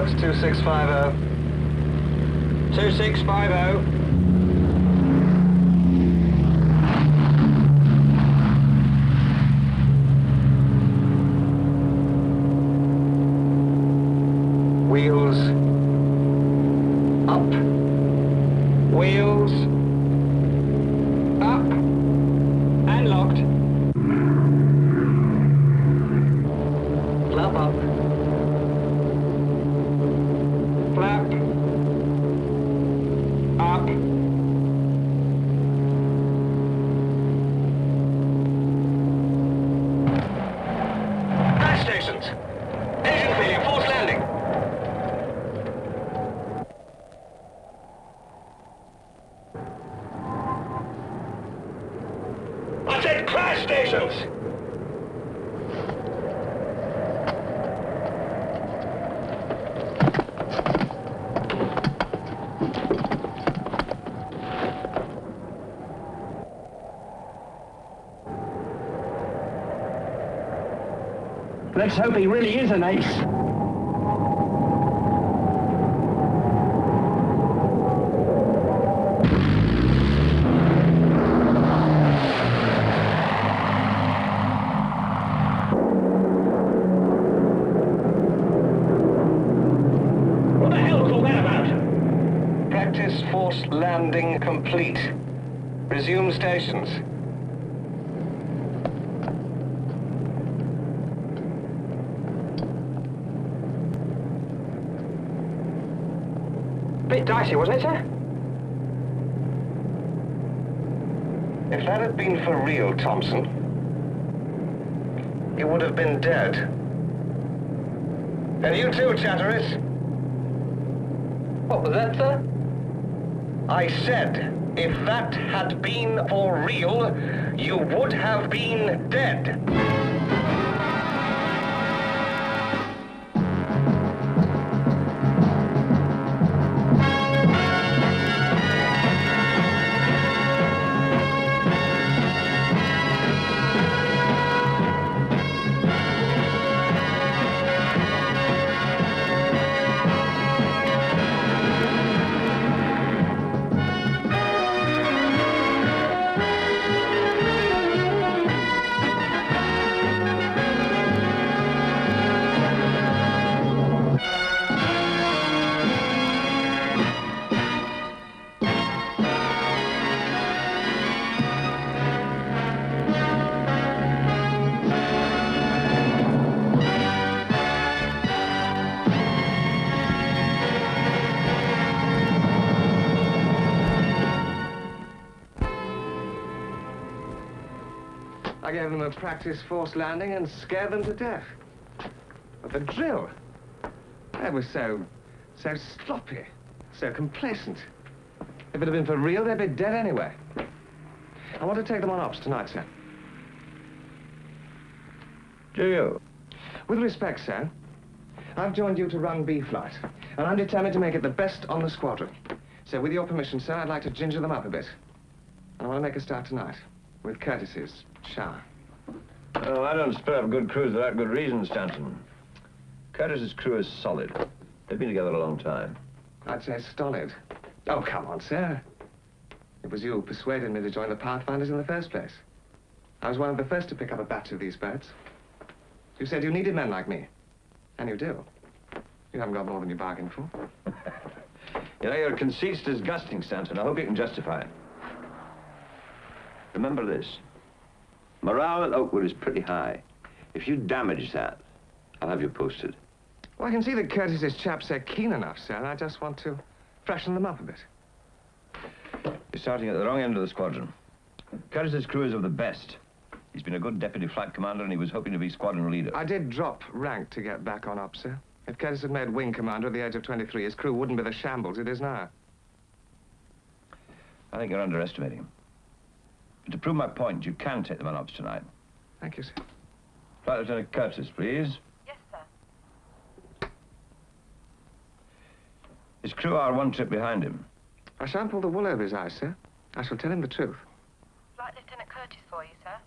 Works 2650. 2650. Wheels up. Wheels up and locked. Flap up. Flap up. Crash stations. Engine failure, forced landing. I said crash stations. Let's hope he really is an ace. What the hell was all that about? Practice forced landing complete. Resume stations. Bit dicey, wasn't it, sir? If that had been for real, Thompson, you would have been dead. And you too, Chatteris. What was that, sir? I said, if that had been for real, you would have been dead. I gave them a practice forced landing and scared them to death. But the drill, that was so sloppy, so complacent. If it had been for real, they'd be dead anyway. I want to take them on ops tonight, sir. Do you? With respect, sir, I've joined you to run B flight, and I'm determined to make it the best on the squadron. So with your permission, sir, I'd like to ginger them up a bit. And I want to make a start tonight, with courtesies. Shower. Oh, I don't spur up good crews without good reason, Stanton. Curtis's crew is solid. They've been together a long time. I'd say stolid. Oh, come on, sir. It was you who persuaded me to join the Pathfinders in the first place. I was one of the first to pick up a batch of these birds. You said you needed men like me. And you do. You haven't got more than you bargained for. You know, your conceit's disgusting, Stanton. I hope you can justify it. Remember this. Morale at Oakwood is pretty high. If you damage that, I'll have you posted. Well, I can see that Curtis's chaps are keen enough, sir, and I just want to freshen them up a bit. You're starting at the wrong end of the squadron. Curtis's crew is of the best. He's been a good deputy flight commander, and he was hoping to be squadron leader. I did drop rank to get back on up, sir. If Curtis had made wing commander at the age of 23, his crew wouldn't be the shambles it is now. I think you're underestimating him. But to prove my point, you can take them on ops tonight. Thank you, sir. Flight Lieutenant Curtis, please. Yes, sir. His crew are one trip behind him. I shan't pull the wool over his eyes, sir. I shall tell him the truth. Flight Lieutenant Curtis for you, sir.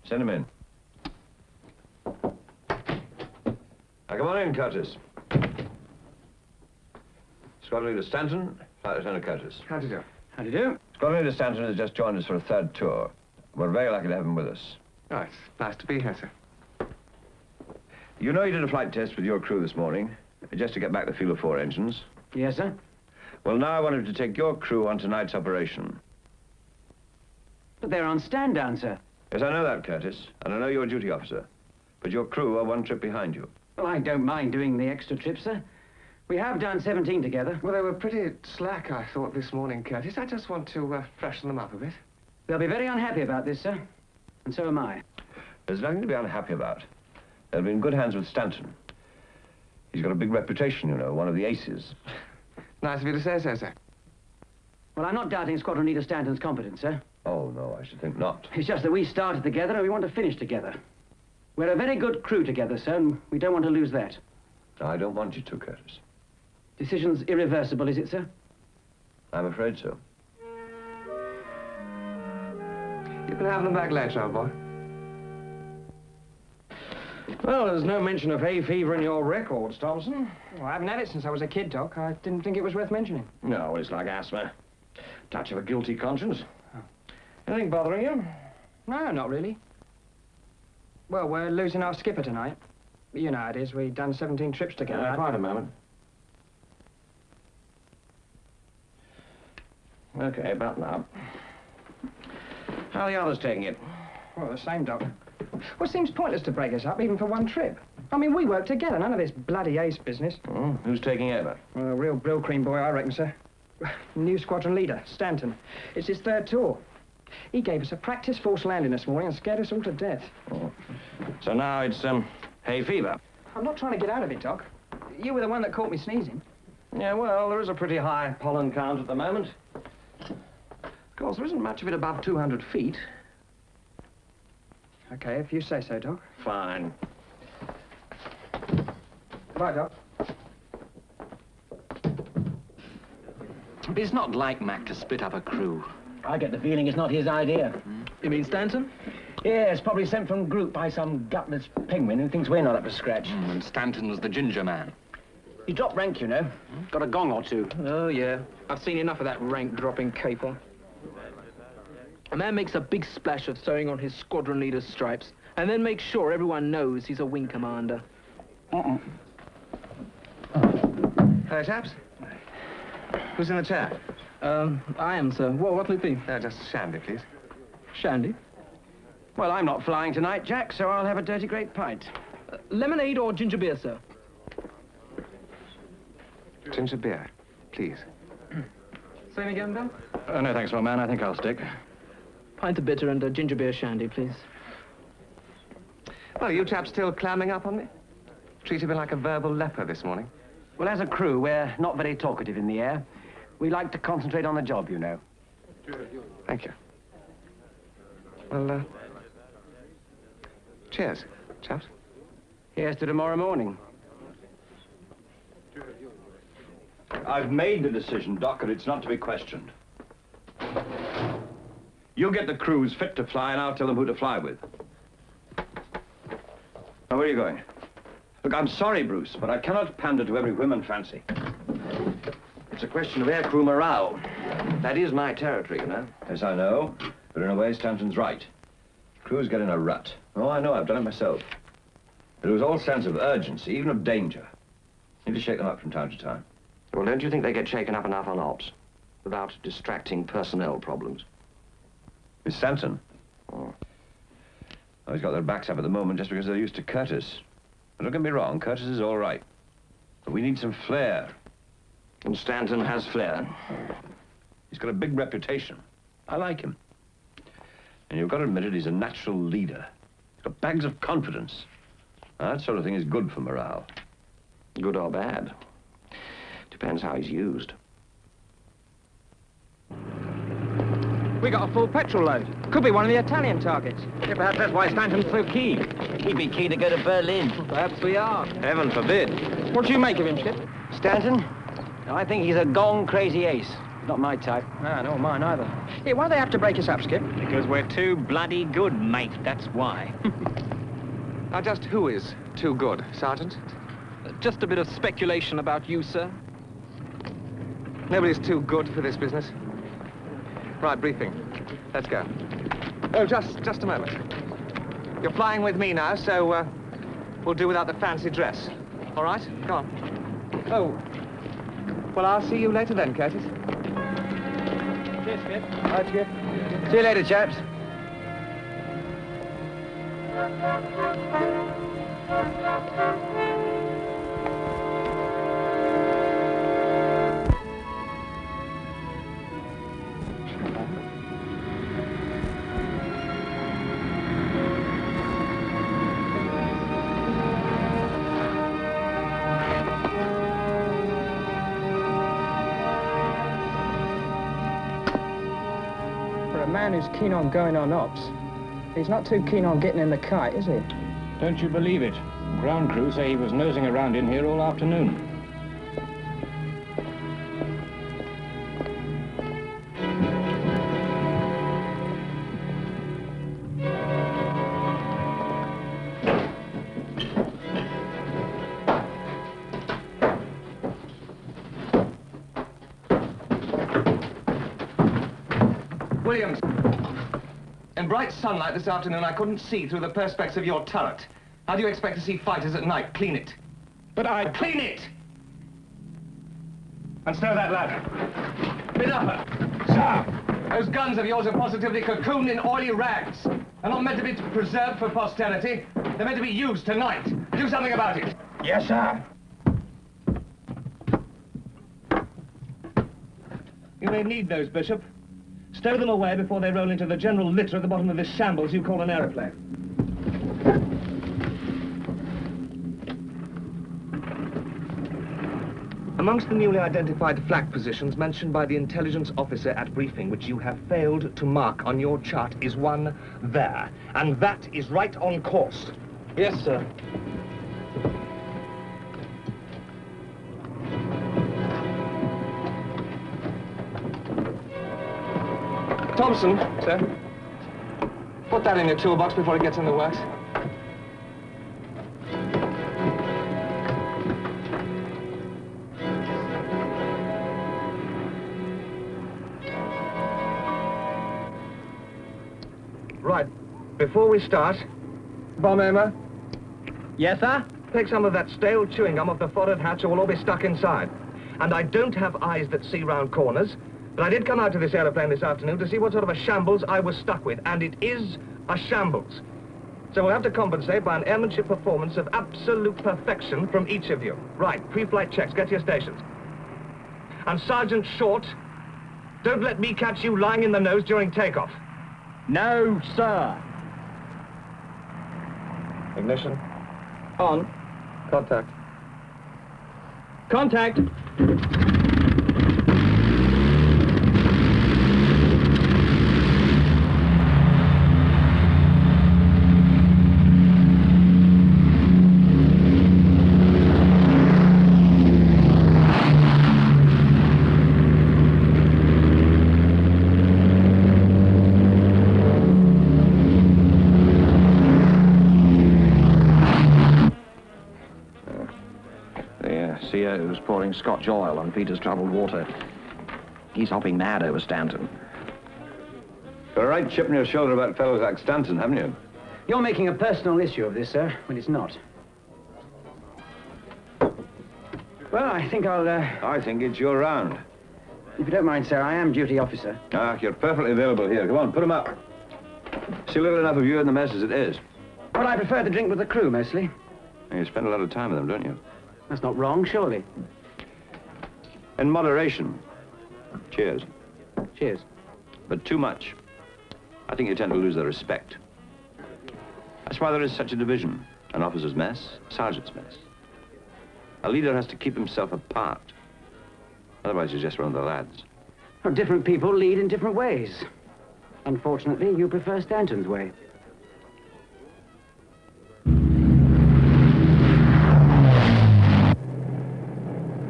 Send him in. Now, come on in, Curtis. Squadron Leader Stanton, Flight Lieutenant Curtis. How do you do? How do you do? Squadron Leader Stanton has just joined us for a third tour. We're very lucky to have him with us. Oh, it's nice to be here, sir. You know you did a flight test with your crew this morning, just to get back the feel of 4 engines. Yes, sir. Well, now I wanted to take your crew on tonight's operation. But they're on stand down, sir. Yes, I know that, Curtis, and I know you're a duty officer. But your crew are 1 trip behind you. Well, I don't mind doing the extra trip, sir. We have done 17 together. Well, they were pretty slack, I thought, this morning, Curtis. I just want to freshen them up a bit. They'll be very unhappy about this, sir. And so am I. There's nothing to be unhappy about. They'll be in good hands with Stanton. He's got a big reputation, you know, one of the aces. Nice of you to say so, sir. Well, I'm not doubting Squadron Leader Stanton's competence, sir. Oh, no, I should think not. It's just that we started together and we want to finish together. We're a very good crew together, sir, and we don't want to lose that. I don't want you to, Curtis. Decision's irreversible, is it, sir? I'm afraid so. You can have them back later, old boy. Well, there's no mention of hay fever in your records, Thompson. Well, I haven't had it since I was a kid, Doc. I didn't think it was worth mentioning. No, it's like asthma. Touch of a guilty conscience. Anything bothering you? No, not really. Well, we're losing our skipper tonight. You know how it is. We've done 17 trips together. Quite a moment. Okay, button up. How are the others taking it? Well, the same, Doc. Well, it seems pointless to break us up, even for 1 trip. I mean, we work together. None of this bloody ace business. Oh, who's taking over? Well, a real brill cream boy, I reckon, sir. New squadron leader, Stanton. It's his 3rd tour. He gave us a practice force landing this morning and scared us all to death. Oh. So now it's, hay fever. I'm not trying to get out of it, Doc. You were the one that caught me sneezing. Yeah, well, there is a pretty high pollen count at the moment. Of course, there isn't much of it above 200 feet. Okay, if you say so, Doc. Fine. Bye, Doc. It's not like Mac to split up a crew. I get the feeling it's not his idea. You mean Stanton? Yes, probably sent from group by some gutless penguin who thinks we're not up to scratch. And Stanton was the ginger man. He dropped rank, you know. Got a gong or 2. Oh, yeah. I've seen enough of that rank-dropping caper. A man makes a big splash of sewing on his squadron leader's stripes, and then makes sure everyone knows he's a wing commander. Hello, chaps. Who's in the chair? I am, sir. Well, what'll it be? Just shandy, please. Shandy? Well, I'm not flying tonight, Jack, so I'll have a dirty great pint. Lemonade or ginger beer, sir? Ginger beer, please. Same again, Doc? No, thanks, old man. I think I'll stick. Pint of bitter and a ginger beer shandy, please. Well, are you chaps still clamming up on me? Treated me like a verbal leper this morning. Well, as a crew, we're not very talkative in the air. We like to concentrate on the job, you know. Thank you. Well, cheers, chaps. Here's to tomorrow morning. I've made the decision, Doc, and it's not to be questioned. You get the crews fit to fly, and I'll tell them who to fly with. Now, where are you going? Look, I'm sorry, Bruce, but I cannot pander to every whim and fancy. It's a question of aircrew morale. That is my territory, you know. Yes, I know, but in a way, Stanton's right. Crews get in a rut. Oh, I know, I've done it myself. But it was all sense of urgency, even of danger. Need to shake them up from time to time. Well, don't you think they get shaken up enough on ops without distracting personnel problems? With Stanton? Oh. Oh, he's got their backs up at the moment just because they're used to Curtis. But don't get me wrong, Curtis is all right. But we need some flair. And Stanton has flair. He's got a big reputation. I like him. And you've got to admit it, he's a natural leader. He's got bags of confidence. Now, that sort of thing is good for morale. Good or bad. Depends how he's used. We got a full petrol load. Could be one of the Italian targets. Yeah, perhaps that's why Stanton's so keen. He'd be keen to go to Berlin. Perhaps we are. Heaven forbid. What do you make of him, Skip? Stanton? I think he's a gong-crazy ace. Not my type. Ah, nor mine either. Yeah, why do they have to break us up, Skip? Because we're too bloody good, mate. That's why. Now, just who is too good, Sergeant? Just a bit of speculation about you, sir. Nobody's too good for this business. Right, briefing. Let's go. Oh, just a moment. You're flying with me now, so we'll do without the fancy dress. All right? Come on. Oh. Well, I'll see you later then, Curtis. Cheers, Skip. Right, Skip. See you later, chaps. For a man who's keen on going on ops, he's not too keen on getting in the kite, is he? Don't you believe it? Ground crew say he was nosing around in here all afternoon. Williams, in bright sunlight this afternoon, I couldn't see through the perspex of your turret. How do you expect to see fighters at night? Clean it. But I... Clean it! And stow that ladder. Bit upper. Sir! Those guns of yours are positively cocooned in oily rags. They're not meant to be preserved for posterity. They're meant to be used tonight. Do something about it. Yes, sir. You may need those, Bishop. Stow them away before they roll into the general litter at the bottom of this shambles you call an aeroplane. Amongst the newly identified flak positions mentioned by the intelligence officer at briefing, which you have failed to mark on your chart, is one there. And that is right on course. Yes, sir. Thompson, sir. Put that in your toolbox before it gets in the works. Right. Before we start, bomb aimer, Yes, sir? take some of that stale chewing gum off the forward hatch or we'll all be stuck inside. And I don't have eyes that see round corners, but I did come out to this aeroplane this afternoon to see what sort of a shambles I was stuck with, and it is a shambles. So we'll have to compensate by an airmanship performance of absolute perfection from each of you. Right, pre-flight checks, get to your stations. And Sergeant Short, don't let me catch you lying in the nose during takeoff. No, sir. Ignition. On. Contact. Contact. CO's pouring Scotch oil on Peter's troubled water. He's hopping mad over Stanton. Got a right chip on your shoulder about fellows like Stanton, haven't you? You're making a personal issue of this, sir, when it's not. Well, I think I'll, I think it's your round. if you don't mind, sir, I am duty officer. Ah, you're perfectly available here. Come on, put 'em up. See little enough of you in the mess as it is. Well, I prefer to drink with the crew, mostly. And you spend a lot of time with them, don't you? That's not wrong, surely. In moderation. Cheers. Cheers. But too much. I think you tend to lose their respect. That's why there is such a division. An officer's mess, sergeant's mess. A leader has to keep himself apart. Otherwise, he's just one of the lads. Well, different people lead in different ways. Unfortunately, you prefer Stanton's way.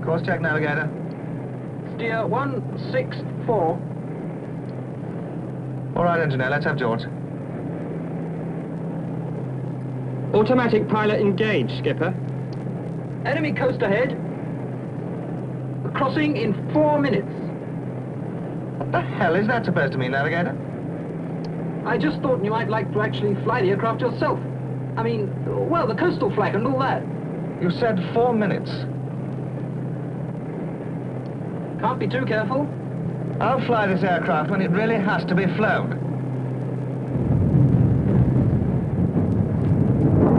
Course check, navigator. Steer 164. All right, engineer, let's have George. Automatic pilot engaged, Skipper. Enemy coast ahead. Crossing in 4 minutes. What the hell is that supposed to mean, Navigator? I just thought you might like to actually fly the aircraft yourself. I mean, well, the coastal flag and all that. You said 4 minutes. Can't be too careful. I'll fly this aircraft when it really has to be flown.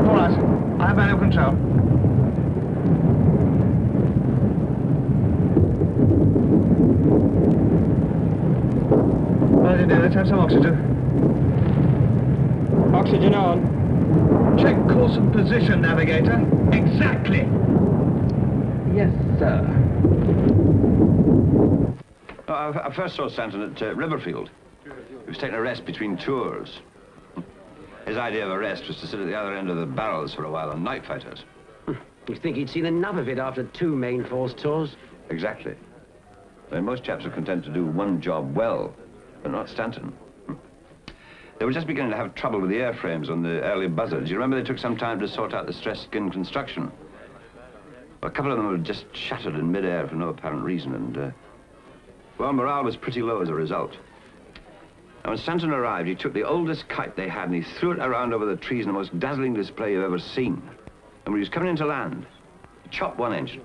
All right, I have manual control. Well, you do, let's have some oxygen. Oxygen on. Check course and position, Navigator. Exactly. Yes, sir. I first saw Stanton at Riverfield. He was taking a rest between tours. His idea of a rest was to sit at the other end of the barrels for a while on night fighters. You think he'd seen enough of it after 2 main force tours? Exactly. I mean, most chaps are content to do one job well, but not Stanton. They were just beginning to have trouble with the airframes on the early buzzards. You remember they took some time to sort out the stressed skin construction? Well, a couple of them were just shattered in mid-air for no apparent reason, and, well, morale was pretty low as a result. And when Stanton arrived, he took the oldest kite they had and he threw it around over the trees in the most dazzling display you've ever seen. And when he was coming into land, he chopped one engine,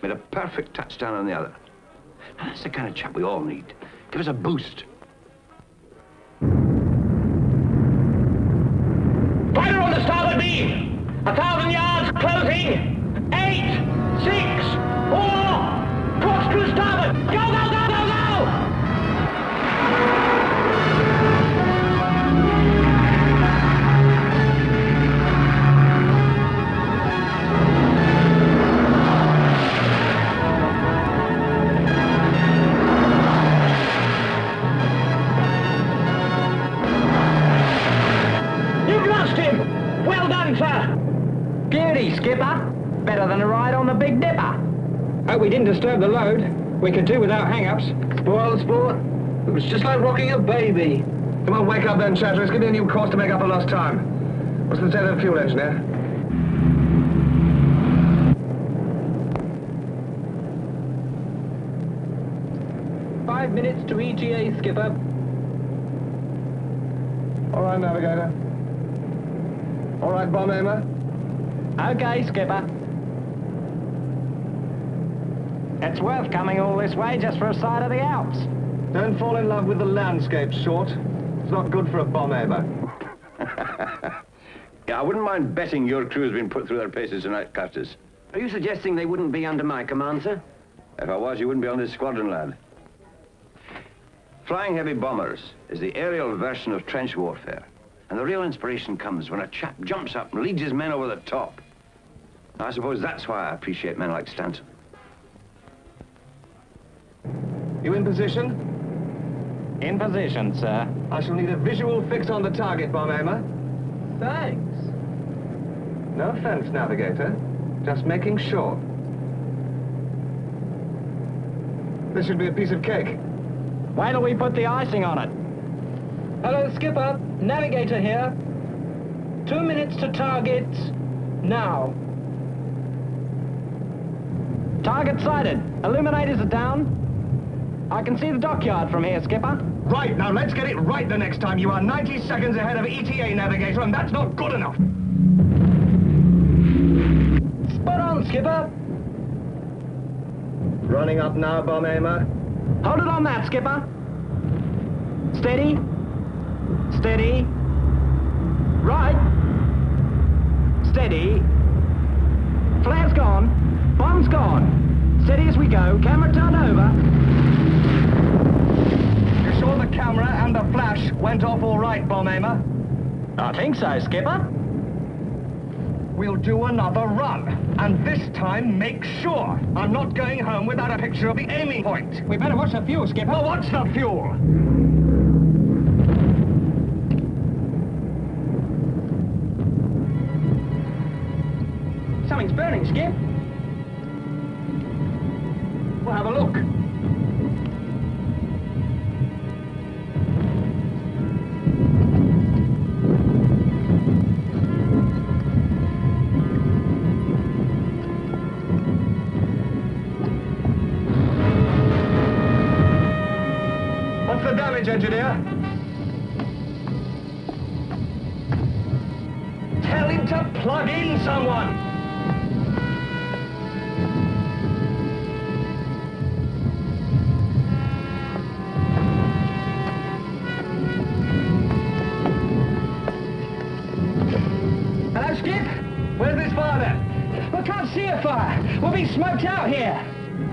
made a perfect touchdown on the other. Now, that's the kind of chap we all need. Give us a boost. Fire on the starboard beam! 1,000 yards closing! 8, 6, 4, cross to starboard! Go, go, go, go, go! You've lost him! Well done, sir! Beauty, Skipper. Better than a ride on the Big Dipper. Hope we didn't disturb the load. We could do without hang-ups. Spoiled sport. It was just like rocking a baby. Come on, wake up then, Chatterers. Give me a new course to make up for lost time. What's the state of the fuel, engineer? Five minutes to ETA, Skipper. All right, Navigator. All right, bomb aimer. Okay, Skipper. It's worth coming all this way just for a sight of the Alps. Don't fall in love with the landscape, Short. It's not good for a bomb aimer. Yeah, I wouldn't mind betting your crew has been put through their paces tonight, Curtis. Are you suggesting they wouldn't be under my command, sir? If I was, you wouldn't be on this squadron, lad. Flying heavy bombers is the aerial version of trench warfare. And the real inspiration comes when a chap jumps up and leads his men over the top. I suppose that's why I appreciate men like Stanton. You in position? In position, sir. I shall need a visual fix on the target, bomb aimer. Thanks. No offense, Navigator. Just making sure. This should be a piece of cake. Wait till we put the icing on it. Hello, Skipper. Navigator here. 2 minutes to target. Now. Target sighted. Illuminators are down. I can see the dockyard from here, Skipper. Right, now let's get it right the next time. You are 90 seconds ahead of ETA, Navigator, and that's not good enough. Spot on, Skipper. Running up now, bomb aimer. Hold it on that, Skipper. Steady. Steady. Right. Steady. Flare's gone. Bomb's gone. Steady as we go. Camera turned over. You sure the camera and the flash went off all right, bomb aimer? I think so, Skipper. We'll do another run. And this time, make sure I'm not going home without a picture of the aiming point. We better watch the fuel, Skipper. Well, what's the fuel? Something's burning, Skip. We'll have a look. bridge, engineer. Tell him to plug in someone. Hello, Skip? Where's this fire then? I can't see a fire. We're being smoked out here.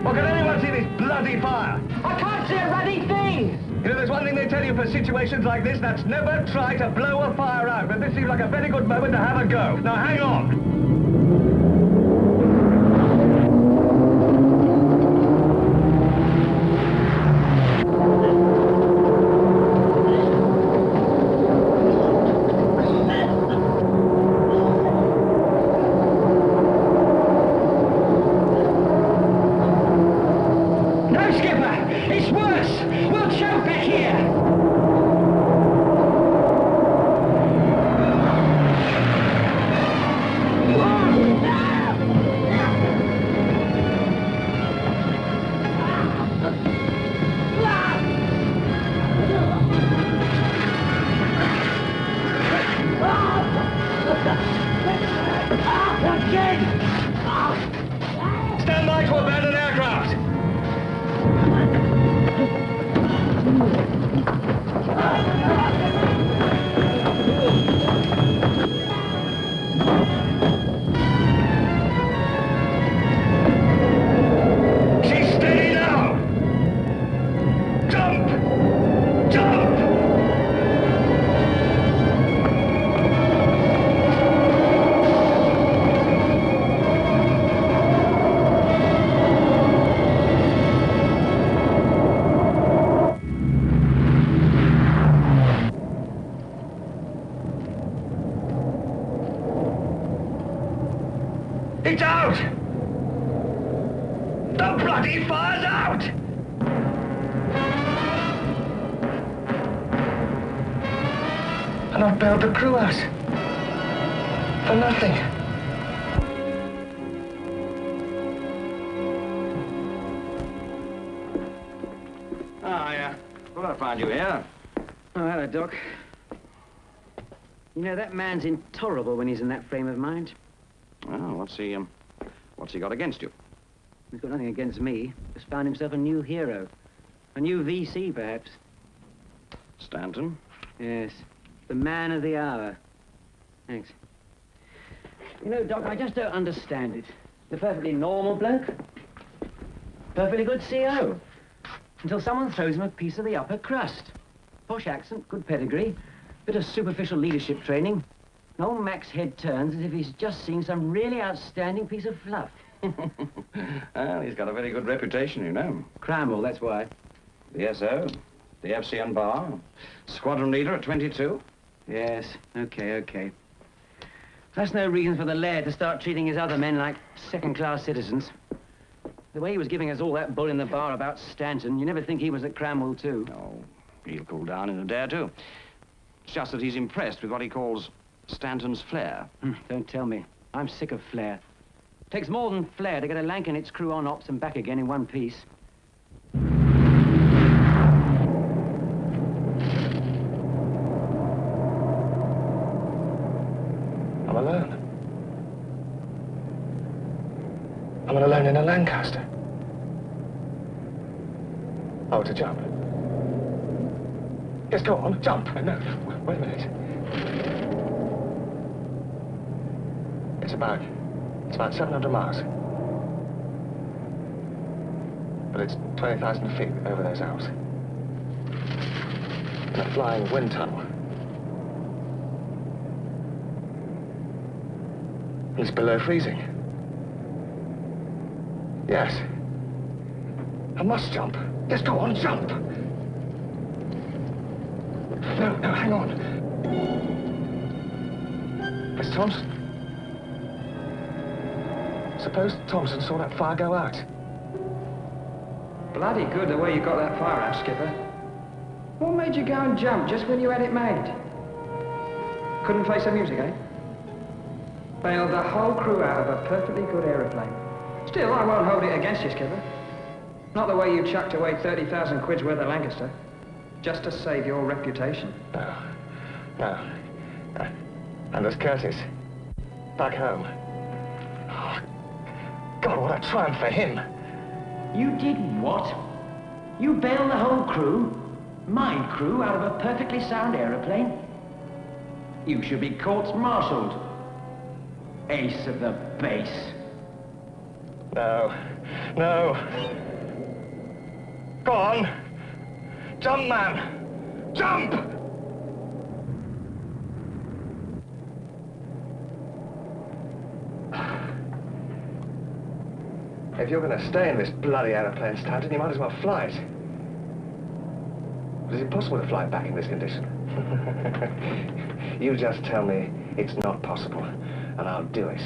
Well, can anyone see this bloody fire? I can't see a ruddy thing. You know, there's one thing they tell you for situations like this, that's never try to blow a fire out. But this seems like a very good moment to have a go. Now, hang on. Stand by to abandon aircraft. She's steady now. Jump! Jump! It's out! The bloody fire's out! And I've bailed the crew out. For nothing. I thought I'd find you here. Oh, hello, Doc. You know, that man's intolerable when he's in that frame of mind. Well, what's he got against you? He's got nothing against me. Just found himself a new hero. A new VC, perhaps. Stanton? Yes. The man of the hour. Thanks. You know, Doc, I just don't understand it. The perfectly normal bloke. Perfectly good CO. Until someone throws him a piece of the upper crust. Posh accent, good pedigree, bit of superficial leadership training. And old Mac's head turns as if he's just seen some really outstanding piece of fluff. Well, he's got a very good reputation, you know. Cramble, that's why. The SO, the FCN bar, squadron leader at 22. Yes, okay. That's no reason for the laird to start treating his other men like second-class citizens. The way he was giving us all that bull in the bar about Stanton, you never think he was at Cramwell, too. Oh, he'll cool down in a day or two. It's just that he's impressed with what he calls Stanton's flair. Don't tell me. I'm sick of flair. Takes more than flair to get a Lank and its crew on ops and back again in one piece. I'm alone. I'm alone in a Lancaster. Oh, to jump. Yes, go on, jump. No, wait a minute. It's about 700 miles. But it's 20,000 feet over those Alps. In a flying wind tunnel. And it's below freezing. Yes. I must jump. Yes, go on, jump. No, hang on. Miss Thompson. Suppose Thompson saw that fire go out. Bloody good the way you got that fire out, Skipper. What made you go and jump just when you had it made? Couldn't face the music, eh? Bailed the whole crew out of a perfectly good aeroplane. Still, I won't hold it against you, Skipper. Not the way you chucked away 30,000 quid's worth of Lancaster. Just to save your reputation. No. No. And there's Curtis. Back home. Oh, God, what a triumph for him. You did what? You bailed the whole crew? My crew out of a perfectly sound aeroplane? You should be court-martialed. Ace of the base. No. No. Go on. Jump, man. Jump! If you're going to stay in this bloody aeroplane, Stanton, you might as well fly it. But is it possible to fly it back in this condition? You just tell me it's not possible, and I'll do it.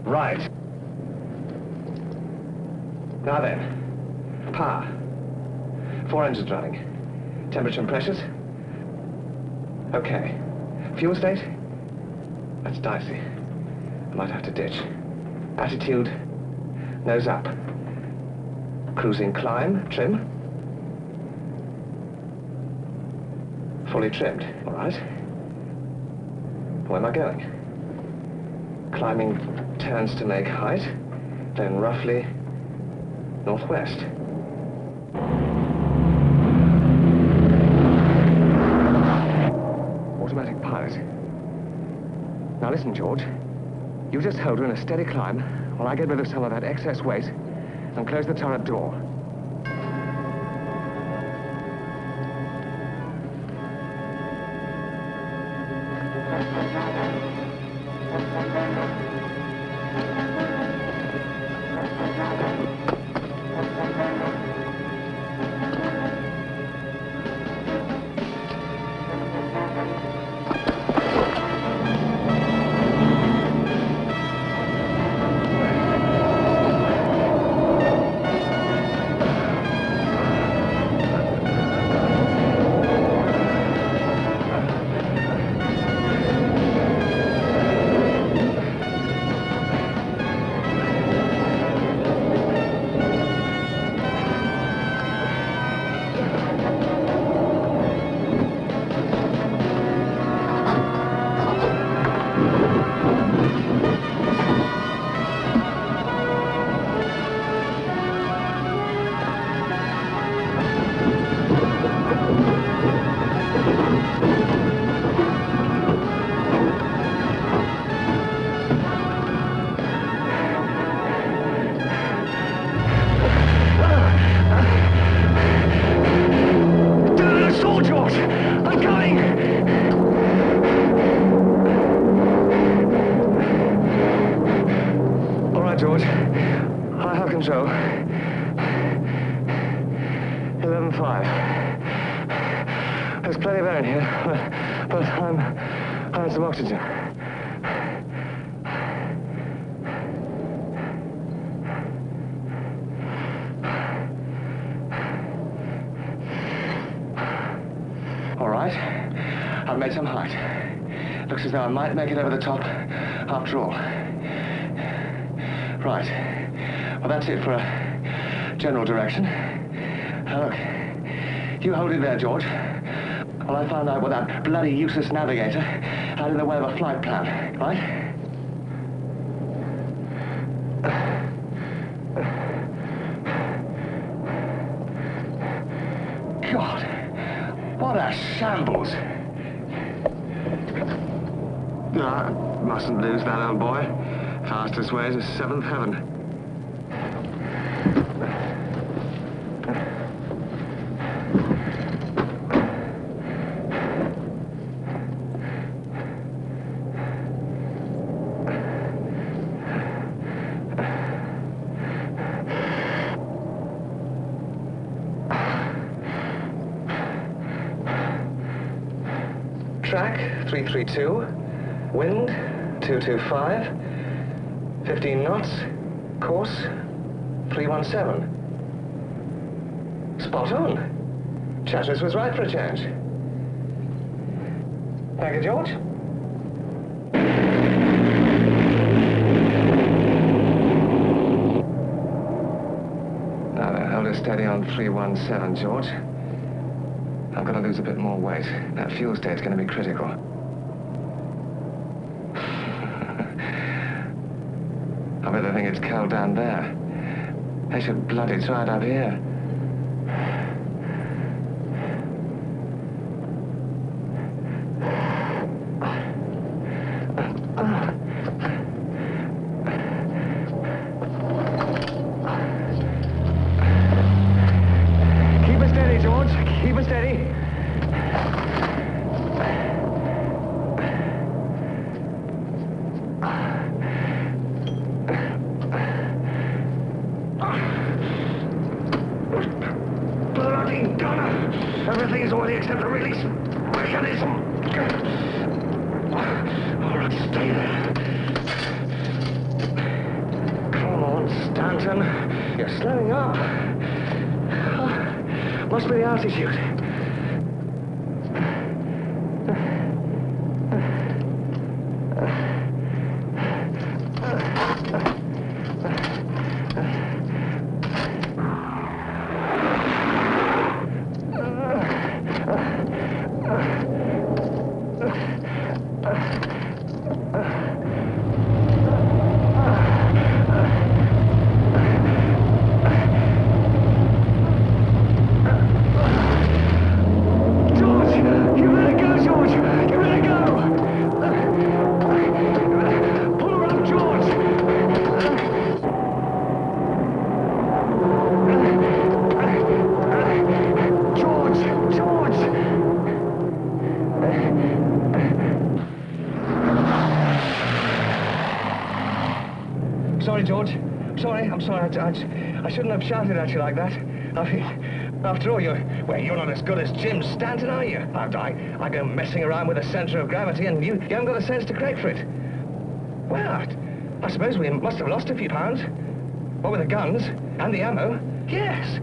Right. Now then, power. 4 engines running. Temperature and pressures? Okay. Fuel state? That's dicey. I might have to ditch. Attitude, nose up. Cruising climb, trim. Fully trimmed, all right. Where am I going? Climbing turns to make height, then roughly northwest. Automatic pilot. Now listen, George. You just hold her in a steady climb while I get rid of some of that excess weight and close the turret door. George. I have control. 11.5. There's plenty of air in here, but I need some oxygen. All right. I've made some height. Looks as though I might make it over the top after all. Right. Well, that's it for a general direction. Now, look. You hold it there, George, while I find out what that bloody useless navigator had in the way of a flight plan, right? God, what a shambles. No, I mustn't lose that old boy. Fastest way to seventh heaven. Track 332, wind 225, 15 knots, course 317. Spot on. Chatteris was right for a change. Thank you, George. Now then, hold her steady on 317, George. I've got to lose a bit more weight. That fuel state's going to be critical. I bet they think it's cold down there. They should bloody try it out here. Keep it steady, George. Keep it steady. Bloody gunner! Everything is already except the release mechanism. All right, stay there. Come on, Stanton. You're slowing up. Must be the altitude. Sorry, George. Sorry, I'm sorry. I shouldn't have shouted at you like that. After all, you're not as good as Jim Stanton, are you? I go messing around with a centre of gravity, and you haven't got the sense to correct for it. Well, I suppose we must have lost a few pounds. What with the guns and the ammo? Yes.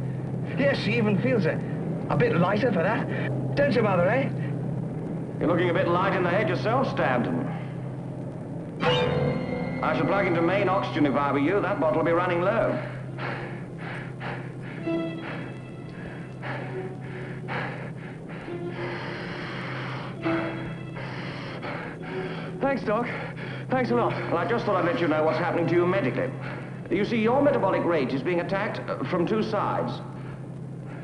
Yes, she even feels a bit lighter for that. Don't you, Mother, eh? You're looking a bit light in the head yourself, Stanton. I should plug into main oxygen if I were you. That bottle will be running low. Thanks, Doc. Thanks a lot. Well, I just thought I'd let you know what's happening to you medically. You see, your metabolic rate is being attacked from two sides.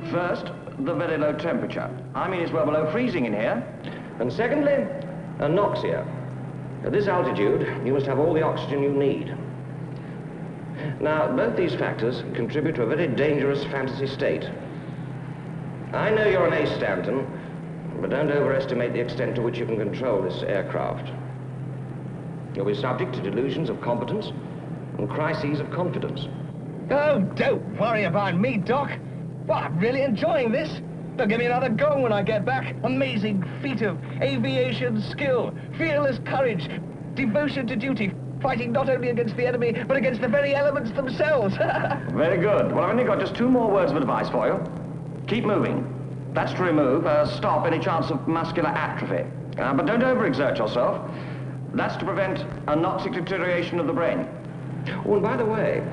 First, the very low temperature. I mean, it's well below freezing in here. And secondly, anoxia. At this altitude, you must have all the oxygen you need. Now, both these factors contribute to a very dangerous fantasy state. I know you're an ace, Stanton, but don't overestimate the extent to which you can control this aircraft. You'll be subject to delusions of competence and crises of confidence. Oh, don't worry about me, Doc. Well, I'm really enjoying this. They'll give me another go when I get back. Amazing feat of aviation skill, fearless courage, devotion to duty, fighting not only against the enemy, but against the very elements themselves. Very good. Well, I've only got just two more words of advice for you. Keep moving. That's to remove, stop any chance of muscular atrophy. But don't overexert yourself. That's to prevent a anoxic deterioration of the brain. Oh, and by the way,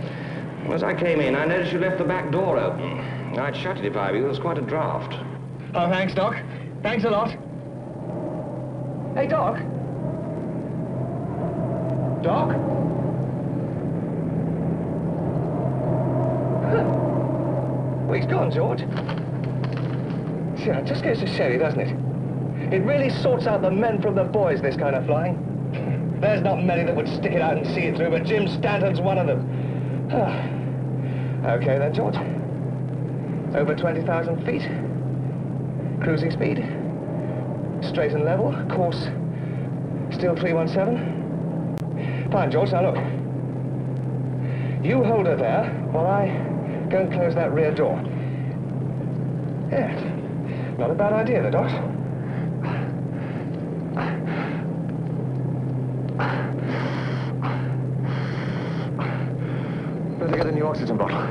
as I came in, I noticed you left the back door open. I'd shut it if I were you. There's quite a draft. Oh, thanks, Doc. Thanks a lot. Hey, Doc. Doc? Well, he's gone, George. Yeah, it just goes to show you, doesn't it? It really sorts out the men from the boys, this kind of flying. There's not many that would stick it out and see it through, but Jim Stanton's one of them. Okay then, George. Over 20,000 feet. Cruising speed. Straight and level. Course still 317. Fine, George. Now look. You hold her there while I go and close that rear door. Yeah. Not a bad idea, the Doc. Better get a new oxygen bottle.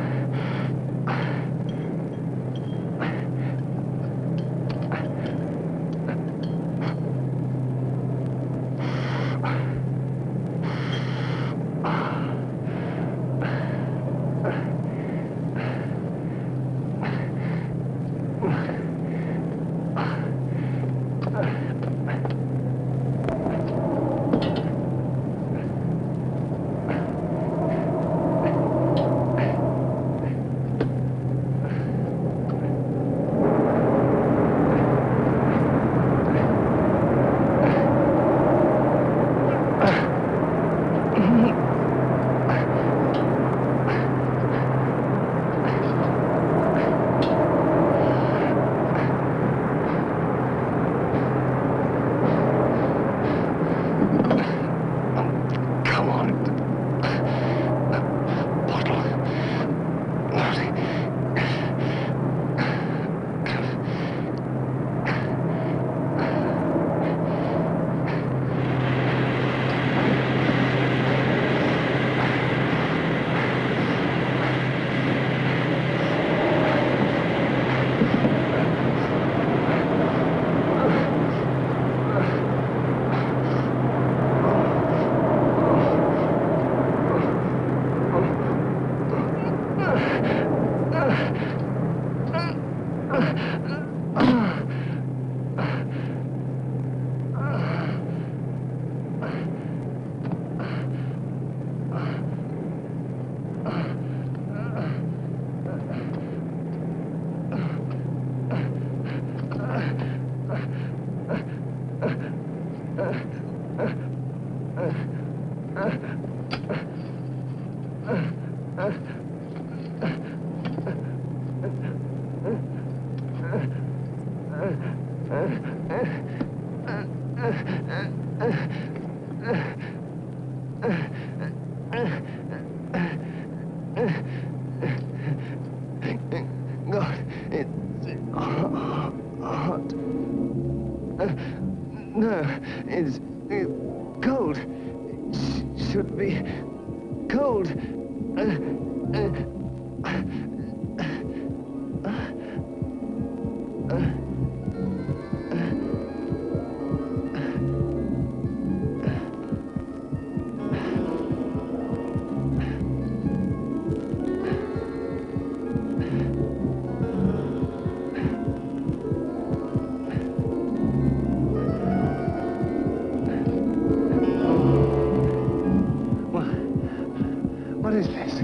God, it's hot. No, it's cold. Should be cold. What is this?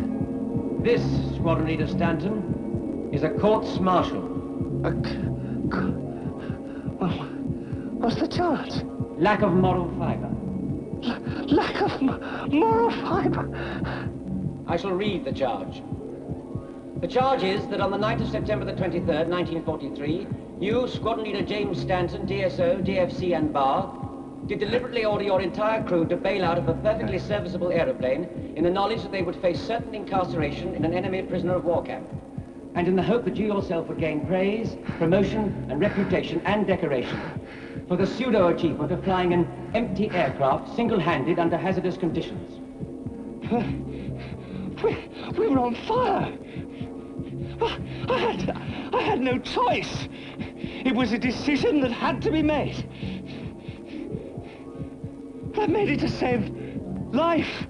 This, Squadron Leader Stanton, is a courts-martial. Well, what's the charge? Lack of moral fiber. Lack of moral fiber. I shall read the charge. The charge is that on the night of September the 23rd, 1943, you, Squadron Leader James Stanton, DSO, DFC, and BAR, did deliberately order your entire crew to bail out of a perfectly serviceable aeroplane in the knowledge that they would face certain incarceration in an enemy prisoner of war camp, and in the hope that you yourself would gain praise, promotion, and reputation and decoration for the pseudo-achievement of flying an empty aircraft single-handed under hazardous conditions. We were on fire. I had no choice. It was a decision that had to be made. I made it to save life.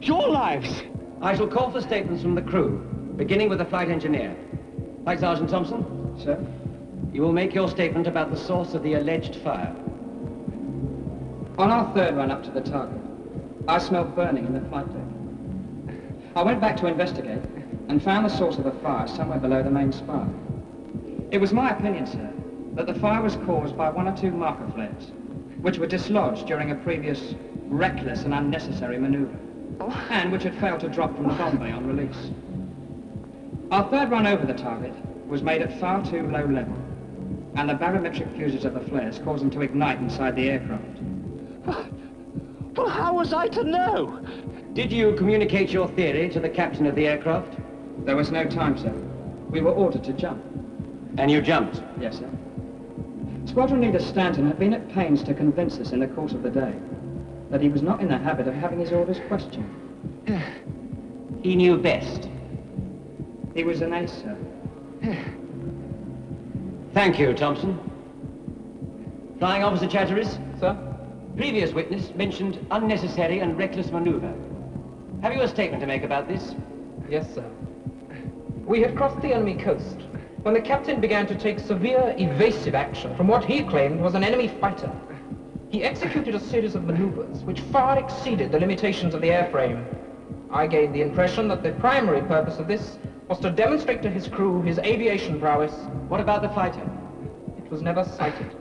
Your lives. I shall call for statements from the crew, beginning with the flight engineer. Flight Sergeant Thompson? Sir? You will make your statement about the source of the alleged fire. On our third run up to the target, I smelled burning in the flight deck. I went back to investigate and found the source of the fire somewhere below the main spar. It was my opinion, sir, that the fire was caused by one or two marker flares, which were dislodged during a previous reckless and unnecessary maneuver, and which had failed to drop from the bomb bay on release. Our third run over the target was made at far too low level, and the barometric fuses of the flares caused them to ignite inside the aircraft. Well, how was I to know? Did you communicate your theory to the captain of the aircraft? There was no time, sir. We were ordered to jump. And you jumped? Yes, sir. Squadron Leader Stanton had been at pains to convince us in the course of the day that he was not in the habit of having his orders questioned. He knew best. He was an ace, sir. Thank you, Thompson. Flying Officer Chatteris? Sir? Previous witness mentioned unnecessary and reckless maneuver. Have you a statement to make about this? Yes, sir. We had crossed the enemy coast when the captain began to take severe evasive action from what he claimed was an enemy fighter. He executed a series of maneuvers which far exceeded the limitations of the airframe. I gained the impression that the primary purpose of this was to demonstrate to his crew his aviation prowess. What about the fighter? It was never sighted.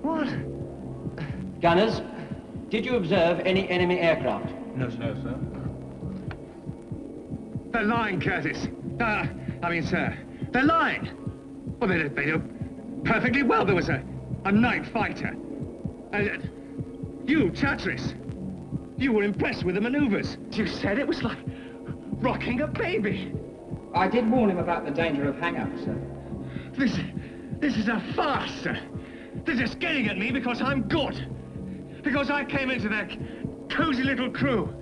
What? Gunners, did you observe any enemy aircraft? No, sir. They're lying, Curtis. Sir, they're lying. Well, they know perfectly well there was a night fighter. You, Chatteris, you were impressed with the maneuvers. You said it was like rocking a baby. I did warn him about the danger of hang-ups, sir. This is a farce, sir. They're just getting at me because I'm good. Because I came into their cozy little crew.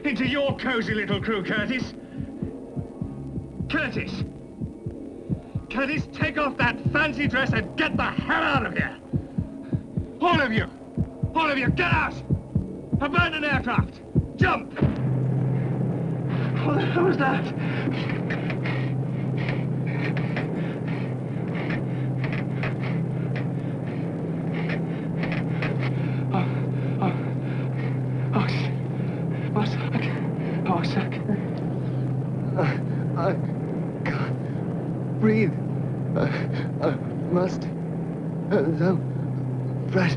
Into your cozy little crew, Curtis. Curtis! Curtis, take off that fancy dress and get the hell out of here! All of you! All of you, get out! Abandon aircraft! Jump! What the hell was that? I can't breathe. I must have some fresh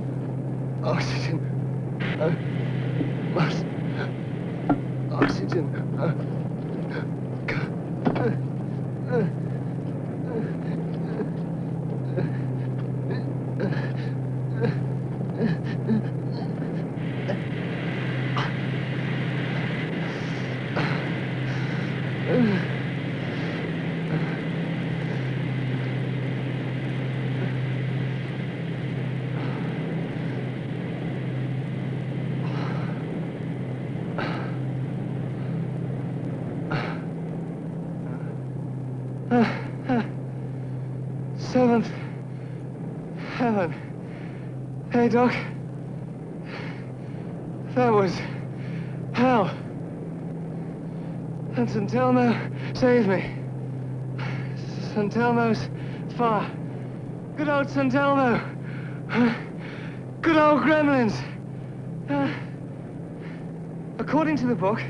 Oxygen. Must. Oxygen. Seventh heaven. Hey, Doc. That was hell. And St. Elmo saved me. St. Elmo's fire. Good old St. Elmo. Good old gremlins. According to the book,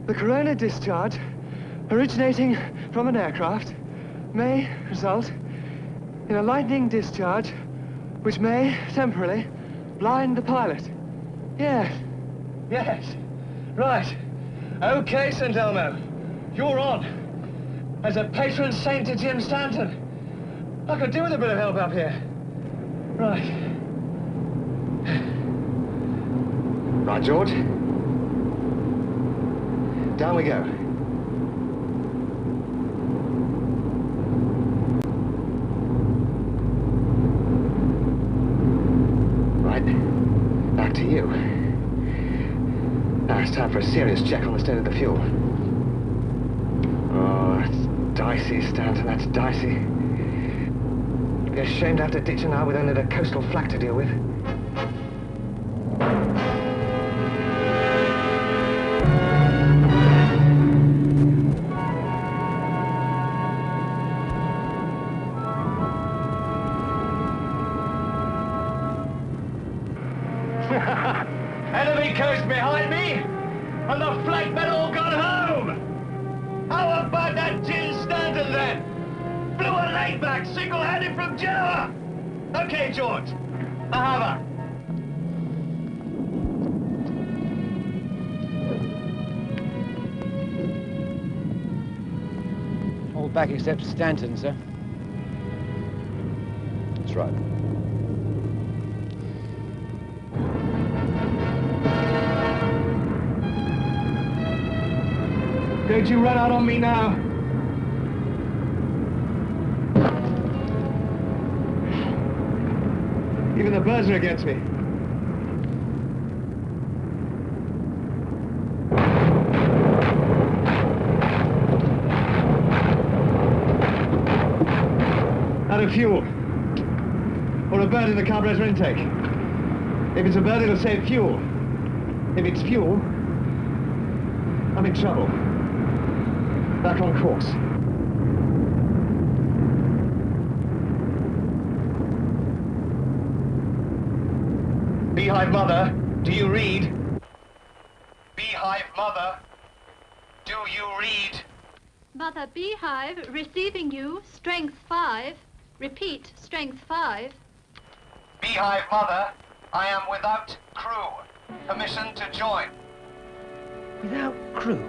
the corona discharge originating from an aircraft may result in a lightning discharge which may temporarily blind the pilot. Yes. Yes. Right. Okay, St. Elmo. You're on. As a patron saint to Jim Stanton. I could do with a bit of help up here. Right. Right, George. Down we go. Back to you. Now it's time for a serious check on the state of the fuel. Oh, that's dicey, Stanton, that's dicey. You'd be ashamed to have to ditch her now with only the coastal flak to deal with. Enemy coast behind me, and the flagmen all gone home. How about that Jim Stanton then? Flew a leg back, single-handed from Genoa. Okay, George, I have her. All back except Stanton, sir. That's right. Don't you run out on me now. Even the birds are against me. Out of fuel. Or a bird in the carburetor intake. If it's a bird, it'll save fuel. If it's fuel, I'm in trouble. Back on course. Beehive Mother, do you read? Beehive Mother, do you read? Mother Beehive, receiving you, strength 5. Repeat, strength 5. Beehive Mother, I am without crew. Permission to join. Without crew?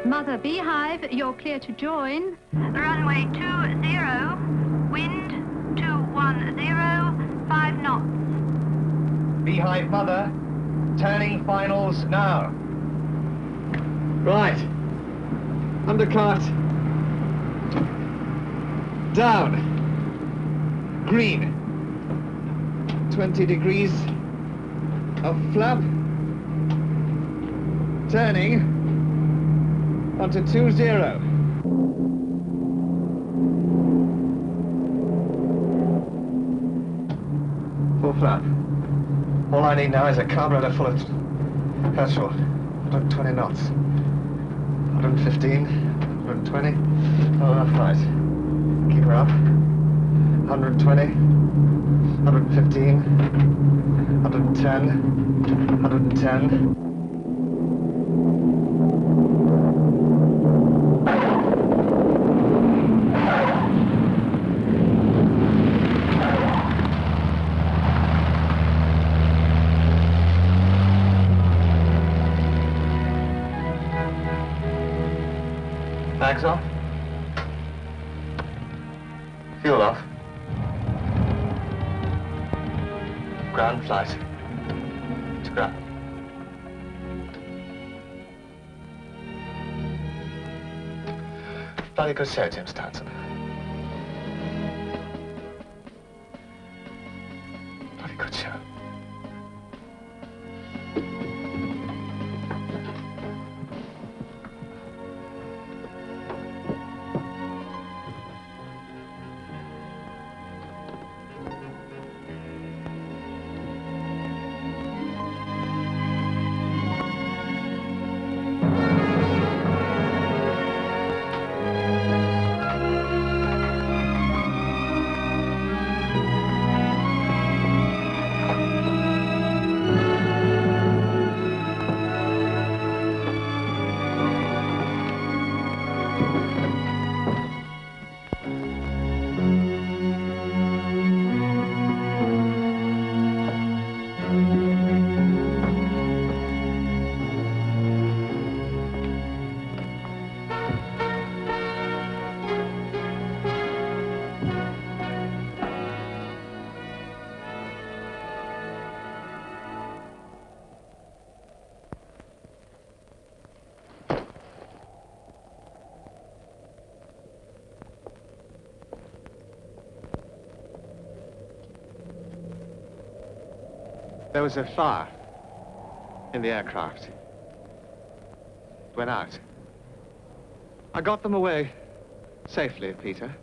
Mother Beehive, you're clear to join. Runway 20, wind 210, 5 knots. Beehive Mother, turning finals now. Right. Undercut. Down. Green. 20 degrees of flap. Turning onto 20. Full flap. All I need now is a carburetor full of petrol. 120 knots. 115, 120. Oh, that's right. Keep her up. 120, 115, 110, 110. Mags off. Fuel off. Ground flight. To ground. Bloody good show, Tim Stanton. Bloody good show. There was a fire in the aircraft. It went out. I got them away safely, Peter.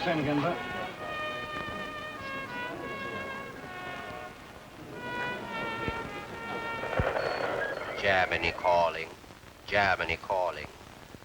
Same again, Bert. Germany calling, Germany calling.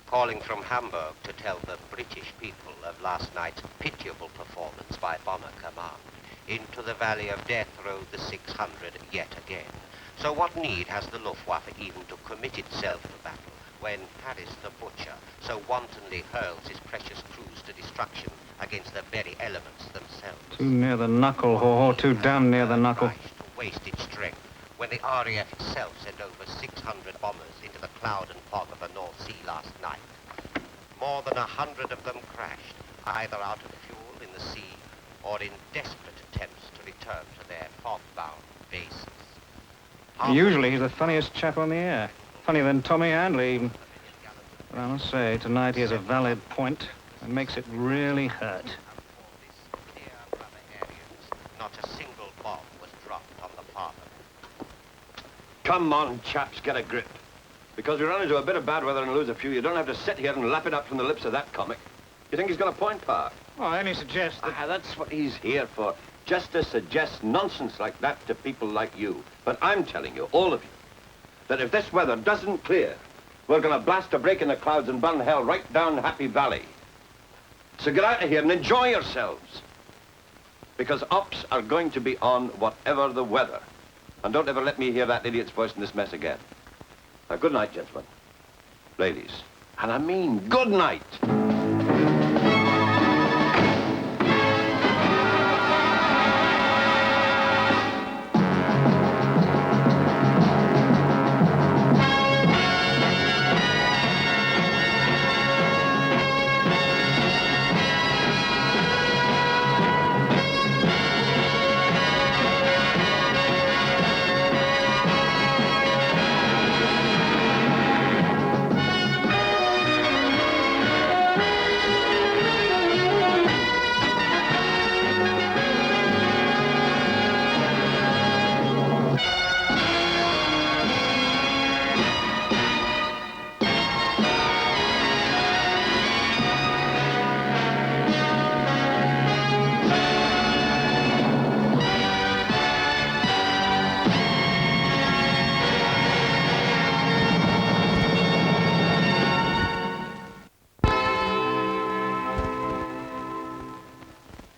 Calling from Hamburg to tell the British people of last night's pitiable performance by Bomber Command. Into the valley of death rode the 600 yet again. So what need has the Luftwaffe even to commit itself to battle when Paris the Butcher so wantonly hurls his precious crews to destruction against the very elements themselves. Too near the knuckle, Ho-Ho, too damn near the knuckle. To waste its strength when the RAF itself sent over 600 bombers into the cloud and fog of the North Sea last night. More than 100 of them crashed, either out of fuel in the sea or in desperate attempts to return to their fog-bound bases. Usually he's the funniest chap on the air. Funnier than Tommy Handley, even. But I must say, tonight he has a valid point and makes it really hurt. Not a single bomb was dropped on the Parthenon. Come on, chaps, get a grip. Because we run into a bit of bad weather and lose a few, you don't have to sit here and lap it up from the lips of that comic. You think he's got a point, Pa? Well, I only suggest that... That's what he's here for. Just to suggest nonsense like that to people like you. But I'm telling you, all of you, that if this weather doesn't clear, we're going to blast a break in the clouds and burn hell right down Happy Valley. So get out of here and enjoy yourselves. Because ops are going to be on whatever the weather. And don't ever let me hear that idiot's voice in this mess again. Now, good night, gentlemen. Ladies. And I mean good night.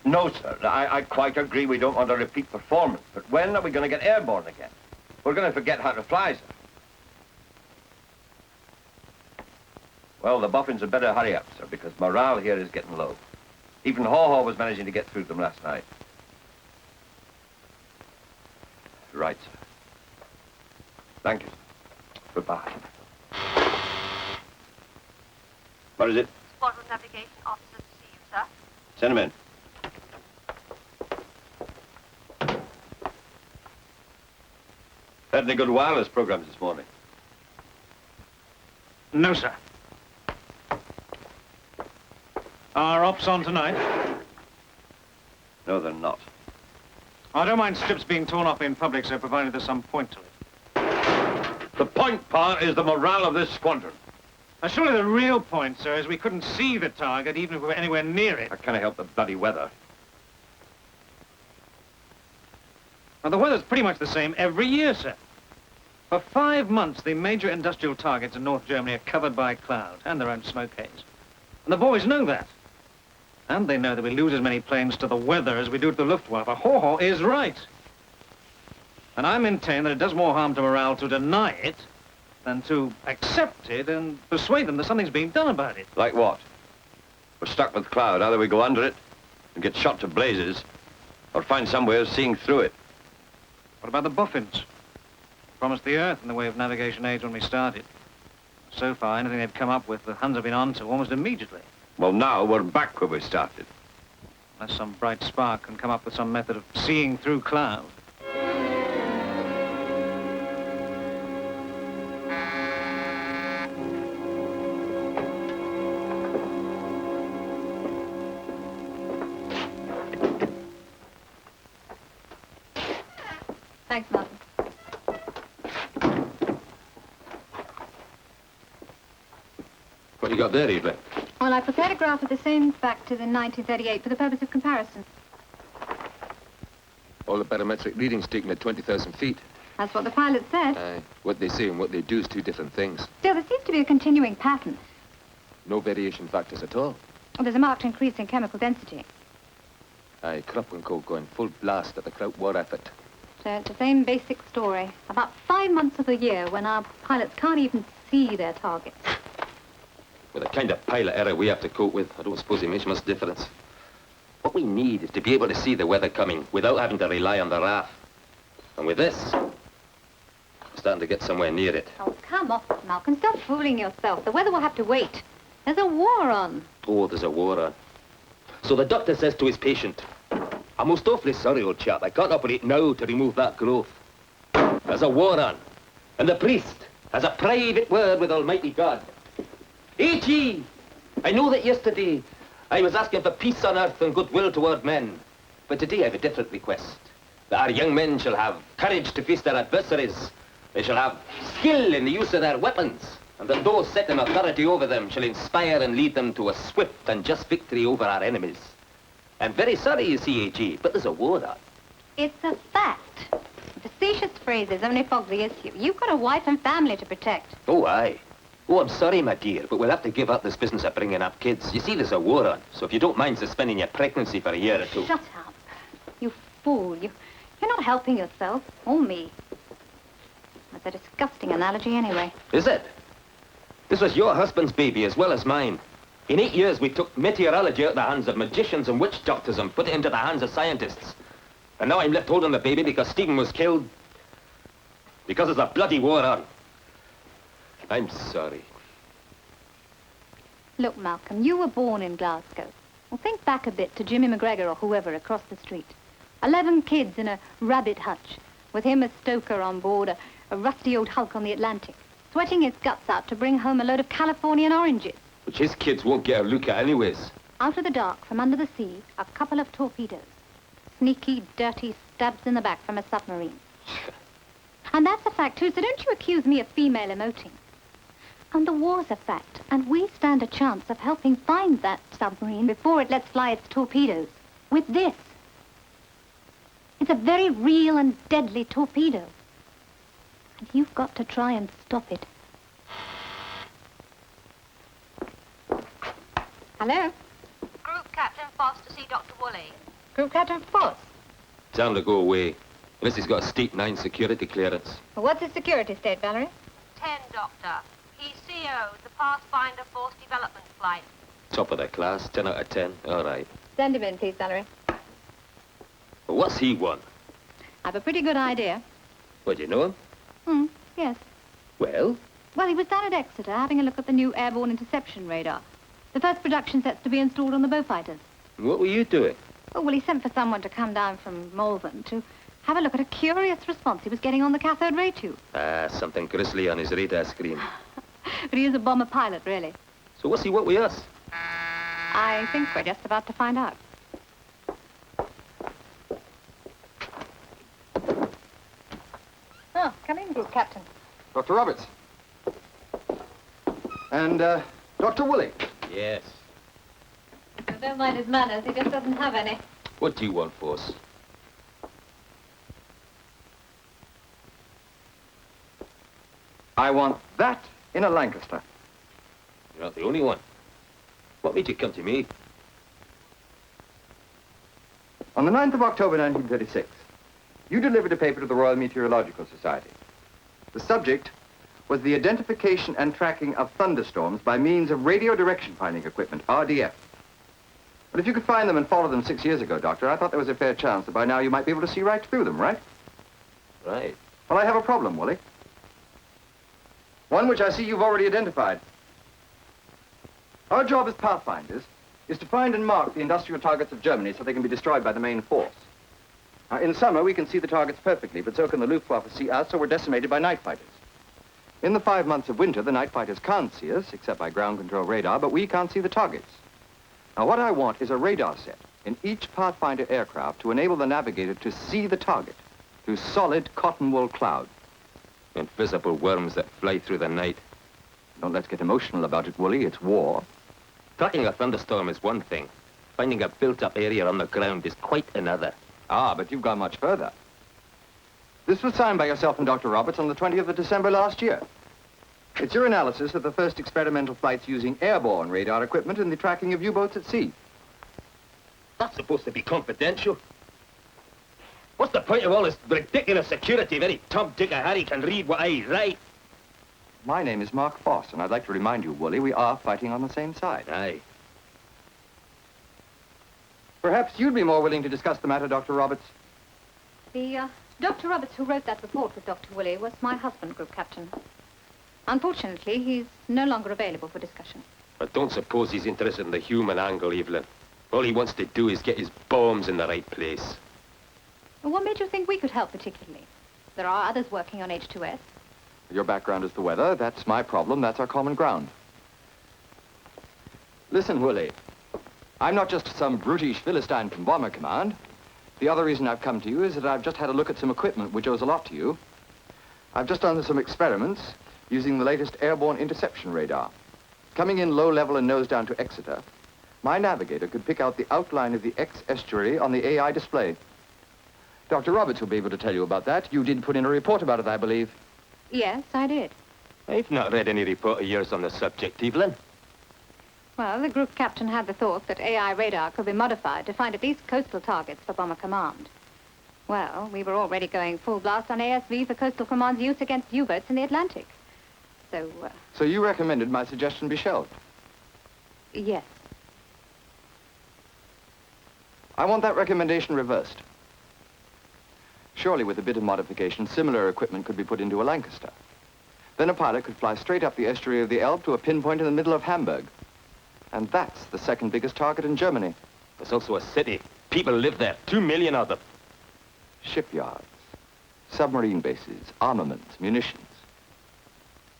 No, sir. I quite agree we don't want a repeat performance. But when are we going to get airborne again? We're going to forget how to fly, sir. Well, the boffins had better hurry up, sir, because morale here is getting low. Even Haw-Haw was managing to get through to them last night. Right, sir. Thank you, sir. Goodbye. What is it? Squadron navigation officer to see you, sir. Send him in. Had any good wireless programs this morning? No, sir. Are ops on tonight? No, they're not. I don't mind strips being torn up in public, sir, provided there's some point to it. The point, Pa, is the morale of this squadron. Now, surely the real point, sir, is we couldn't see the target even if we were anywhere near it. I can't help the bloody weather. Now, the weather's pretty much the same every year, sir. For 5 months, the major industrial targets in North Germany are covered by cloud and their own smoke haze. And the boys know that. And they know that we lose as many planes to the weather as we do to the Luftwaffe. Haw-Haw is right. And I maintain that it does more harm to morale to deny it than to accept it and persuade them that something's being done about it. Like what? We're stuck with cloud. Either we go under it and get shot to blazes, or find some way of seeing through it. What about the boffins? Promised the Earth in the way of navigation aids when we started. So far, anything they've come up with, the Huns have been on to almost immediately. Well, now we're back where we started. Unless some bright spark can come up with some method of seeing through cloud. Thanks, Martin. What you got there, Evelyn? Well, I prepared a graph of the same back to the 1938 for the purpose of comparison. All the barometric readings taken at 20,000 feet. That's what the pilot said. What they say and what they do is two different things. Still, there seems to be a continuing pattern. No variation factors at all. Well, there's a marked increase in chemical density. Krupp and Co. going full blast at the Kraut war effort. So it's the same basic story. About 5 months of the year when our pilots can't even see their targets. With the kind of pilot error we have to cope with, I don't suppose it makes much difference. What we need is to be able to see the weather coming without having to rely on the RAF. And with this, we're starting to get somewhere near it. Oh, come off, Malcolm. Stop fooling yourself. The weather will have to wait. There's a war on. Oh, there's a war on. So the doctor says to his patient, I'm most awfully sorry, old chap. I can't operate now to remove that growth. There's a war on. And the priest has a private word with Almighty God. A.G., I know that yesterday I was asking for peace on earth and goodwill toward men. But today I have a different request. That our young men shall have courage to face their adversaries. They shall have skill in the use of their weapons. And that those set in authority over them shall inspire and lead them to a swift and just victory over our enemies. I'm very sorry, you see, A.G., but there's a war on. It's a fact. Facetious phrases only fog the issue. You've got a wife and family to protect. Oh, aye. Oh, I'm sorry, my dear, but we'll have to give up this business of bringing up kids. You see, there's a war on, so if you don't mind suspending your pregnancy for a year or two... Shut up. You fool. You're not helping yourself, or me. That's a disgusting analogy anyway. Is it? This was your husband's baby as well as mine. In 8 years, we took meteorology out of the hands of magicians and witch doctors and put it into the hands of scientists. And now I'm left holding the baby because Stephen was killed. Because there's a bloody war on. I'm sorry. Look, Malcolm, you were born in Glasgow. Well, think back a bit to Jimmy McGregor or whoever across the street. 11 kids in a rabbit hutch, with him as stoker on board a rusty old hulk on the Atlantic, sweating his guts out to bring home a load of Californian oranges. Which his kids won't get a look at anyways. Out of the dark, from under the sea, a couple of torpedoes. Sneaky, dirty stabs in the back from a submarine. And that's a fact, too, so don't you accuse me of female emoting. And the war's a fact, and we stand a chance of helping find that submarine before it lets fly its torpedoes. With this. It's a very real and deadly torpedo. And you've got to try and stop it. Hello? Group Captain Foss to see Dr. Woolley. Group Captain Foss? Tell him to go away. Unless he's got a State 9 security clearance. Well, what's his security state, Valerie? 10, Doctor. He's CO, the Pathfinder Force Development Flight. Top of the class, 10 out of 10. All right. Send him in, please, Valerie. Well, what's he want? I've a pretty good idea. What, do you know him? Yes. Well? Well, he was down at Exeter having a look at the new airborne interception radar. The first production set's to be installed on the Beaufighters. What were you doing? Oh, well, he sent for someone to come down from Malvern to have a look at a curious response he was getting on the cathode ray tube. Ah, something grisly on his radar screen. But he is a bomber pilot, really. So what's he want with us? I think we're just about to find out. Oh, come in, Group Captain. Dr. Roberts. And, Dr. Woolley. Yes. Oh, don't mind his manners, he just doesn't have any. What do you want, Force? I want that in a Lancaster. You're not the only one. What made you come to me? On the 9th of October, 1936, you delivered a paper to the Royal Meteorological Society. The subject was the identification and tracking of thunderstorms by means of radio direction finding equipment, RDF. But if you could find them and follow them 6 years ago, Doctor, I thought there was a fair chance that by now you might be able to see right through them, right? Right. Well, I have a problem, Woolley. One which I see you've already identified. Our job as Pathfinders is to find and mark the industrial targets of Germany so they can be destroyed by the main force. Now, in summer, we can see the targets perfectly, but so can the Luftwaffe see us, so we're decimated by night fighters. In the 5 months of winter, the night fighters can't see us, except by ground control radar, but we can't see the targets. Now, what I want is a radar set in each Pathfinder aircraft to enable the navigator to see the target through solid cotton wool cloud. Invisible worms that fly through the night. Don't let's get emotional about it, Woolley. It's war. Tracking a thunderstorm is one thing. Finding a built-up area on the ground is quite another. Ah, but you've gone much further. This was signed by yourself and Dr. Roberts on the 20th of December last year. It's your analysis of the first experimental flights using airborne radar equipment in the tracking of U-boats at sea. That's supposed to be confidential. What's the point of all this ridiculous security if any Tom, Dick, or Harry can read what I write? My name is Mark Foss, and I'd like to remind you, Woolley, we are fighting on the same side. Aye. Perhaps you'd be more willing to discuss the matter, Dr. Roberts. Dr. Roberts, who wrote that report with Dr. Woolley, was my husband, Group Captain. Unfortunately, he's no longer available for discussion. But don't suppose he's interested in the human angle, Evelyn. All he wants to do is get his bombs in the right place. Well, what made you think we could help particularly? There are others working on H2S. Your background is the weather. That's my problem. That's our common ground. Listen, Woolley. I'm not just some brutish Philistine from Bomber Command. The other reason I've come to you is that I've just had a look at some equipment which owes a lot to you. I've just done some experiments using the latest airborne interception radar. Coming in low level and nose down to Exeter, my navigator could pick out the outline of the X estuary on the AI display. Dr. Roberts will be able to tell you about that. You did put in a report about it, I believe. Yes, I did. I've not read any report of yours on the subject, Evelyn. Well, the group captain had the thought that AI radar could be modified to find at least coastal targets for Bomber Command. Well, we were already going full blast on ASV for Coastal Command's use against U-boats in the Atlantic. So you recommended my suggestion be shelved? Yes. I want that recommendation reversed. Surely with a bit of modification, similar equipment could be put into a Lancaster. Then a pilot could fly straight up the estuary of the Elbe to a pinpoint in the middle of Hamburg. And that's the second biggest target in Germany. There's also a city. People live there. 2 million of them. Shipyards, submarine bases, armaments, munitions.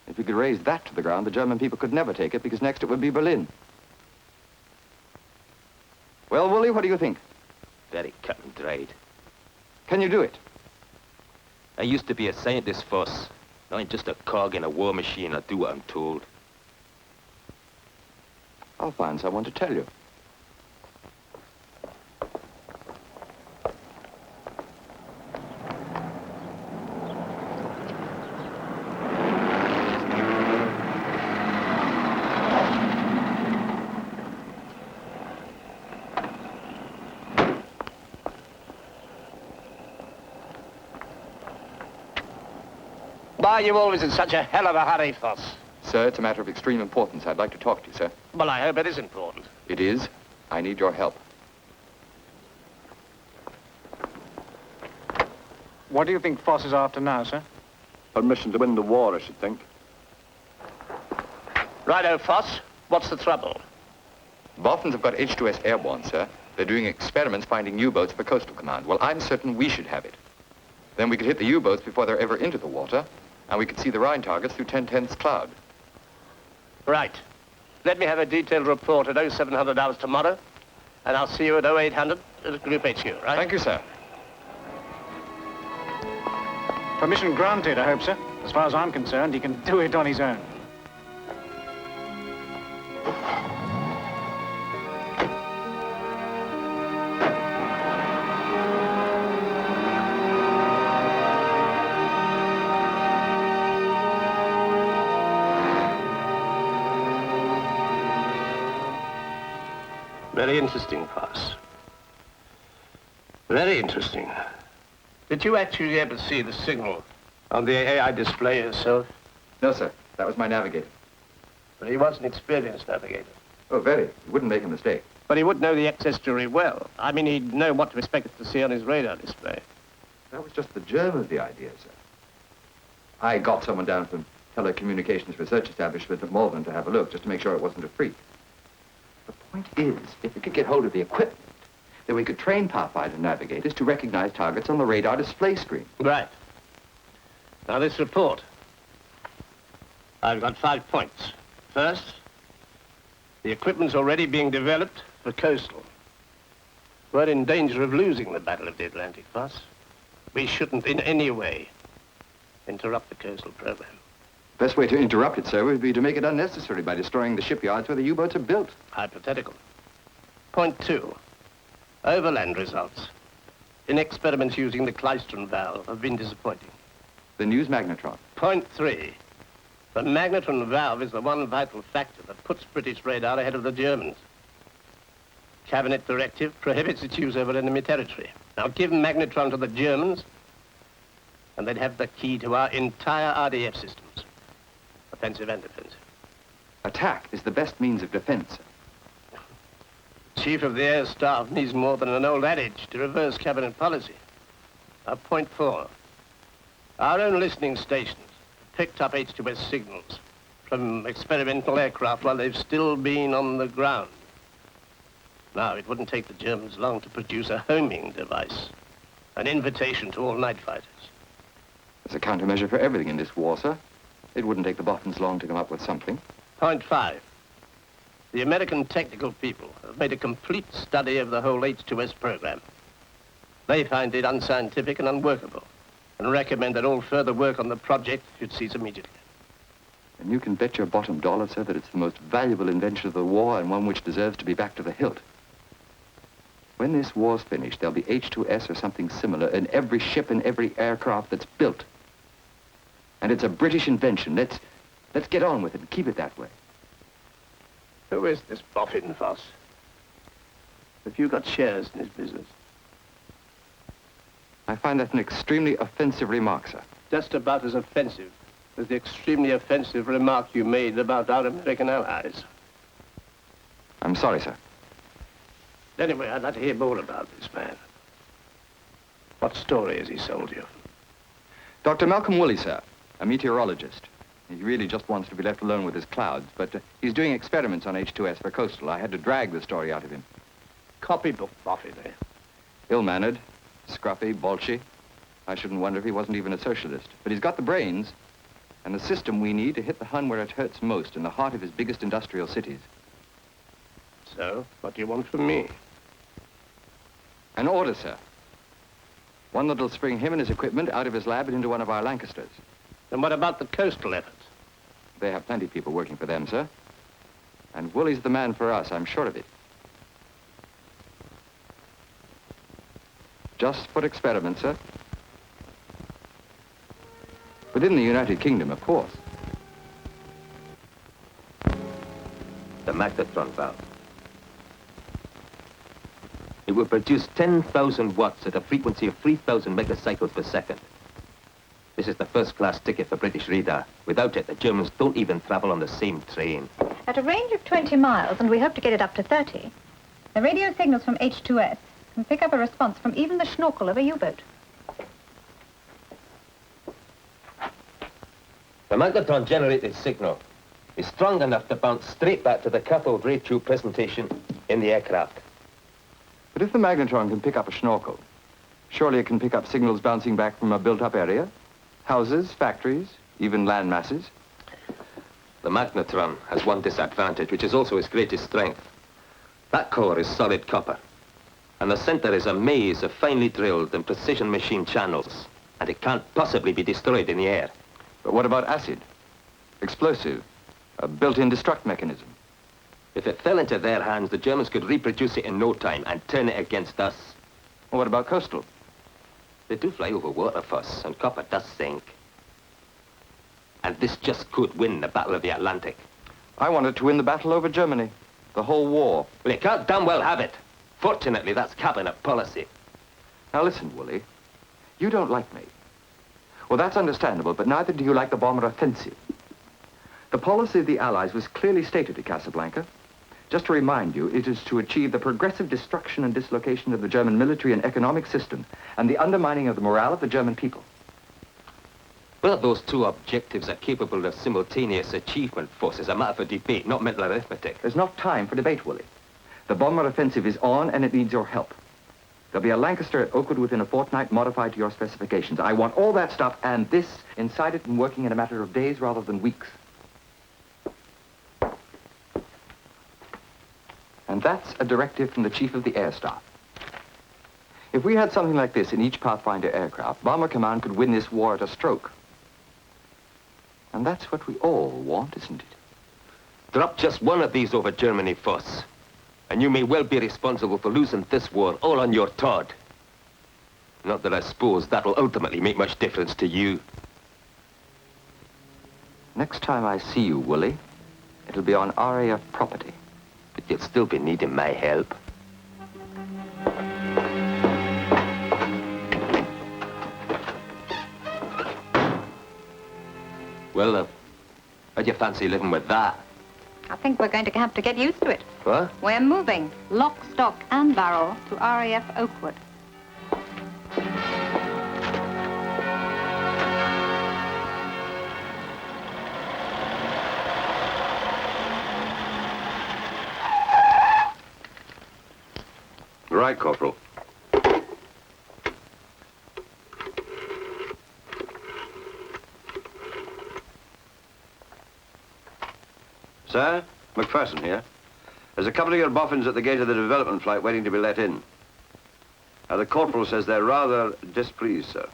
If we could raise that to the ground, the German people could never take it because next it would be Berlin. Well, Woolley, what do you think? Very cut and dried. Can you do it? I used to be a scientist, Foss. Now I'm just a cog in a war machine. I do what I'm told. I'll find someone to tell you. Why are you always in such a hell of a hurry, Foss? Sir, it's a matter of extreme importance. I'd like to talk to you, sir. Well, I hope it is important. It is. I need your help. What do you think Foss is after now, sir? Permission to win the war, I should think. Righto, Foss. What's the trouble? Boffins have got H2S airborne, sir. They're doing experiments finding U-boats for Coastal Command. Well, I'm certain we should have it. Then we could hit the U-boats before they're ever into the water, and we could see the Rhine targets through 10/10ths cloud. Right. Let me have a detailed report at 0700 hours tomorrow, and I'll see you at 0800 at Group HQ, right? Thank you, sir. Permission granted, I hope, sir. As far as I'm concerned, he can do it on his own. Very interesting, Foss. Very interesting. Did you actually ever see the signal on the AI display yourself? No, sir. That was my navigator. But he was an experienced navigator. Oh, very. He wouldn't make a mistake. But he would know the X estuary well. I mean, he'd know what to expect to see on his radar display. That was just the germ of the idea, sir. I got someone down from Telecommunications Research Establishment at Malvern to have a look, just to make sure it wasn't a freak. The point is, if we could get hold of the equipment, then we could train Pathfinder navigators to recognize targets on the radar display screen. Right. Now, this report. I've got 5 points. First, the equipment's already being developed for coastal. We're in danger of losing the Battle of the Atlantic, Foss. We shouldn't in any way interrupt the coastal program. Best way to interrupt it, sir, would be to make it unnecessary by destroying the shipyards where the U-boats are built. Hypothetical. Point 2. Overland results. In experiments using the Klystron valve have been disappointing. The news magnetron. Point 3. The magnetron valve is the one vital factor that puts British radar ahead of the Germans. Cabinet directive prohibits its use over enemy territory. Now give magnetron to the Germans, and they'd have the key to our entire RDF systems. Offensive and defensive. Attack is the best means of defense. Chief of the Air Staff needs more than an old adage to reverse cabinet policy. Point 4. Our own listening stations picked up H2S signals from experimental aircraft while they've still been on the ground. Now, it wouldn't take the Germans long to produce a homing device, an invitation to all night fighters. There's a countermeasure for everything in this war, sir. It wouldn't take the Boffins long to come up with something. Point 5. The American technical people have made a complete study of the whole H2S program. They find it unscientific and unworkable, and recommend that all further work on the project should cease immediately. And you can bet your bottom dollar, sir, that it's the most valuable invention of the war and one which deserves to be back to the hilt. When this war's finished, there'll be H2S or something similar in every ship and every aircraft that's built. And it's a British invention. Let's get on with it and keep it that way. Who is this boffin, Voss? Have you got shares in his business? I find that an extremely offensive remark, sir. Just about as offensive as the extremely offensive remark you made about our American allies. I'm sorry, sir. Anyway, I'd like to hear more about this man. What story has he sold you? Dr. Malcolm Woolley, sir, a meteorologist. He really just wants to be left alone with his clouds, but he's doing experiments on H2S for coastal. I had to drag the story out of him. Copybook boffin, eh? Ill-mannered, scruffy, bolshy. I shouldn't wonder if he wasn't even a socialist. But he's got the brains and the system we need to hit the Hun where it hurts most, in the heart of his biggest industrial cities. So, what do you want from me? An order, sir. One that'll spring him and his equipment out of his lab and into one of our Lancasters. And what about the coastal efforts? They have plenty of people working for them, sir. And Woolley's the man for us, I'm sure of it. Just for experiment, sir. Within the United Kingdom, of course. The magnetron valve. It will produce 10,000 watts at a frequency of 3,000 megacycles per second. This is the first-class ticket for British radar. Without it, the Germans don't even travel on the same train. At a range of 20 miles, and we hope to get it up to 30, the radio signals from H2S can pick up a response from even the schnorkel of a U-boat. The magnetron generated signal is strong enough to bounce straight back to the cathode ray tube presentation in the aircraft. But if the magnetron can pick up a schnorkel, surely it can pick up signals bouncing back from a built-up area? Houses, factories, even land masses? The magnetron has one disadvantage, which is also its greatest strength. That core is solid copper, and the center is a maze of finely drilled and precision machined channels, and it can't possibly be destroyed in the air. But what about acid? Explosive? A built-in destruct mechanism? If it fell into their hands, the Germans could reproduce it in no time and turn it against us. Well, what about coastal? They do fly over water, Fuss, and copper does sink. And this just could win the Battle of the Atlantic. I wanted to win the battle over Germany. The whole war. Well, it can't damn well have it. Fortunately, that's cabinet policy. Now listen, Woolley. You don't like me. Well, that's understandable, but neither do you like the bomber offensive. The policy of the Allies was clearly stated at Casablanca. Just to remind you, it is to achieve the progressive destruction and dislocation of the German military and economic system and the undermining of the morale of the German people. Whether those two objectives are capable of simultaneous achievement, Fuss, is a matter for debate, not mental arithmetic. There's not time for debate, Woolley. The bomber offensive is on, and it needs your help. There'll be a Lancaster at Oakwood within a fortnight modified to your specifications. I want all that stuff and this inside it and working in a matter of days rather than weeks. And that's a directive from the Chief of the Air Staff. If we had something like this in each Pathfinder aircraft, Bomber Command could win this war at a stroke. And that's what we all want, isn't it? Drop just one of these over Germany, Fuss, and you may well be responsible for losing this war all on your Todd. Not that I suppose that'll ultimately make much difference to you. Next time I see you, Woolley, it'll be on RAF property. But you'll still be needing my help. Well, How'd you fancy living with that? I think we're going to have to get used to it. What? We're moving, lock, stock, and barrel, to RAF Oakwood. Right, Corporal. Sir, McPherson here. There's a couple of your boffins at the gate of the development flight waiting to be let in. Now, the corporal says they're rather displeased, sir.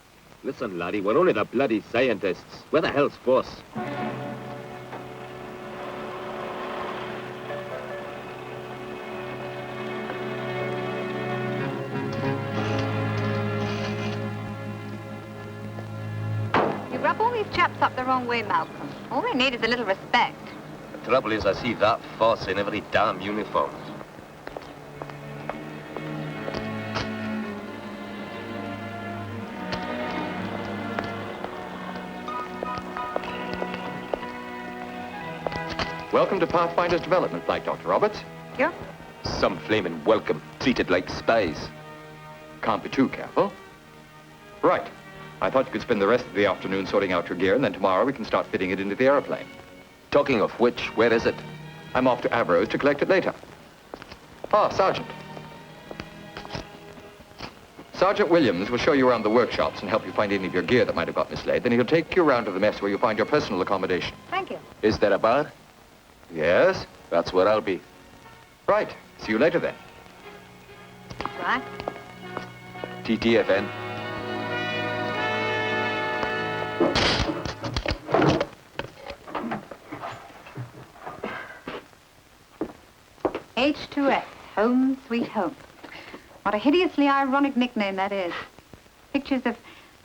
Listen, laddie, we're only the bloody scientists. Where the hell's Foss? You rub all these chaps up the wrong way, Malcolm. All they need is a little respect. The trouble is, I see that Foss in every damn uniform. Welcome to Pathfinder's development flight, Dr. Roberts. Yeah? Some flaming welcome, treated like spies. Can't be too careful. Right. I thought you could spend the rest of the afternoon sorting out your gear, and then tomorrow we can start fitting it into the aeroplane. Talking of which, where is it? I'm off to Avro's to collect it later. Ah, Sergeant. Sergeant Williams will show you around the workshops and help you find any of your gear that might have got mislaid. Then he'll take you around to the mess where you'll find your personal accommodation. Thank you. Is there a bar? Yes? That's where I'll be. Right. See you later, then. Right. TTFN. H2S, Home Sweet Home. What a hideously ironic nickname that is. Pictures of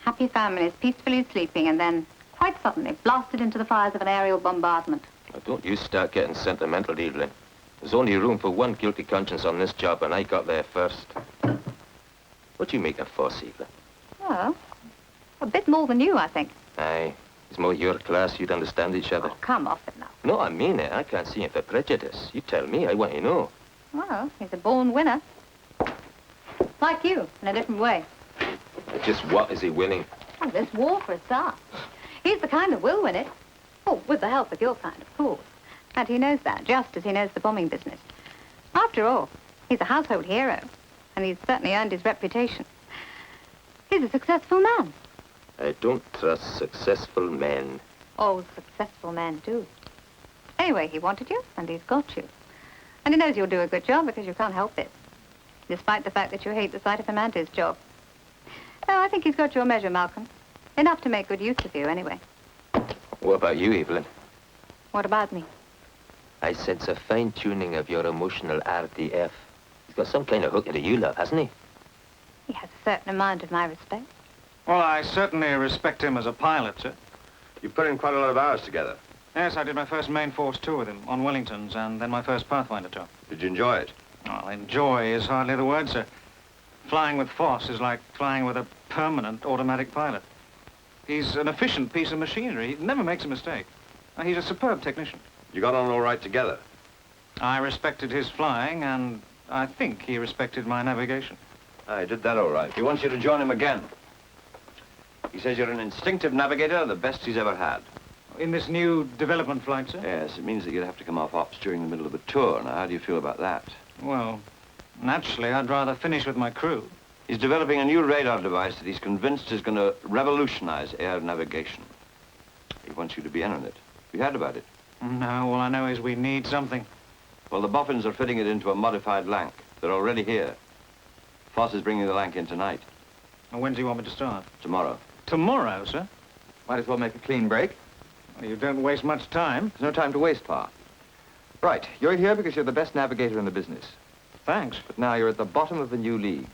happy families peacefully sleeping and then, quite suddenly, blasted into the fires of an aerial bombardment. Now, don't you start getting sentimental, Evelyn. There's only room for one guilty conscience on this job, and I got there first. What do you make of Foss, Evelyn? Well, a bit more than you, I think. Aye, it's more your class, you'd understand each other. Oh, come off it now. No, I mean it. I can't see him for prejudice. You tell me, I want to know. Well, he's a born winner. Like you, in a different way. Just what is he winning? Oh, this war, for a start. He's the kind that will win it. Oh, with the help of your kind, of course. And he knows that, just as he knows the bombing business. After all, he's a household hero, and he's certainly earned his reputation. He's a successful man. I don't trust successful men. All successful men do. Anyway, he wanted you, and he's got you. And he knows you'll do a good job because you can't help it, despite the fact that you hate the sight of him and his job. Oh, I think he's got your measure, Malcolm. Enough to make good use of you, anyway. What about you, Evelyn? What about me? I sense a fine-tuning of your emotional RDF. He's got some kind of hook into you, love, hasn't he? He has a certain amount of my respect. Well, I certainly respect him as a pilot, sir. You put in quite a lot of hours together. Yes, I did my first main force tour with him on Wellingtons, and then my first Pathfinder tour. Did you enjoy it? Well, enjoy is hardly the word, sir. Flying with Foss is like flying with a permanent automatic pilot. He's an efficient piece of machinery. He never makes a mistake. He's a superb technician. You got on all right together? I respected his flying, and I think he respected my navigation. I did that all right. He wants you to join him again. He says you're an instinctive navigator, the best he's ever had. In this new development flight, sir? Yes, it means that you'd have to come off ops during the middle of the tour. Now, how do you feel about that? Well, naturally, I'd rather finish with my crew. He's developing a new radar device that he's convinced is going to revolutionize air navigation. He wants you to be in on it. Have you heard about it? No, all I know is we need something. Well, the Boffins are fitting it into a modified Lank. They're already here. Foss is bringing the Lank in tonight. And when do you want me to start? Tomorrow. Tomorrow, sir? Might as well make a clean break. Well, you don't waste much time. There's no time to waste, Pa. Right, you're here because you're the best navigator in the business. Thanks. But now you're at the bottom of the new league.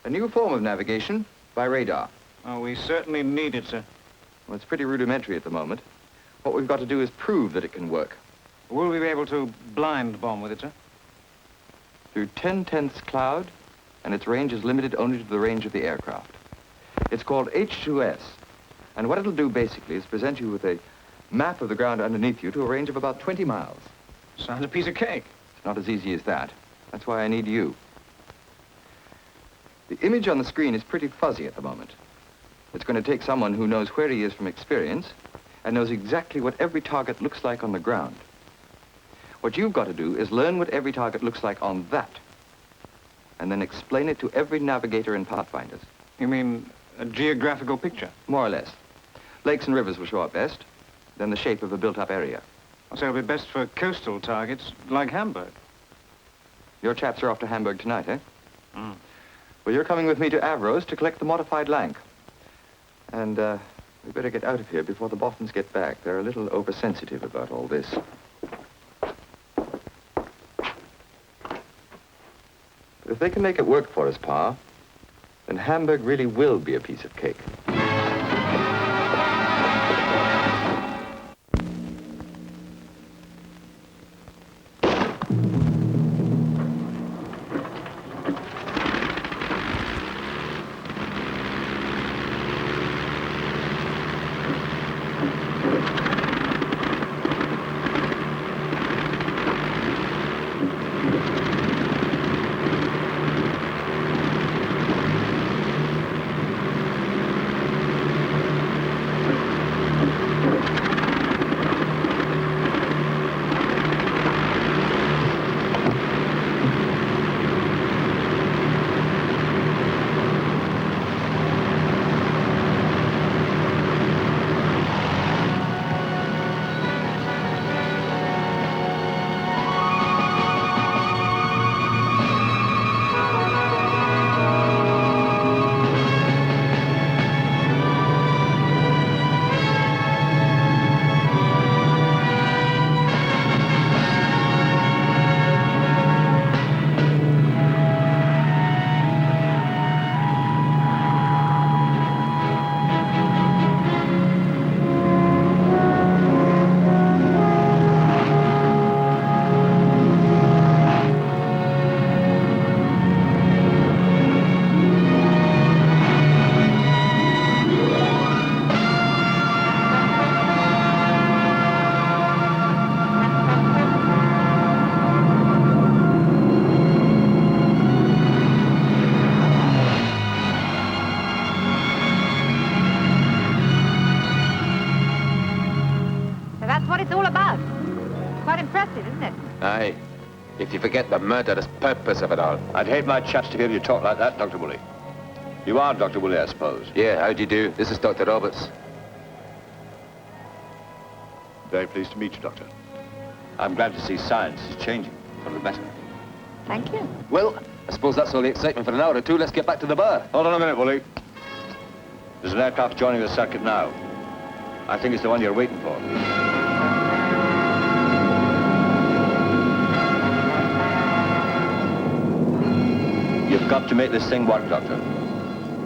A new form of navigation by radar. Oh, we certainly need it, sir. Well, it's pretty rudimentary at the moment. What we've got to do is prove that it can work. Will we be able to blind bomb with it, sir? Through 10/10 cloud, and its range is limited only to the range of the aircraft. It's called H2S, and what it'll do basically is present you with a map of the ground underneath you to a range of about 20 miles. Sounds a piece of cake. It's not as easy as that. That's why I need you. The image on the screen is pretty fuzzy at the moment. It's going to take someone who knows where he is from experience and knows exactly what every target looks like on the ground. What you've got to do is learn what every target looks like on that, and then explain it to every navigator in Pathfinders. You mean a geographical picture? More or less. Lakes and rivers will show up best, then the shape of a built-up area. So it'll be best for coastal targets like Hamburg. Your chaps are off to Hamburg tonight, eh? Mm. Well, you're coming with me to Avros to collect the modified Lank. And, we better get out of here before the Boffins get back. They're a little oversensitive about all this. But if they can make it work for us, Pa, then Hamburg really will be a piece of cake. Aye, if you forget the murderous purpose of it all. I'd hate my chaps to hear you talk like that, Dr. Woolley. You are Dr. Woolley, I suppose. Yeah, how do you do? This is Dr. Roberts. Very pleased to meet you, Doctor. I'm glad to see science is changing for the better. Thank you. Well, I suppose that's all the excitement for an hour or two. Let's get back to the bar. Hold on a minute, Woolley. There's an aircraft joining the circuit now. I think it's the one you're waiting for. You've got to make this thing work, Doctor.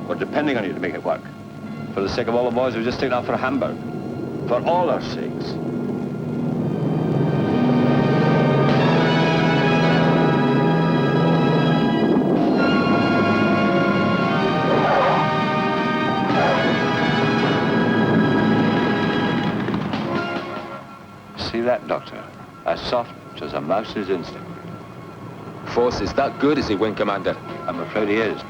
We're depending on you to make it work. For the sake of all the boys who've just taken off for Hamburg. For all our sakes. See that, Doctor? As soft as a mouse's instinct. Force is that good, is he, Wing Commander? I'm afraid he is.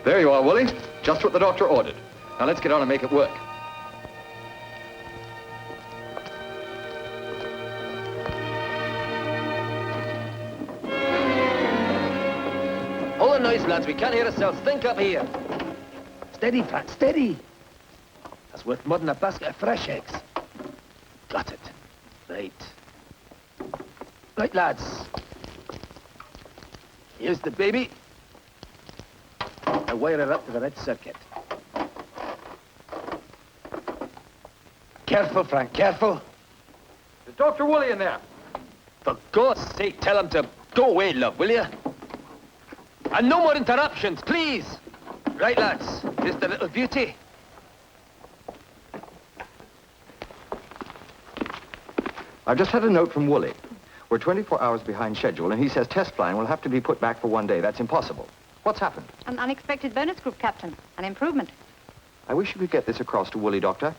There you are, Woolley. Just what the doctor ordered. Now let's get on and make it work. All the noise, lads. We can't hear ourselves. Think up here. Steady, Frank, steady. That's worth more than a basket of fresh eggs. Got it. Right. Right, lads. Here's the baby. Now wire her up to the red circuit. Careful, Frank, careful. Is Dr. Woolley in there? For God's sake, tell him to go away, love, will you? And no more interruptions, please. Right, lads. Just a little beauty. I've just had a note from Woolley. We're 24 hours behind schedule, and he says test flying will have to be put back for 1 day. That's impossible. What's happened? An unexpected bonus group, Captain. An improvement. I wish you could get this across to Woolley, Doctor.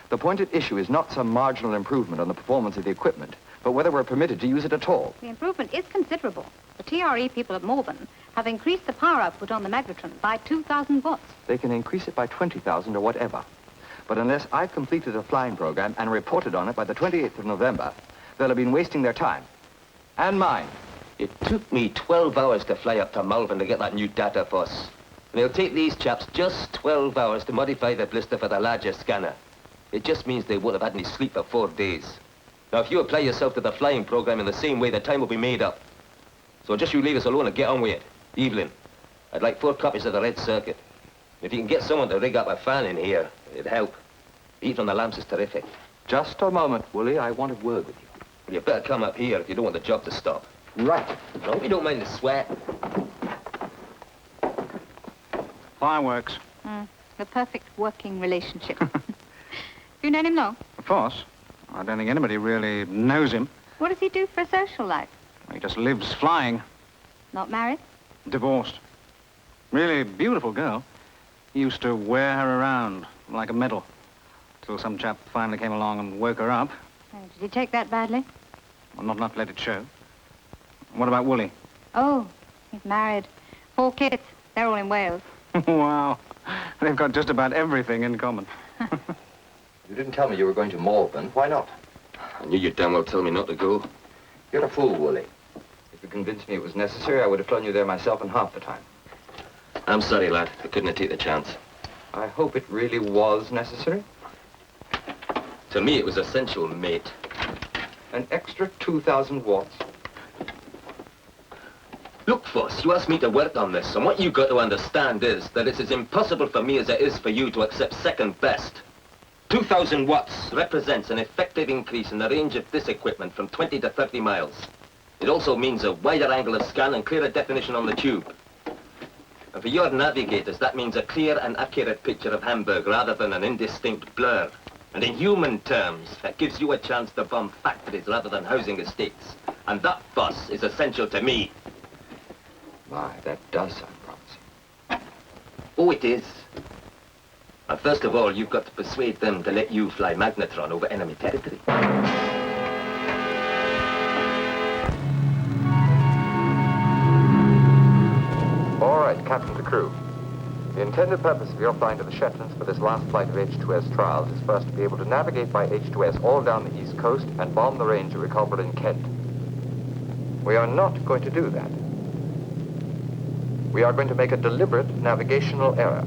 The point at issue is not some marginal improvement on the performance of the equipment, but whether we're permitted to use it at all. The improvement is considerable. The TRE people of Malvern have increased the power output on the magnetron by 2,000 watts. They can increase it by 20,000 or whatever. But unless I've completed a flying program and reported on it by the 28th of November, they'll have been wasting their time. And mine. It took me 12 hours to fly up to Malvern to get that new data bus. And it'll take these chaps just 12 hours to modify the blister for the larger scanner. It just means they won't have had any sleep for 4 days. Now, if you apply yourself to the flying program in the same way, the time will be made up. So just you leave us alone and get on with it. Evelyn, I'd like 4 copies of the red circuit. If you can get someone to rig up a fan in here, it'd help. The heat from the lamps is terrific. Just a moment, Woolley. I want a word with you. Well, you better come up here if you don't want the job to stop. Right. No, we don't mind the sweat. Fireworks. The perfect working relationship. You known him long? Of course. I don't think anybody really knows him. What does he do for a social life? He just lives flying. Not married? Divorced. Really beautiful girl. He used to wear her around like a medal. Till some chap finally came along and woke her up. Did he take that badly? Well, not enough to let it show. What about Woolley? Oh, he's married. 4 kids. They're all in Wales. Wow. They've got just about everything in common. You didn't tell me you were going to Malvern. Why not? I knew you'd damn well tell me not to go. You're a fool, Woolley. If you convinced me it was necessary, I would have flown you there myself in half the time. I'm sorry, lad. I couldn't take the chance. I hope it really was necessary. To me, it was essential, mate. An extra 2,000 watts. Look, boss, you asked me to work on this, and what you got to understand is that it's as impossible for me as it is for you to accept second best. 2,000 watts represents an effective increase in the range of this equipment from 20 to 30 miles. It also means a wider angle of scan and clearer definition on the tube. And for your navigators, that means a clear and accurate picture of Hamburg rather than an indistinct blur. And in human terms, that gives you a chance to bomb factories rather than housing estates. And that, boss, is essential to me. My, that does sound promising. Oh, it is. And first of all, you've got to persuade them to let you fly magnetron over enemy territory. All right, Captain to crew. The intended purpose of your flying to the Shetlands for this last flight of H2S trials is for us to be able to navigate by H2S all down the east coast and bomb the range of Reculver in Kent. We are not going to do that. We are going to make a deliberate navigational error.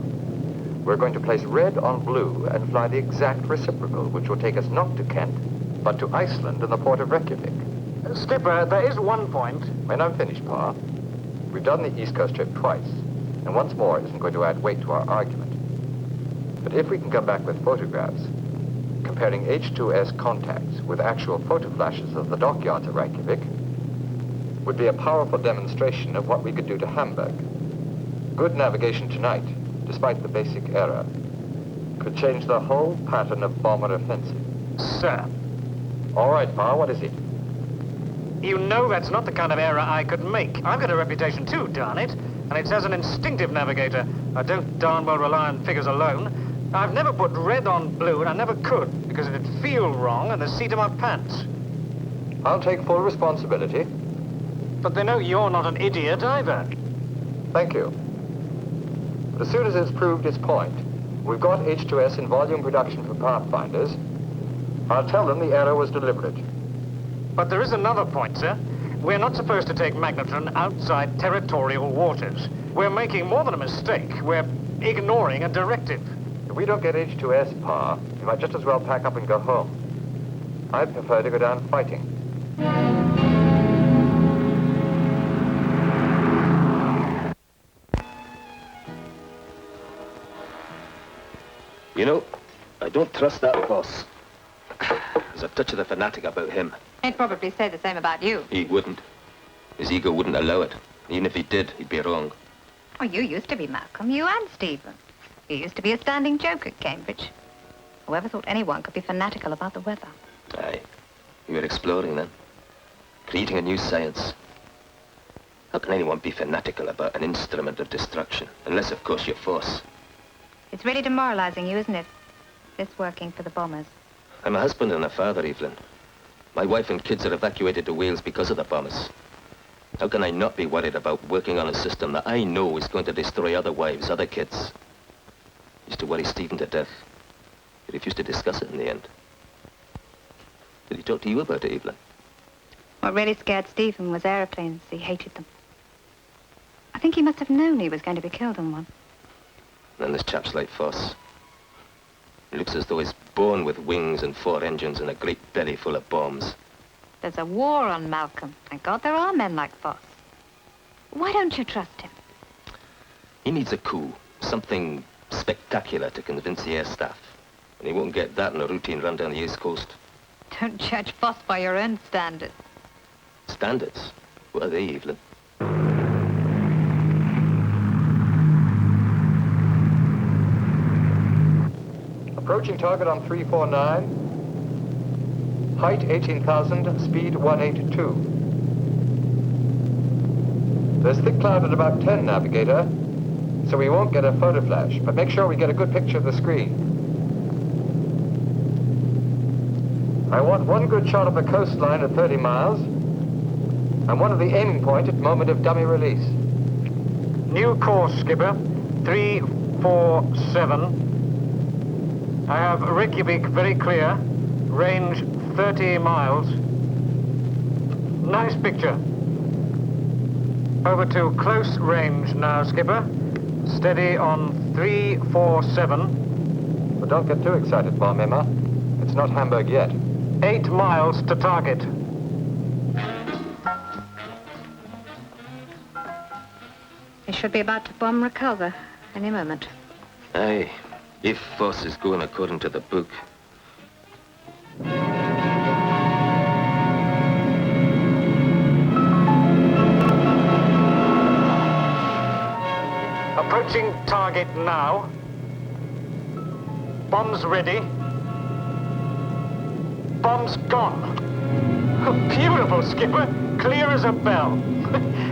We're going to place red on blue and fly the exact reciprocal, which will take us not to Kent, but to Iceland and the port of Reykjavik. Skipper, there is one point. When I'm finished, Pa, we've done the East Coast trip twice, and once more isn't going to add weight to our argument. But if we can come back with photographs, comparing H2S contacts with actual photo flashes of the dockyards at Reykjavik, would be a powerful demonstration of what we could do to Hamburg. Good navigation tonight, despite the basic error, could change the whole pattern of bomber offensive. Sir. All right, Pa, what is it? You know that's not the kind of error I could make. I've got a reputation too, darn it. And it's as an instinctive navigator. I don't darn well rely on figures alone. I've never put red on blue, and I never could, because it'd feel wrong in the seat of my pants. I'll take full responsibility. But they know you're not an idiot either. Thank you. But as soon as it's proved its point, we've got H2S in volume production for Pathfinders, I'll tell them the error was deliberate. But there is another point, sir. We're not supposed to take magnetron outside territorial waters. We're making more than a mistake. We're ignoring a directive. If we don't get H2S, Pa, you might just as well pack up and go home. I'd prefer to go down fighting. You know, I don't trust that boss. There's a touch of the fanatic about him. He'd probably say the same about you. He wouldn't. His ego wouldn't allow it. Even if he did, he'd be wrong. Oh, you used to be Malcolm, you and Stephen. You used to be a standing joke at Cambridge. Whoever thought anyone could be fanatical about the weather? Aye. You were exploring then. Creating a new science. How can anyone be fanatical about an instrument of destruction? Unless, of course, you're force. It's really demoralizing you, isn't it? This working for the bombers. I'm a husband and a father, Evelyn. My wife and kids are evacuated to Wales because of the bombers. How can I not be worried about working on a system that I know is going to destroy other wives, other kids? Used to worry Stephen to death. He refused to discuss it in the end. Did he talk to you about it, Evelyn? What really scared Stephen was aeroplanes. He hated them. I think he must have known he was going to be killed in one. And then this chap's like Foss. He looks as though he's born with wings and 4 engines and a great belly full of bombs. There's a war on Malcolm. Thank God there are men like Foss. Why don't you trust him? He needs a coup. Something spectacular to convince the air staff. And he won't get that in a routine run down the East Coast. Don't judge Foss by your own standards. Standards? What are they, Evelyn? Approaching target on 349. Height 18,000, speed 182. There's thick cloud at about 10, navigator, so we won't get a photo flash, but make sure we get a good picture of the screen. I want one good shot of the coastline at 30 miles, and one of the aiming point at moment of dummy release. New course, Skipper. 347. I have Reykjavik very clear. Range 30 miles. Nice picture. Over to close range now, Skipper. Steady on 347. But don't get too excited, Bomb Emma. It's not Hamburg yet. 8 miles to target. He should be about to bomb Recover any moment. Aye, if Foss is going according to the book. Approaching target now. Bombs ready. Bombs gone. Beautiful, Skipper. Clear as a bell.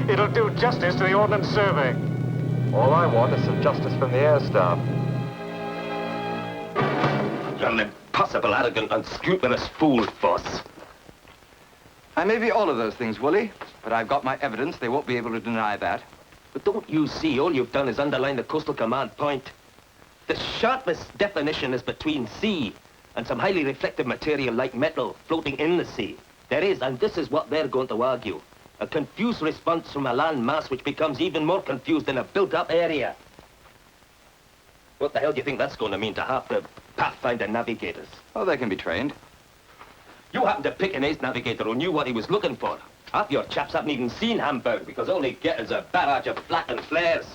It'll do justice to the Ordnance Survey. All I want is some justice from the air staff. You're an impossible, arrogant, unscrupulous fool, Foss. I may be all of those things, Wooly, but I've got my evidence. They won't be able to deny that. But don't you see, all you've done is underline the coastal command point. The sharpest definition is between sea and some highly reflective material like metal floating in the sea. There is, and this is what they're going to argue, a confused response from a land mass which becomes even more confused in a built-up area. What the hell do you think that's going to mean to half the Pathfinder navigators? Oh, they can be trained. You happened to pick an ace navigator who knew what he was looking for. Half your chaps haven't even seen Hamburg because all they get is a barrage of flattened flares.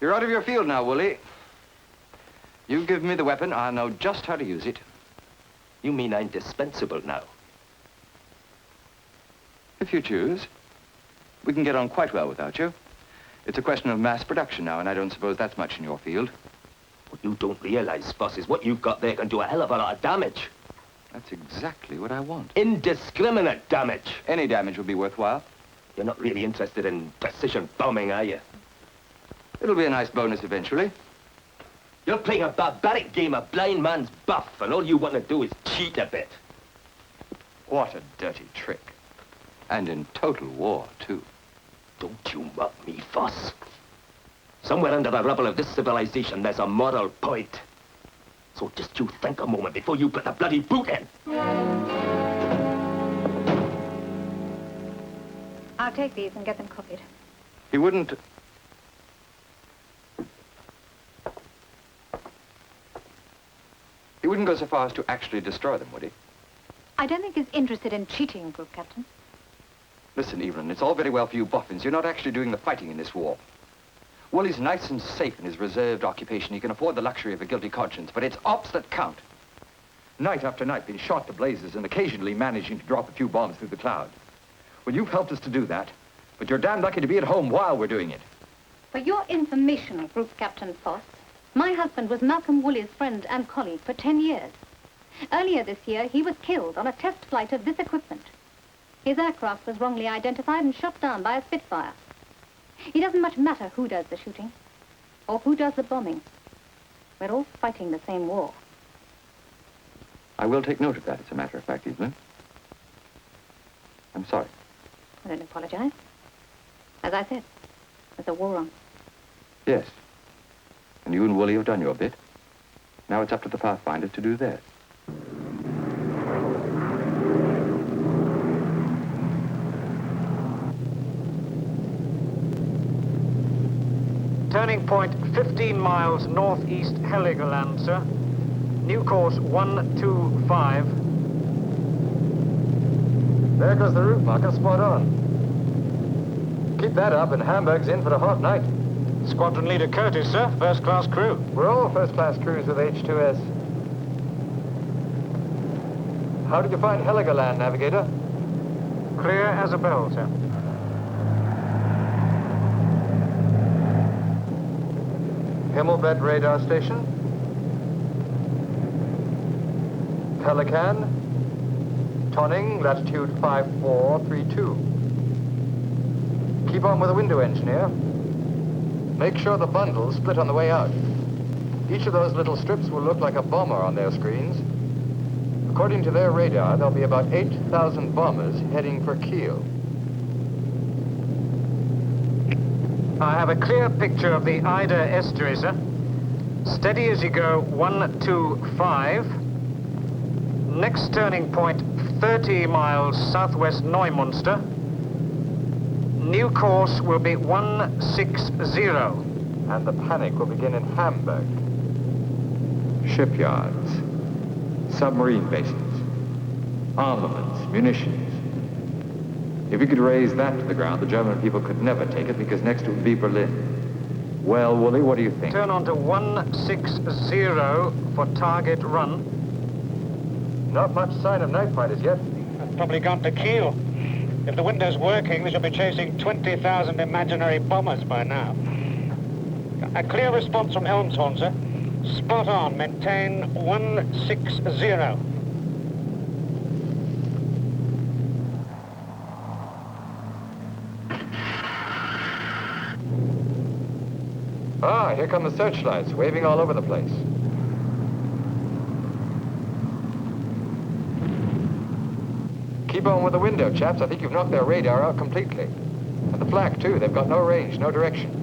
You're out of your field now, Wooly. You give me the weapon, I'll know just how to use it. You mean I'm dispensable now? If you choose. We can get on quite well without you. It's a question of mass production now, and I don't suppose that's much in your field. What you don't realize, Foss, is what you've got there can do a hell of a lot of damage. That's exactly what I want. Indiscriminate damage. Any damage would be worthwhile. You're not really interested in precision bombing, are you? It'll be a nice bonus eventually. You're playing a barbaric game of blind man's buff, and all you want to do is cheat a bit. What a dirty trick. And in total war, too. Don't you mock me, Foss. Somewhere under the rubble of this civilization, there's a moral point. So just you think a moment before you put the bloody boot in. I'll take these and get them copied. He wouldn't... He wouldn't go so far as to actually destroy them, would he? I don't think he's interested in cheating, Group Captain. Listen, Evelyn, it's all very well for you boffins. You're not actually doing the fighting in this war. Well, he's nice and safe in his reserved occupation. He can afford the luxury of a guilty conscience, but it's ops that count. night after night, been shot to blazes and occasionally managing to drop a few bombs through the cloud. Well, you've helped us to do that, but you're damn lucky to be at home while we're doing it. For your information, Group Captain Foss, my husband was Malcolm Woolley's friend and colleague for 10 years. Earlier this year, he was killed on a test flight of this equipment. His aircraft was wrongly identified and shot down by a Spitfire. It doesn't much matter who does the shooting or who does the bombing. We're all fighting the same war. I will take note of that, as a matter of fact, Evelyn. I'm sorry. I don't apologize. As I said, there's a war on. Yes. And you and Woolley have done your bit. Now it's up to the Pathfinders to do theirs. Turning point 15 miles northeast Heligoland, sir. New course 125. There goes the route marker, spot on. Keep that up and Hamburg's in for a hot night. Squadron leader Curtis, sir. First-class crew. We're all first-class crews with H2S. How did you find Heligoland, Navigator? Clear as a bell, sir. Himmelbett radar station. Pelican. Tonning, latitude 5432. Keep on with the window, engineer. Make sure the bundles split on the way out. Each of those little strips will look like a bomber on their screens. According to their radar, there'll be about 8,000 bombers heading for Kiel. I have a clear picture of the Ida estuary, sir. Steady as you go, 125. Next turning point, 30 miles southwest Neumünster. New course will be 160. And the panic will begin in Hamburg. Shipyards, submarine bases, armaments, munitions. If you could raise that to the ground, the German people could never take it because next it would be Berlin. Well, Woolley, what do you think? Turn on to 160 for target run. Not much sign of night fighters yet. That's probably gone to Kiel. If the window's working, they should be chasing 20,000 imaginary bombers by now. A clear response from Elmshorn, sir. Spot on. Maintain 160. Ah, here come the searchlights, waving all over the place. Keep on with the window, chaps. I think you've knocked their radar out completely. And the flak, too. They've got no range, no direction.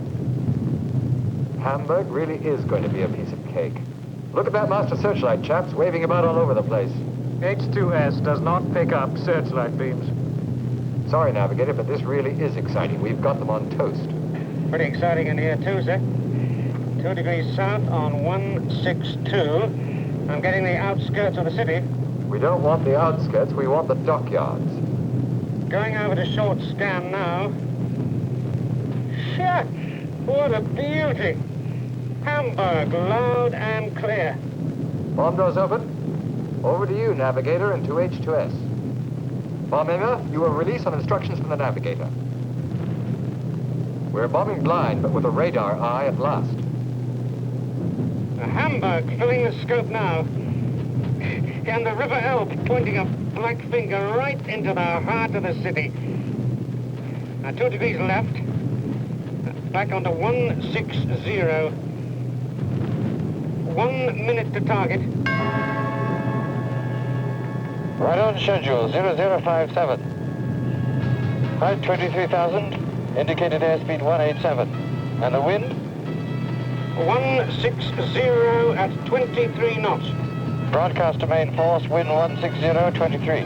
Hamburg really is going to be a piece of cake. Look at that master searchlight, chaps, waving about all over the place. H2S does not pick up searchlight beams. Sorry, Navigator, but this really is exciting. We've got them on toast. Pretty exciting in here, too, sir. 2 degrees south on 162. I'm getting the outskirts of the city. We don't want the outskirts, we want the dockyards. Going over to short scan now. Shit! What a beauty! Hamburg, loud and clear. Bomb doors open. Over to you, Navigator, and to H2S. Bombinger, you will release on instructions from the Navigator. We're bombing blind, but with a radar eye at last. Hamburg, filling the scope now. And the River Elbe pointing a black finger right into the heart of the city. Now 2 degrees left. Back onto 160. 1 minute to target. Right on schedule, 0057. Height 23,000, indicated airspeed 187. And the wind? 160 at 23 knots. Broadcast to main force, wind 160.23.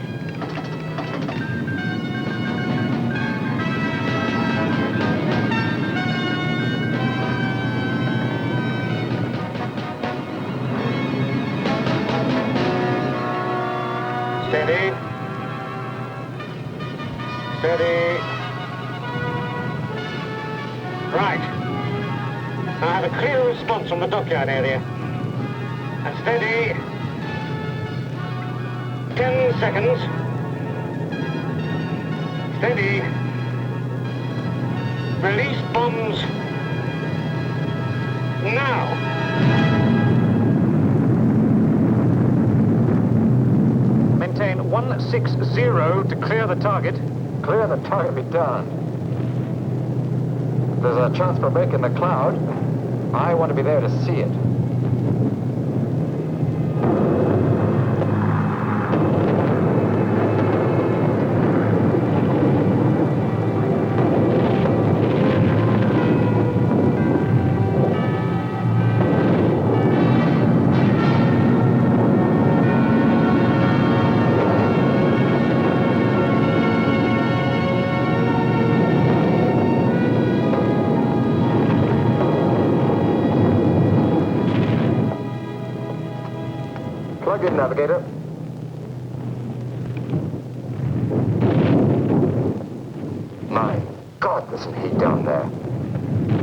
Steady. Steady. Right. I have a clear response from the dockyard area. And steady. 10 seconds. Steady. Release bombs. Now. Maintain 160 to clear the target. Clear the target, be darned. If there's a chance for a break in the cloud, I want to be there to see it. Plug in, navigator. My God, there's some heat down there.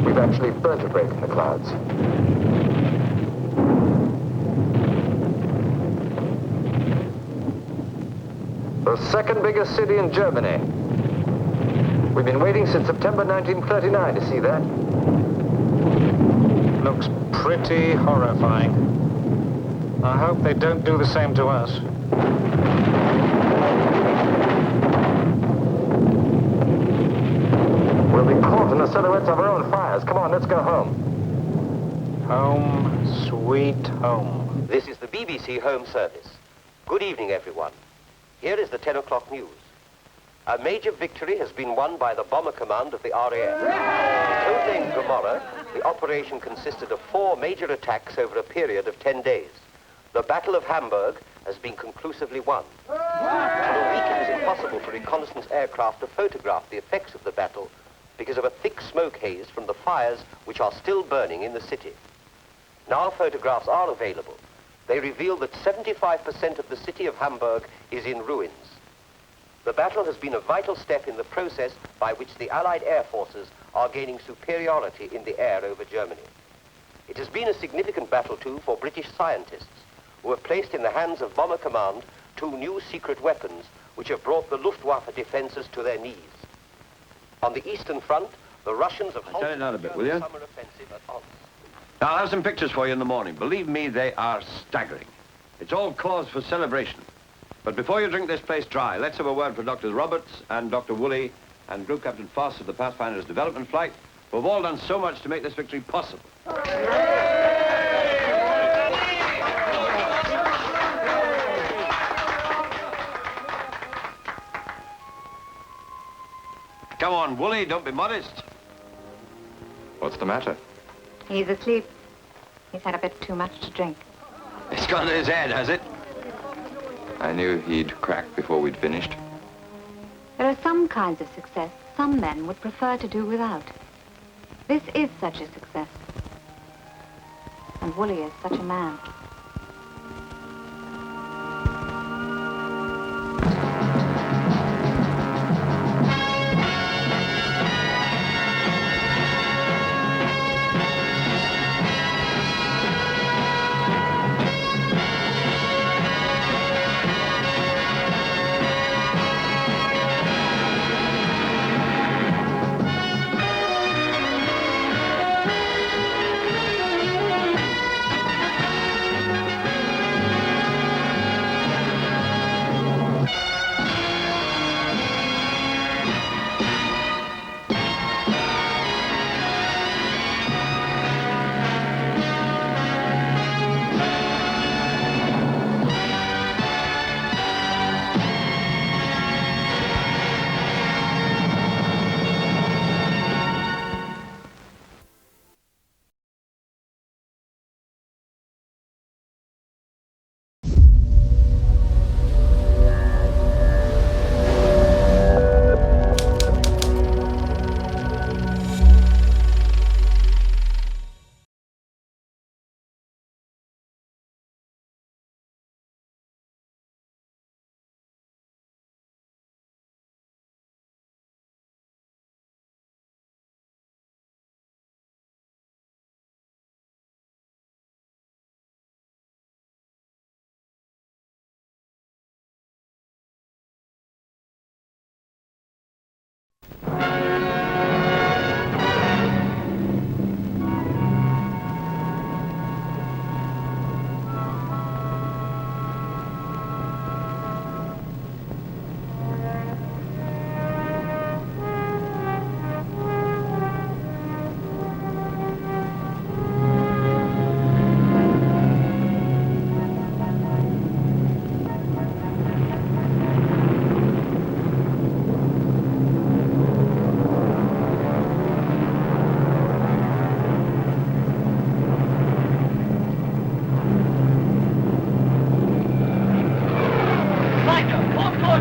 We've actually burnt a break in the clouds. The second biggest city in Germany. We've been waiting since September 1939 to see that. Looks pretty horrifying. I hope they don't do the same to us. We'll be caught in the silhouettes of our own fires. Come on, let's go home. Home, sweet home. This is the BBC Home Service. Good evening, everyone. Here is the 10 o'clock news. A major victory has been won by the Bomber Command of the RAF. Codenamed Gomorrah, the operation consisted of 4 major attacks over a period of 10 days. The Battle of Hamburg has been conclusively won. For a week it was impossible for reconnaissance aircraft to photograph the effects of the battle because of a thick smoke haze from the fires which are still burning in the city. Now photographs are available. They reveal that 75% of the city of Hamburg is in ruins. The battle has been a vital step in the process by which the Allied air forces are gaining superiority in the air over Germany. It has been a significant battle, too, for British scientists, who have placed in the hands of Bomber Command 2 new secret weapons which have brought the Luftwaffe defenses to their knees. On the Eastern Front, the Russians have halted Turn it down a bit, will the you? summer offensive at Ons. Now, I'll have some pictures for you in the morning. Believe me, they are staggering. It's all cause for celebration. But before you drink this place dry, let's have a word for Drs. Roberts and Dr. Woolley and Group Captain Foss of the Pathfinder's development flight, who have all done so much to make this victory possible. Come on, Woolley, don't be modest. What's the matter? He's asleep. He's had a bit too much to drink. It's gone to his head, has it? I knew he'd crack before we'd finished. There are some kinds of success some men would prefer to do without. This is such a success. And Woolley is such a man.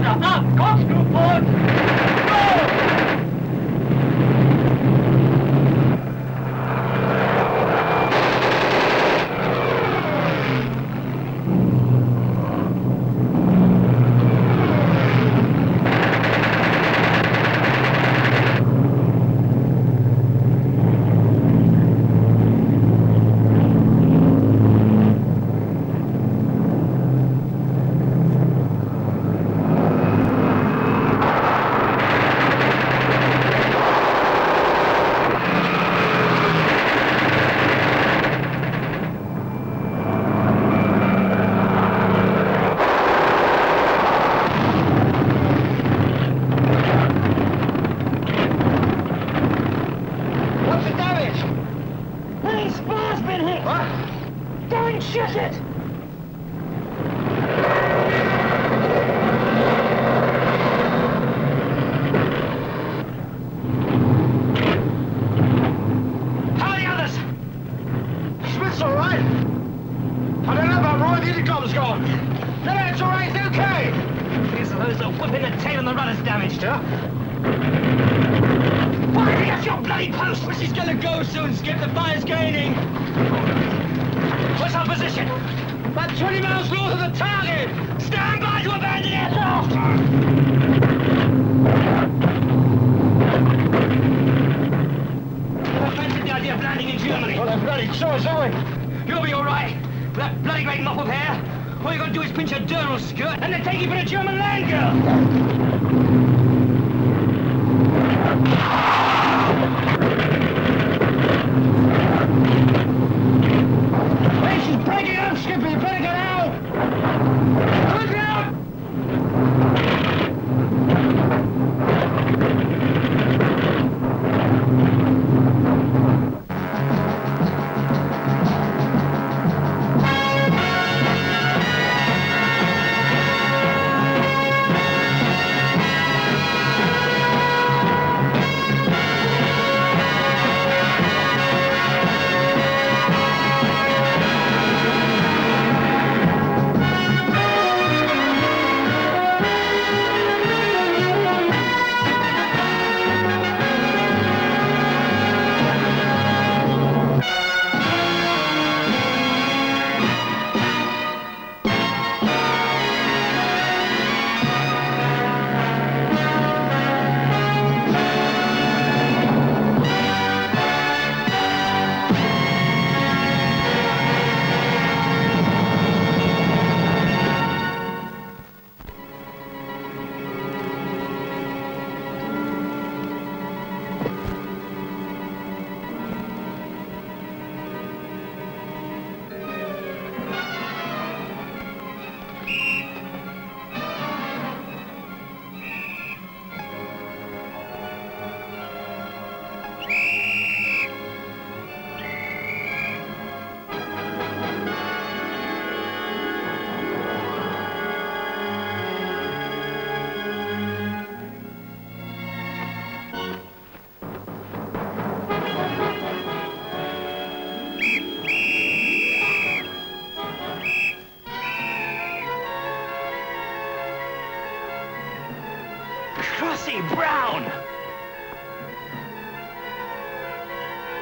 Rudder, up! Corkscrew port! Go! Brown!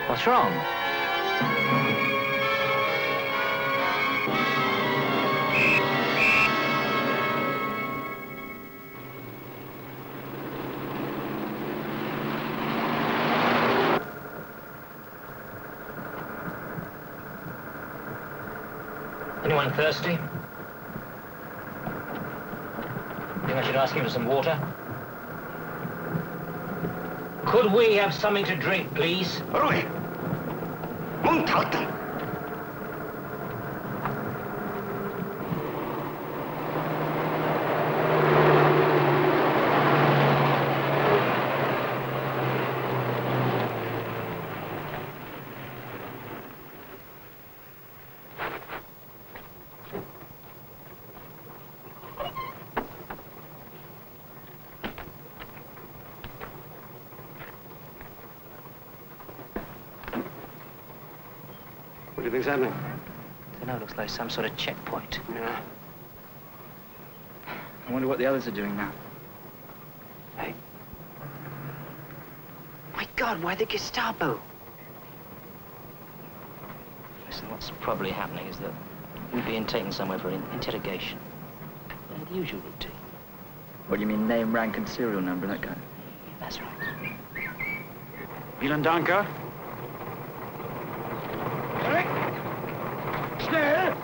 What's wrong? Anyone thirsty? Think I should ask him for some water? Could we have something to drink, please? Rui! Muntalta! What do you think's happening? I don't know, looks like some sort of checkpoint. Yeah. I wonder what the others are doing now. Hey. My God, why the Gestapo? Listen, what's probably happening is that we're being taken somewhere for interrogation. The usual routine. What do you mean, name, rank, and serial number, that kind of? That's right. Vielen Dank. Schnell!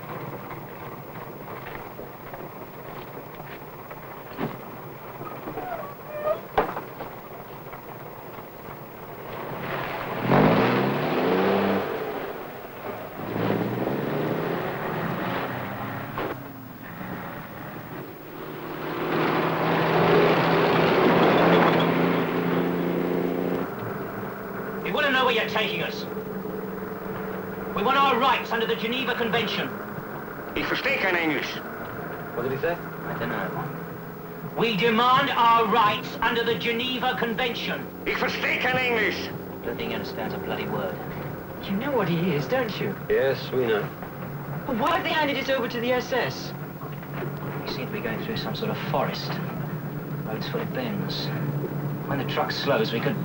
We want to know where you're taking us. We want our rights under the Geneva Convention. Ich verstehe kein Englisch. What did he say? I don't know. We demand our rights under the Geneva Convention. Ich verstehe kein Englisch. I don't think he understands a bloody word. You know what he is, don't you? Yes, we know. Well, why have they handed it over to the SS? We seem to be going through some sort of forest. Roads full of bends. When the truck slows, we could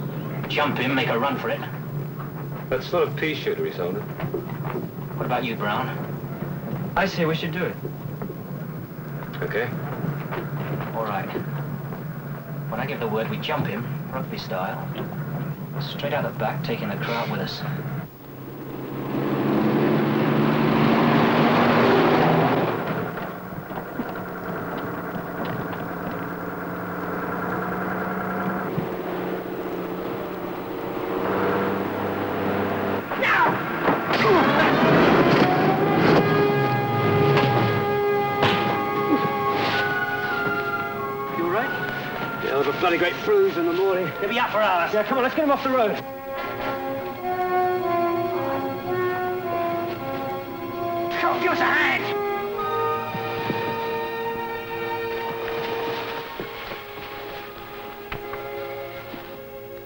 jump in, make a run for it. That sort of pea shooter he sold it. What about you, Brown? I say we should do it. Okay. All right. When I give the word, we jump him, rugby style. Straight out the back, taking the crew out with us. Bloody great bruise in the morning. He'll be up for hours. Yeah, come on, let's get him off the road. Come on, give us a hand!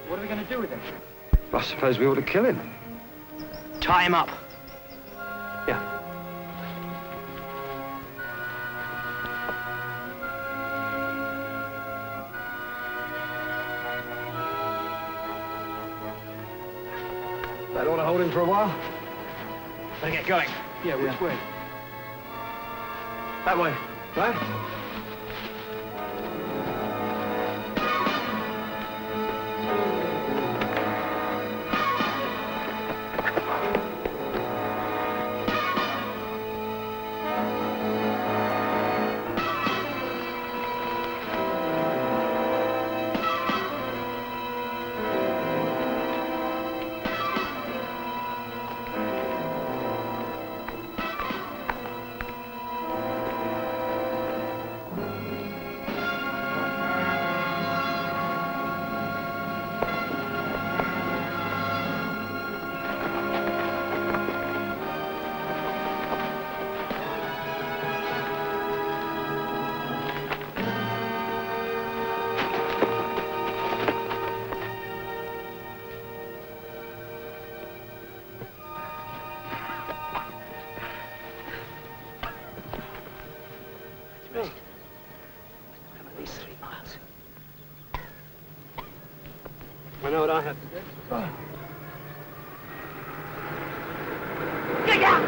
What are we going to do with him? I suppose we ought to kill him. Tie him up. Yeah. That ought to hold him for a while. Better get going. Yeah, which way? That way. Right? At least 3 miles. I know what I have to do. Get out!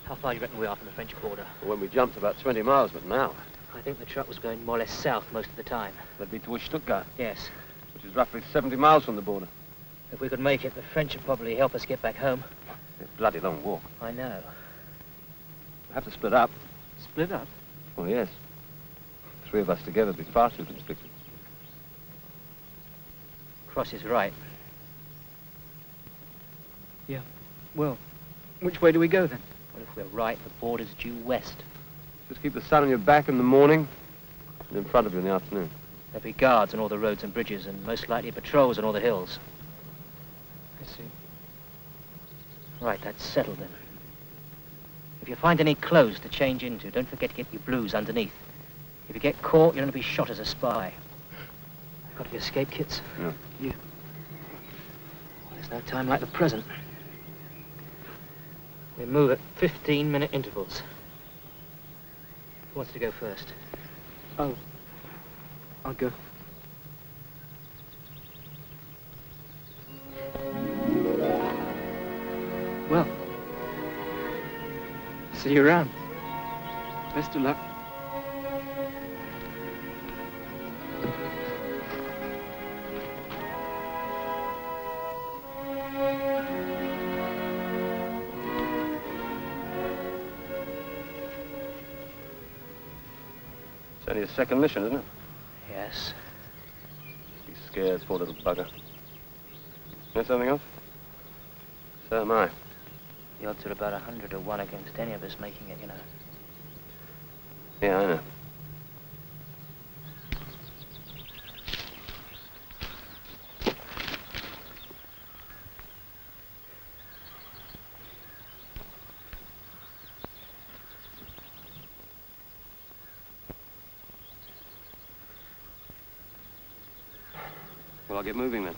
How far do you reckon we are from the French border? Well, when we jumped, about 20 miles, but now. I think the truck was going more or less south most of the time. That'd be towards Stuttgart. Yes. Which is roughly 70 miles from the border. If we could make it, the French would probably help us get back home. It's a bloody long walk. I know. We'll have to split up. Split up? Oh, yes. 3 of us together would be far too conspicuous. Cross is right. Yeah. Well, which way do we go then? Well, if we're right, the border's due west. Just keep the sun on your back in the morning and in front of you in the afternoon. There'll be guards on all the roads and bridges, and most likely patrols on all the hills. I see. Right, that's settled then. If you find any clothes to change into, don't forget to get your blues underneath. If you get caught, you're going to be shot as a spy. Got your escape kits? Yeah. Well, there's no time like the present. We move at 15-minute intervals. Who wants to go first? Oh, I'll go. Well, see you around. Best of luck. It's only his second mission, isn't it? Yes. He's scared, poor little bugger. You know something else? So am I. The odds are about 100 to 1 against any of us making it, you know. Yeah, I know. Well, I'll get moving then.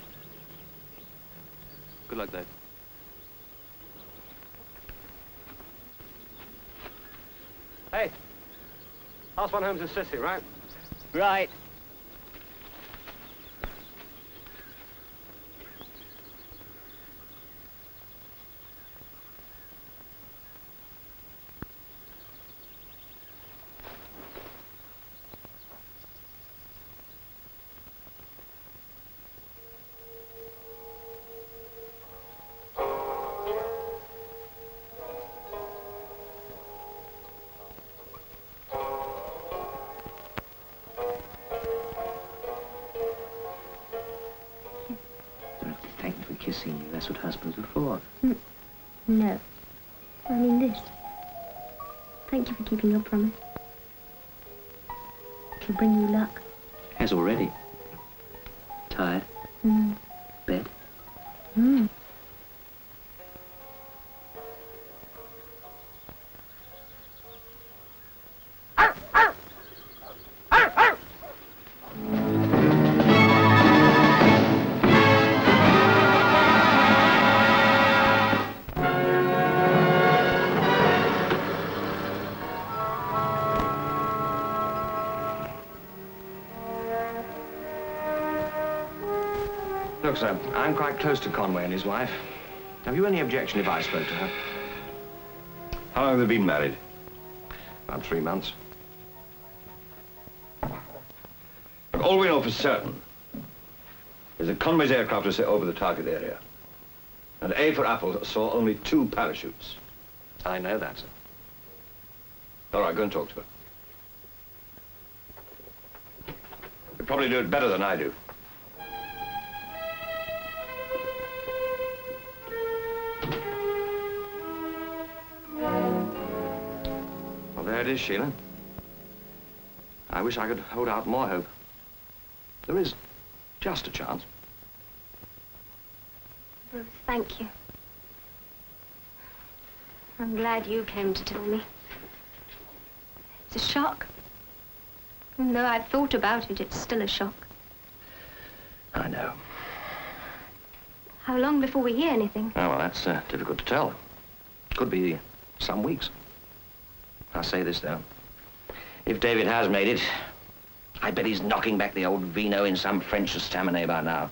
Good luck, Dave. Hey, house one home's a sissy, right? Right. Thank you for kissing you. That's what husbands are for. No. I mean this. Thank you for keeping your promise. It'll bring you luck. Has already. Tired? Bed? Look, sir, I'm quite close to Conway and his wife. Have you any objection if I spoke to her? How long have they been married? About 3 months. Look, all we know for certain is that Conway's aircraft was set over the target area. And A for Apple saw only 2 parachutes. I know that, sir. All right, go and talk to her. You probably do it better than I do. Well, there it is, Sheila. I wish I could hold out more hope. There is just a chance. Bruce, thank you. I'm glad you came to tell me. It's a shock. Even though I've thought about it, it's still a shock. I know. How long before we hear anything? Oh, well, that's difficult to tell. Could be some weeks. I'll say this, though. If David has made it, I bet he's knocking back the old vino in some French estaminet by now.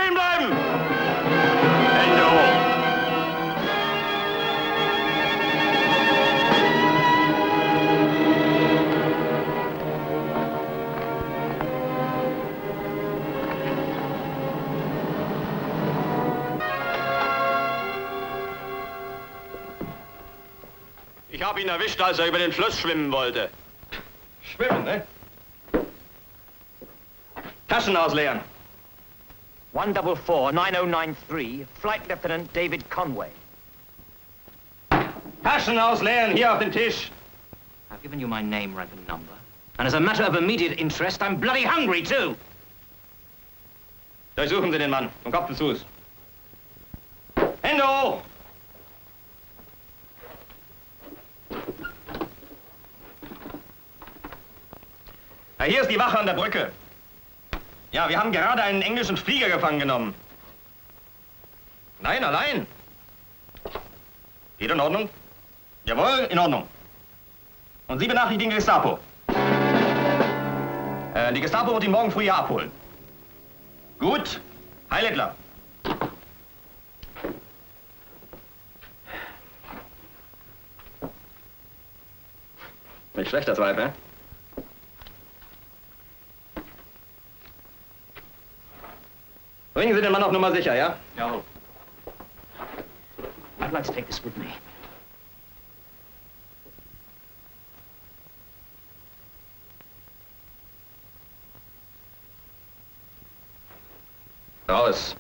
Stehen bleiben! Hände hoch! Ich habe ihn erwischt, als er über den Fluss schwimmen wollte. Schwimmen, ne? Taschen ausleeren. 144-9093, Flight Lieutenant David Conway. Taschen ausleeren, hier auf den Tisch. I've given you my name, rank and number. And as a matter of immediate interest, I'm bloody hungry, too. Durchsuchen Sie den Mann, von Kopf bis Fuß. Hände hoch! Ja, hier ist die Wache an der Brücke. Ja, wir haben gerade einen englischen Flieger gefangen genommen. Nein, allein. Geht in Ordnung? Jawohl, in Ordnung. Und Sie benachrichtigen die Gestapo. Die Gestapo wird ihn morgen früh hier abholen. Gut. Heil Hitler. Nicht schlecht, das Weib, ne? Bringen Sie den Mann auf Nummer sicher, ja? Jawohl. I'd like to take this with me. Raus.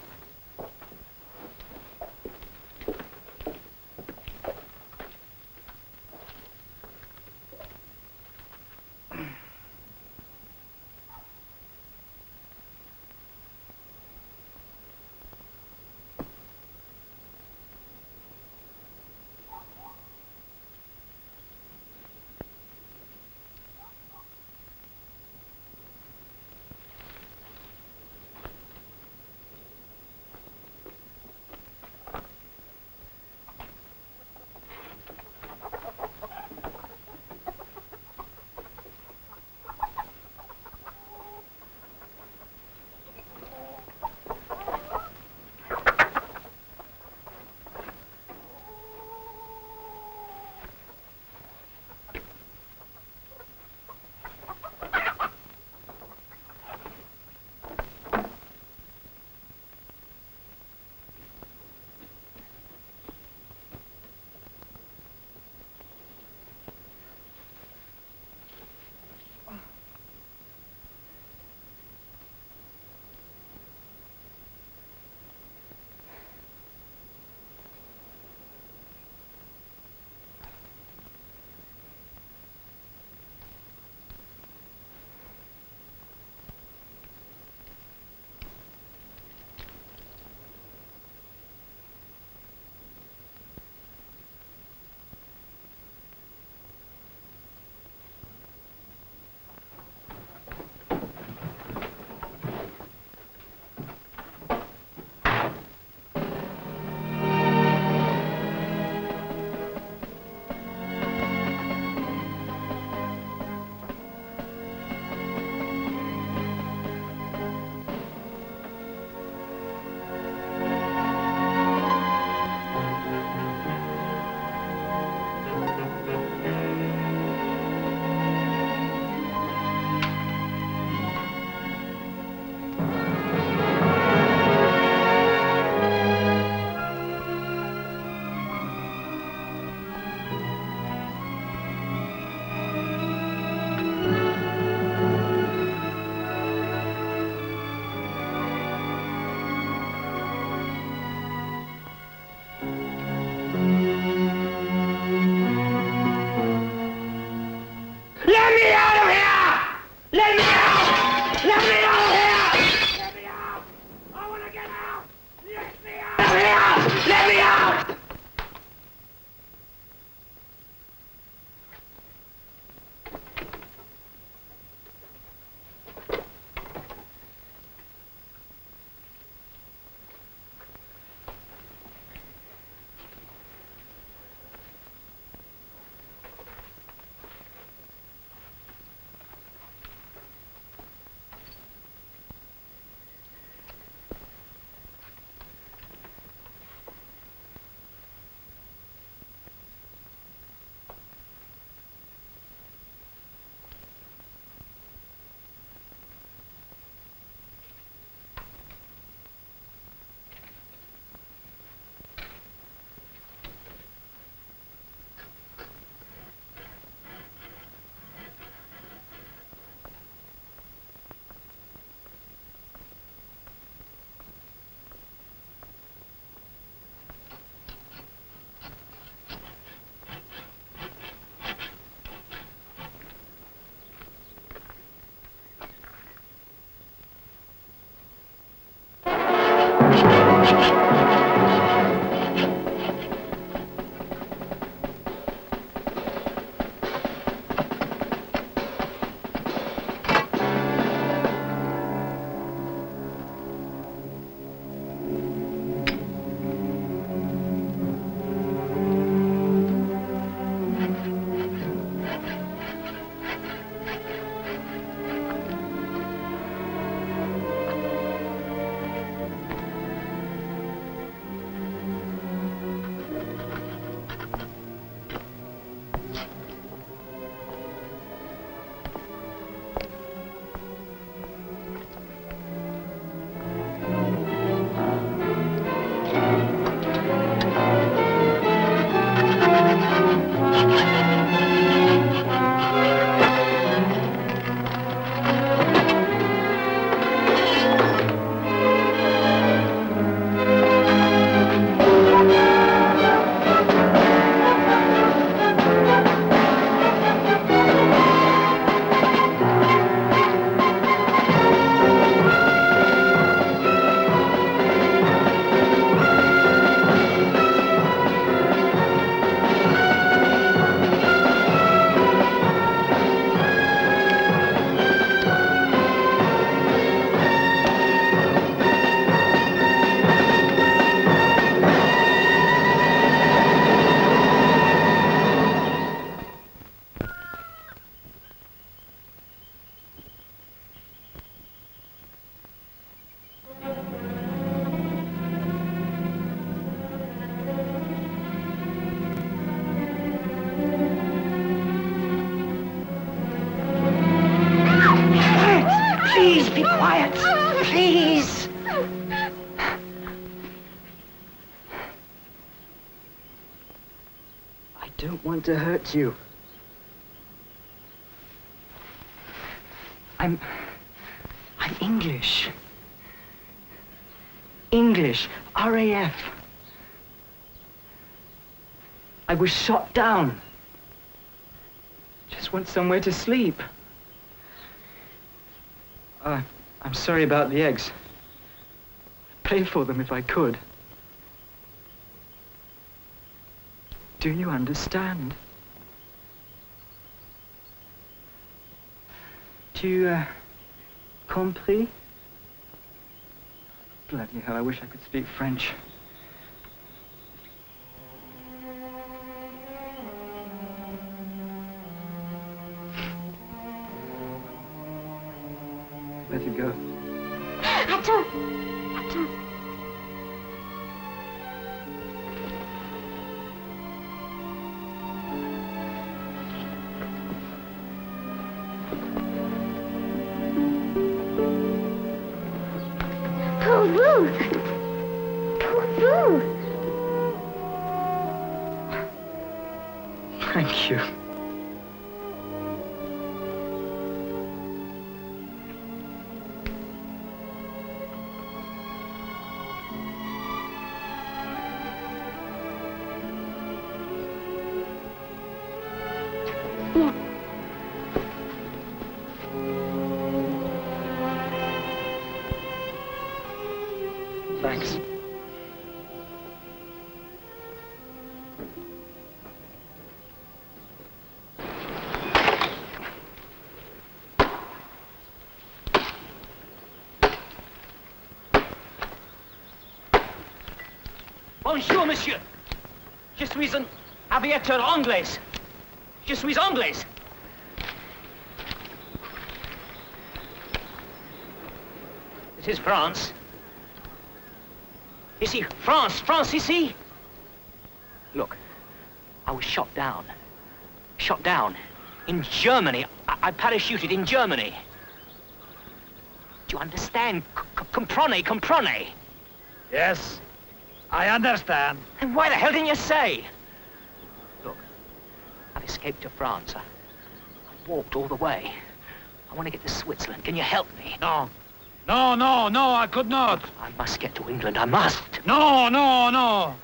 Please! I don't want to hurt you. I'm English. English, RAF. I was shot down. Just want somewhere to sleep. I'm sorry about the eggs. I'd pay for them if I could. Do you understand? Tu compris? Bloody hell, I wish I could speak French. Let it go. Attends! Attends. Pour vous! Pour vous! Thank you. Thanks. Bonjour, monsieur. Je suis un aviateur anglais. Je suis anglais. This is France. Ici, France, France, ici. Look, I was shot down. Shot down. In Germany. I parachuted in Germany. Do you understand? Comprenez, comprenez. Yes, I understand. And why the hell didn't you say? Look, I've escaped to France. I walked all the way. I want to get to Switzerland. Can you help me? No. No, no, no, I could not. I must get to England. I must. No, no, no.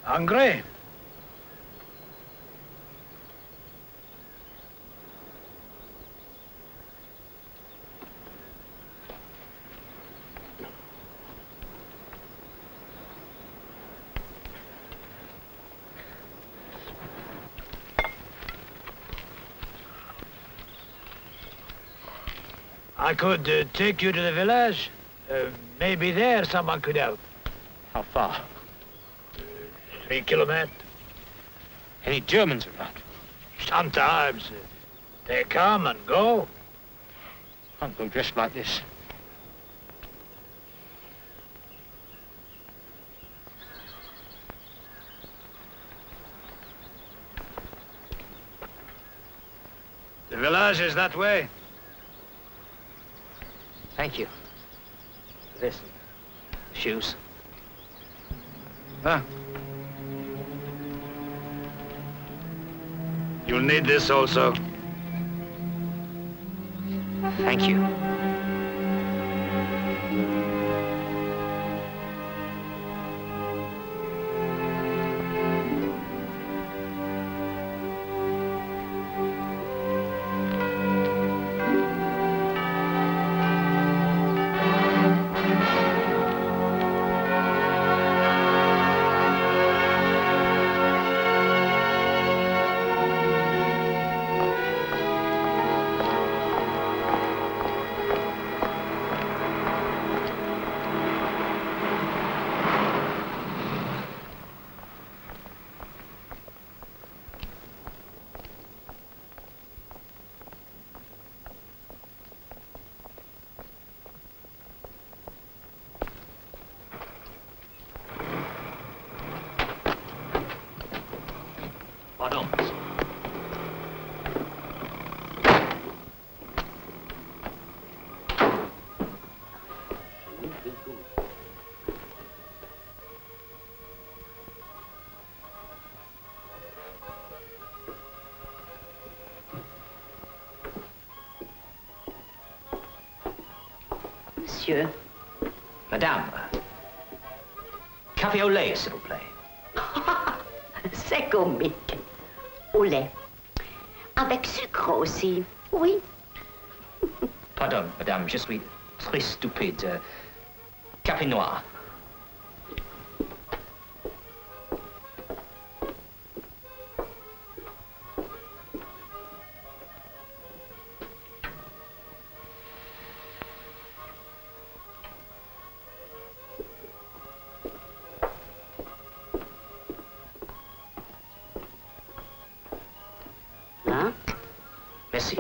Hungry? I could take you to the village. Maybe there someone could help. How far? 3 kilometers. Any Germans around? Sometimes. They come and go. Can't go dressed like this. The village is that way. Thank you. This. Shoes. Huh? You'll need this also. Thank you. monsieur. Madame, café au lait, s'il vous plaît. C'est comique. Au lait. Avec sucre aussi, oui. Pardon, madame, je suis très stupide. Café noir. Hein? Merci.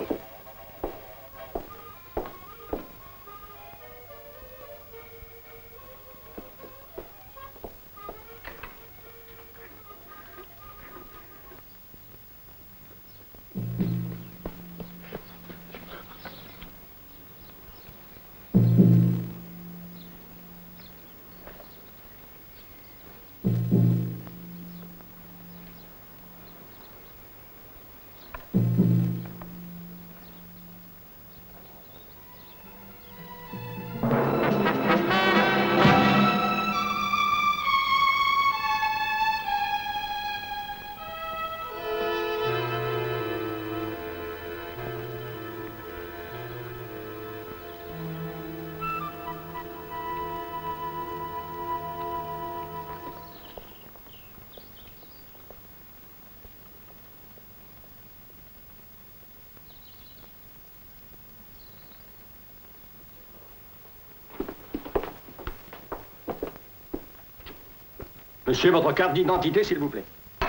Monsieur, votre carte d'identité, s'il vous plaît. I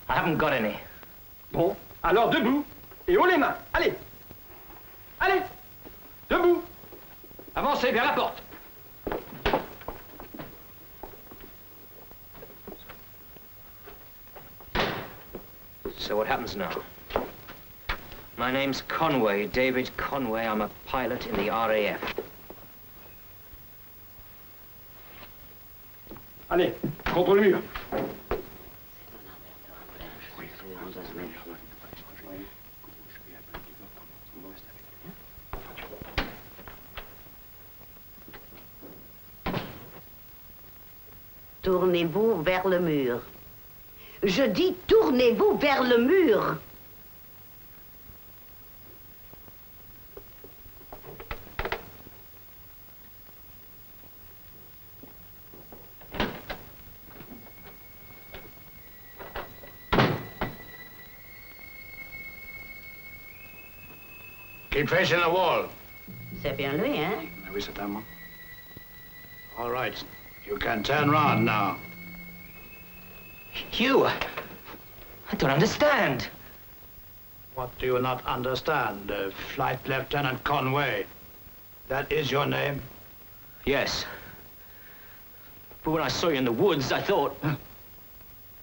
haven't got any. Bon, alors debout et haut les mains. Allez. Allez. Debout. Avancez vers la porte. So what happens now? My name's Conway, David Conway. I'm a pilot in the RAF. Allez, contre le mur. Tournez-vous vers le mur. Je dis tournez-vous vers le mur. Keep facing the wall. C'est bien lui, hein? Oui, c'est à moi. All right. You can turn round now. You? I don't understand. What do you not understand, Flight Lieutenant Conway? That is your name? Yes. But when I saw you in the woods, I thought...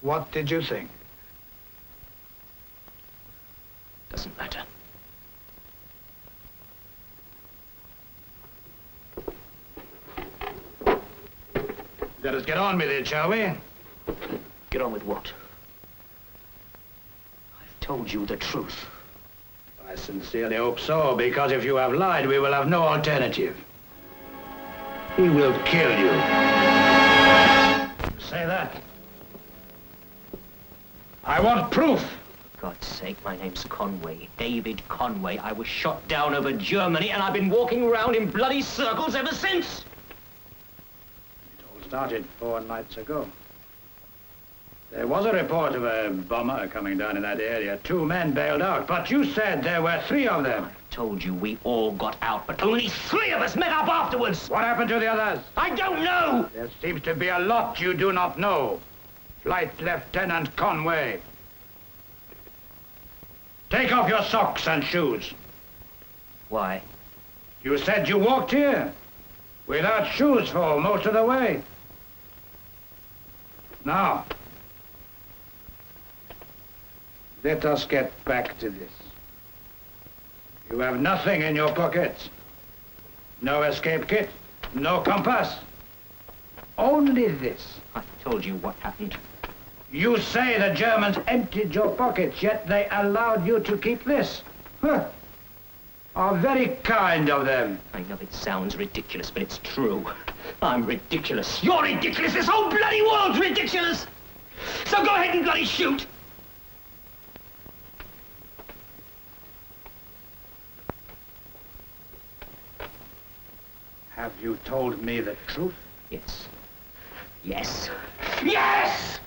What did you think? Doesn't matter. Let us get on with it, shall we? Get on with what? I've told you the truth. I sincerely hope so, because if you have lied, we will have no alternative. He will kill you. Say that. I want proof. For God's sake, my name's Conway, David Conway. I was shot down over Germany, and I've been walking around in bloody circles ever since. Started 4 nights ago. There was a report of a bomber coming down in that area. 2 men bailed out, but you said there were 3 of them. I told you we all got out, but only 3 of us met up afterwards. What happened to the others? I don't know. There seems to be a lot you do not know. Flight Lieutenant Conway. Take off your socks and shoes. Why? You said you walked here without shoes for most of the way. Now, let us get back to this. You have nothing in your pockets. No escape kit, no compass. Only this. I told you what happened. You say the Germans emptied your pockets, yet they allowed you to keep this. Huh. Oh, very kind of them. I know it sounds ridiculous, but it's true. I'm ridiculous. You're ridiculous. This whole bloody world's ridiculous. So go ahead and bloody shoot. Have you told me the truth? Yes. Yes. Yes!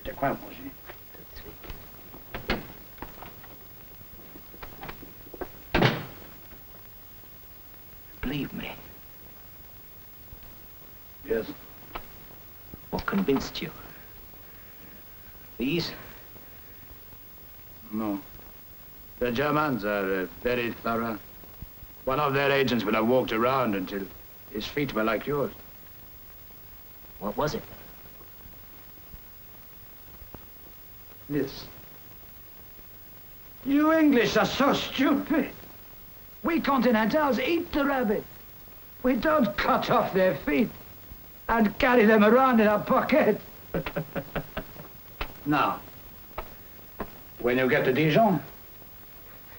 De quoi, Roger? Believe me. Yes. What convinced you? These? No. The Germans are very thorough. One of their agents would have walked around until his feet were like yours. What was it? This. You English are so stupid. We Continentals eat the rabbit. We don't cut off their feet and carry them around in our pocket. Now, when you get to Dijon,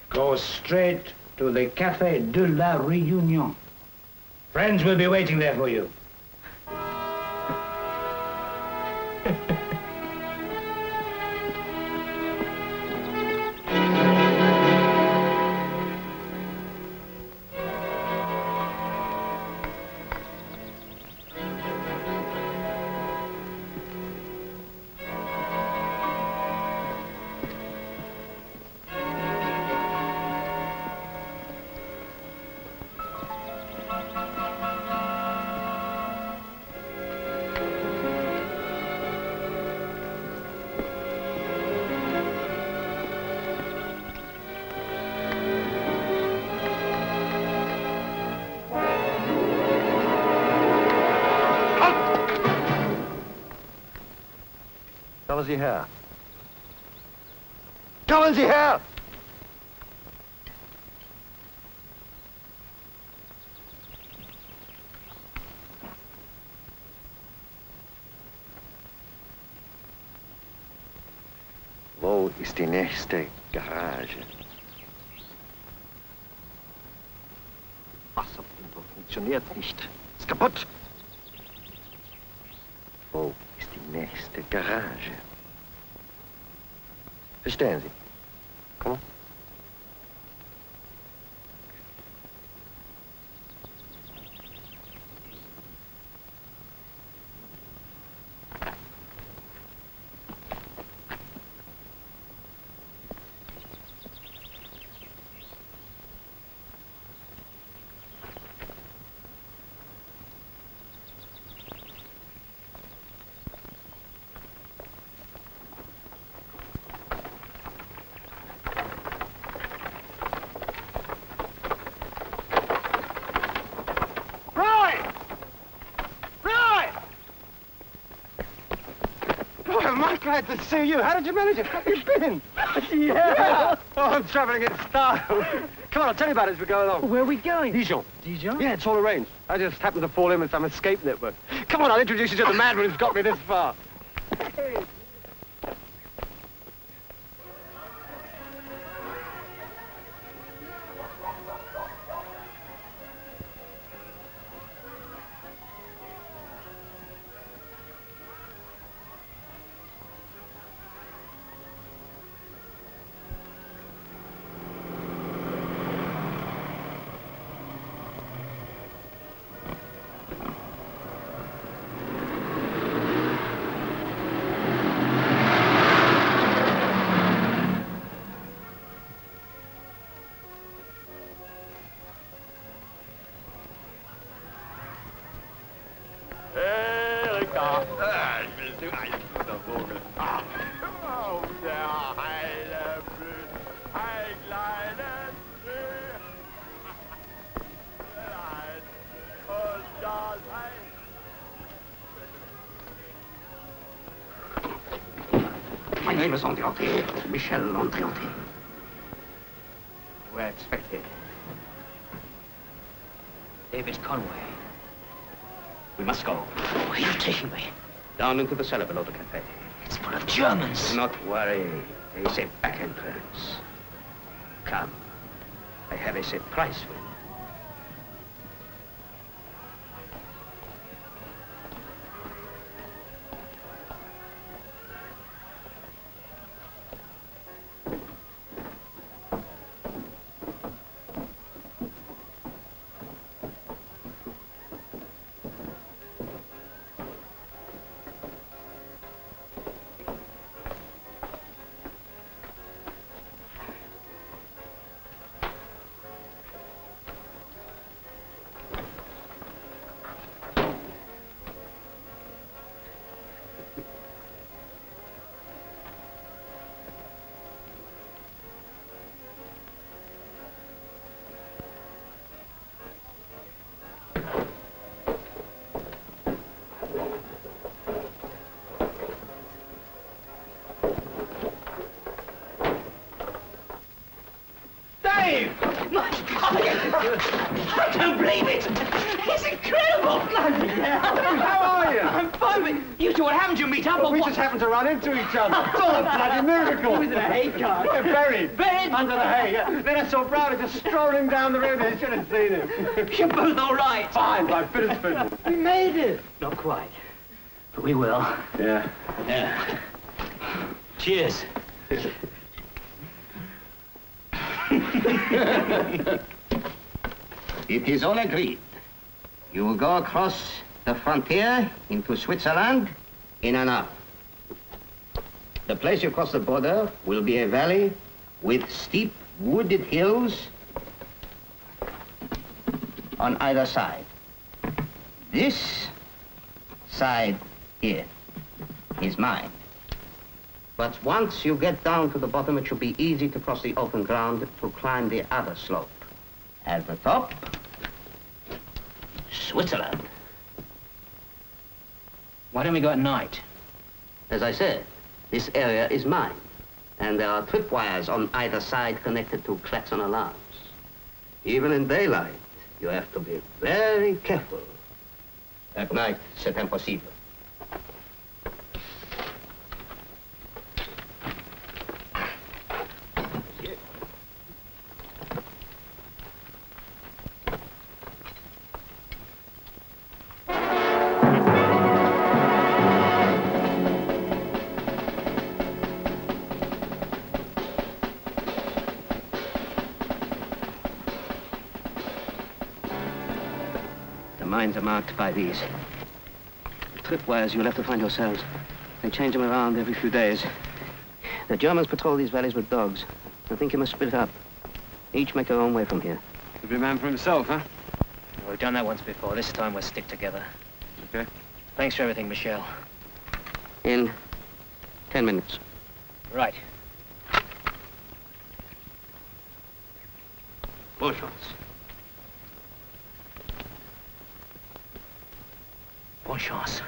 go straight to the Café de la Réunion. Friends will be waiting there for you. Kommen Sie her. Kommen Sie her! Wo ist die nächste Garage? Wasserpumpe funktioniert nicht. Ist kaputt. Wo ist die nächste Garage? Verstehen Sie? Komm. I'm glad to see you. How did you manage it? How have you been? Yeah. Oh, I'm traveling in style. Come on, I'll tell you about it as we go along. Where are we going? Dijon. Dijon? Yeah, it's all arranged. I just happened to fall in with some escape network. Come on, I'll introduce you to the madman who's got me this far. Hey. My name is Andreotti, Michel Andreotti. We're expected. David Conway. We must go. Where are you taking me? Down into the cellar below the cafe. It's full of Germans. Do not worry. There is a back entrance. Come. I have a surprise for you. Dave! My God! I don't believe it! It's incredible! Bloody hell! How are you? I'm fine, but you two, what happened? You meet up or We what? just happened to run into each other. It's all a bloody miracle. He was in a hay cart. Yeah, buried. Buried? Under the hay, yeah. Then I saw Browder just strolling down the road. I should have seen him. You're both all right. Fine, by finished business. We made it. Not quite, but we will. Yeah. Yeah. Cheers. It is all agreed. You will go across the frontier into Switzerland in an hour. The place you cross the border will be a valley with steep wooded hills on either side. This side here is mine. But once you get down to the bottom, it should be easy to cross the open ground to climb the other slope. At the top, Switzerland. Why don't we go at night? As I said, this area is mine, and there are tripwires on either side connected to klaxon alarms. Even in daylight, you have to be very careful. At night, c'est impossible. The mines are marked by these tripwires you'll have to find yourselves. They change them around every few days. The Germans patrol these valleys with dogs. I think you must split up. Each make their own way from here. Every man for himself, huh? Well, we've done that once before. This time we'll stick together. Okay. Thanks for everything, Michelle. In 10 minutes. Right. Bonne chance. Bonne chance.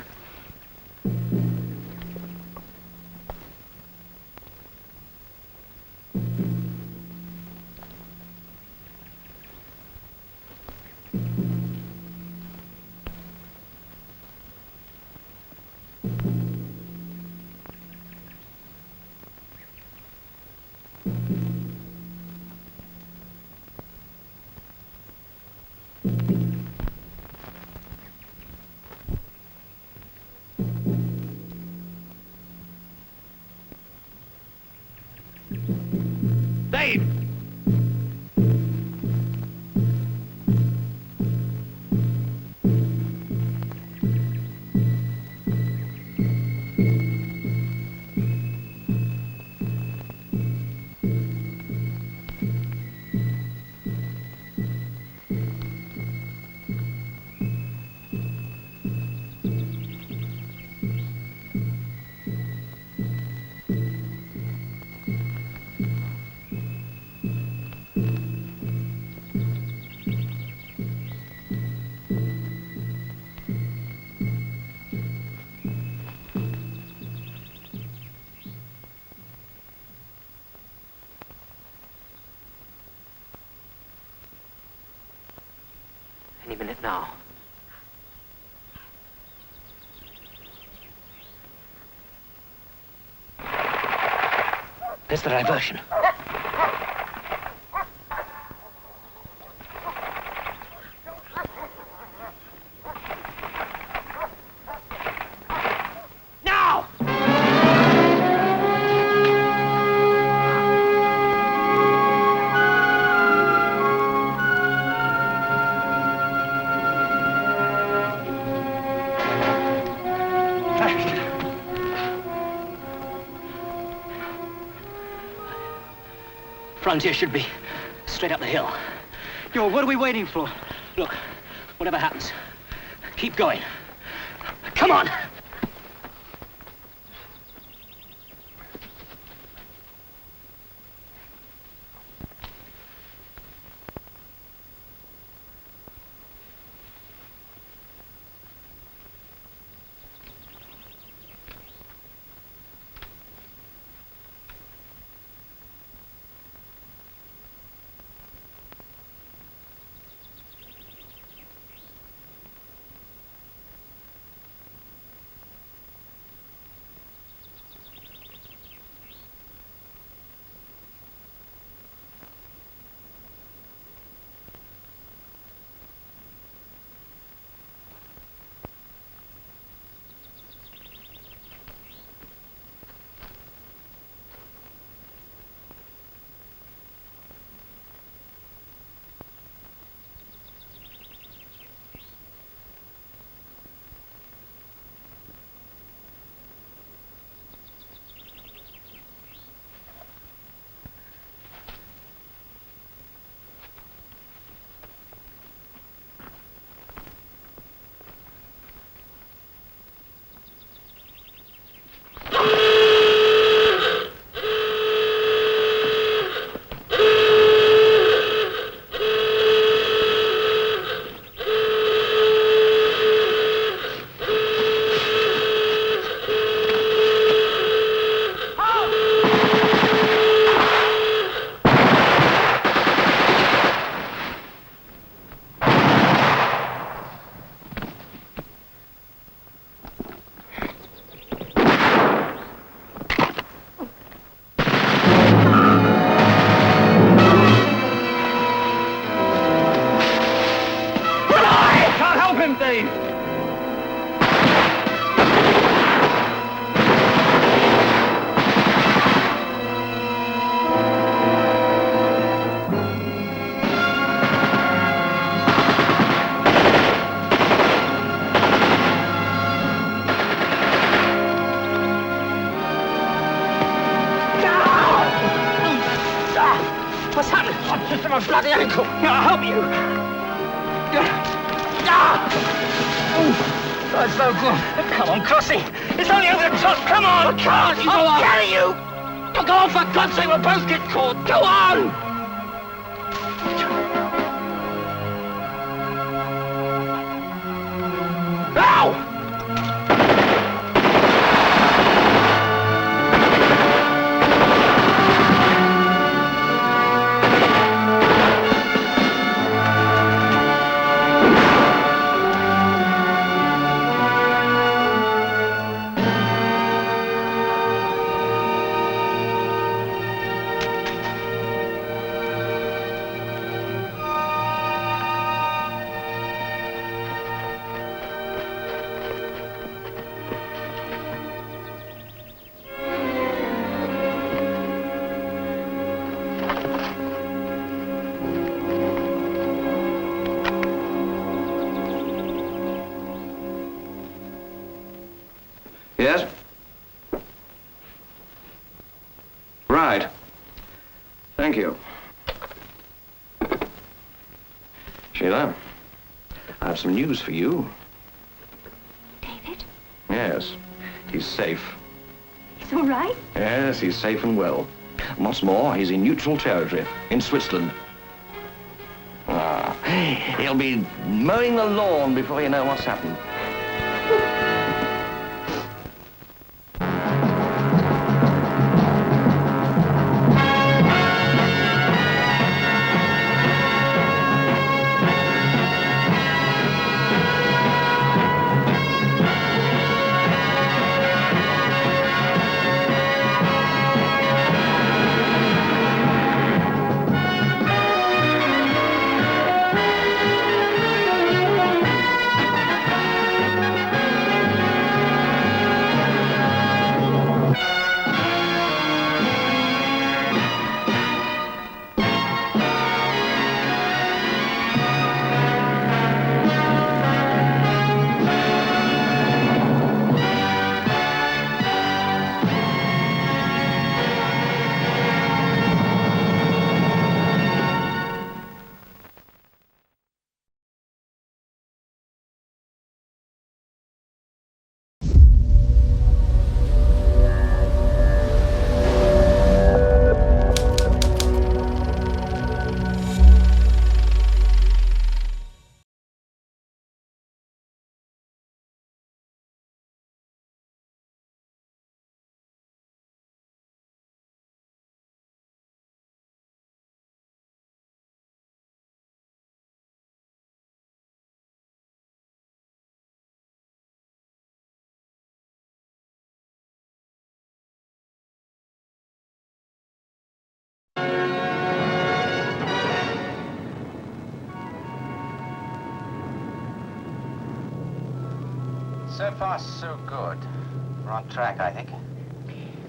Dave! Any minute now. There's the diversion. Now! Frontier should be straight up the hill. Yo, what are we waiting for? Look, whatever happens, keep going. Come on! What's happening? I'm just on my bloody ankle. Here, I'll help you. That's no good. Come on, Crossy. It's only over the top. Come on. I can't. I'll carry you. Oh, go on, for God's sake. We'll both get caught. Go on. Ow! Yes? Right. Thank you. Sheila, I have some news for you. David? Yes. He's safe. He's all right? Yes, he's safe and well. What's more, he's in neutral territory, in Switzerland. Ah, he'll be mowing the lawn before you know what's happened. So far, so good. We're on track, I think.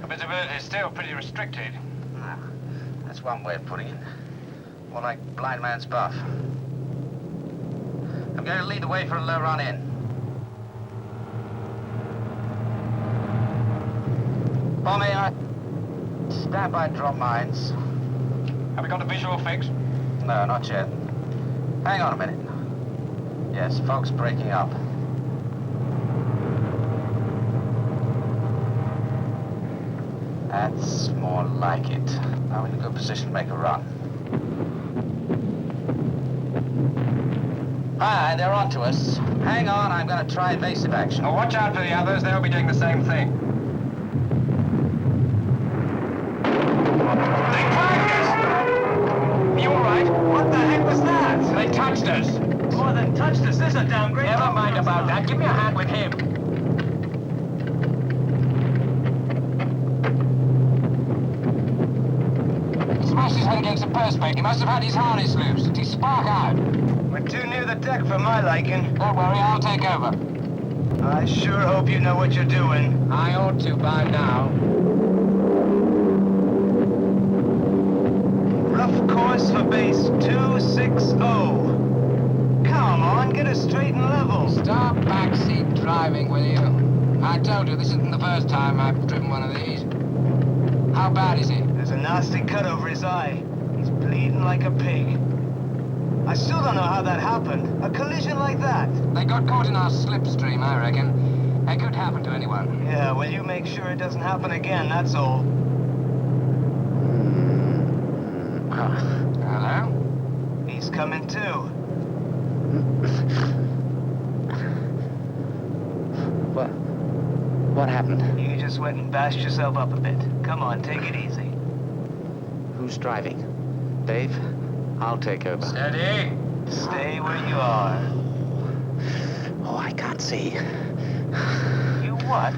Visibility is still pretty restricted. Ah, that's one way of putting it. More like blind man's buff. I'm going to lead the way for a low run in. Bommy, stand by drop mines. Have we got a visual fix? No, not yet. Hang on a minute. Yes, fog's breaking up. That's more like it. Now we're in a good position to make a run. Hi, they're onto us. Hang on, I'm going to try evasive action. Oh, watch out for the others. They'll be doing the same thing. They flagged us! You all right? What the heck was that? They touched us. More than touched us. This is a downgrade. Never mind about that. Give me a hand with him. Smashed his head against the perspex. He must have had his harness loose. Did he spark out? We're too near the deck for my liking. Don't worry, I'll take over. I sure hope you know what you're doing. I ought to by now. Rough course for base 260. Come on, get us straight and level. Stop backseat driving, will you? I told you, this isn't the first time I've driven one of these. How bad is he? There's a nasty cut over his eye. He's bleeding like a pig. I still don't know how that happened. A collision like that. They got caught in our slipstream, I reckon. It could happen to anyone. Yeah, well, you make sure it doesn't happen again, that's all. Hello? He's coming too. What happened? You just went and bashed yourself up a bit. Come on, take it easy. Who's driving? Dave? I'll take over. Steady. Stay where you are. Oh, I can't see. You what?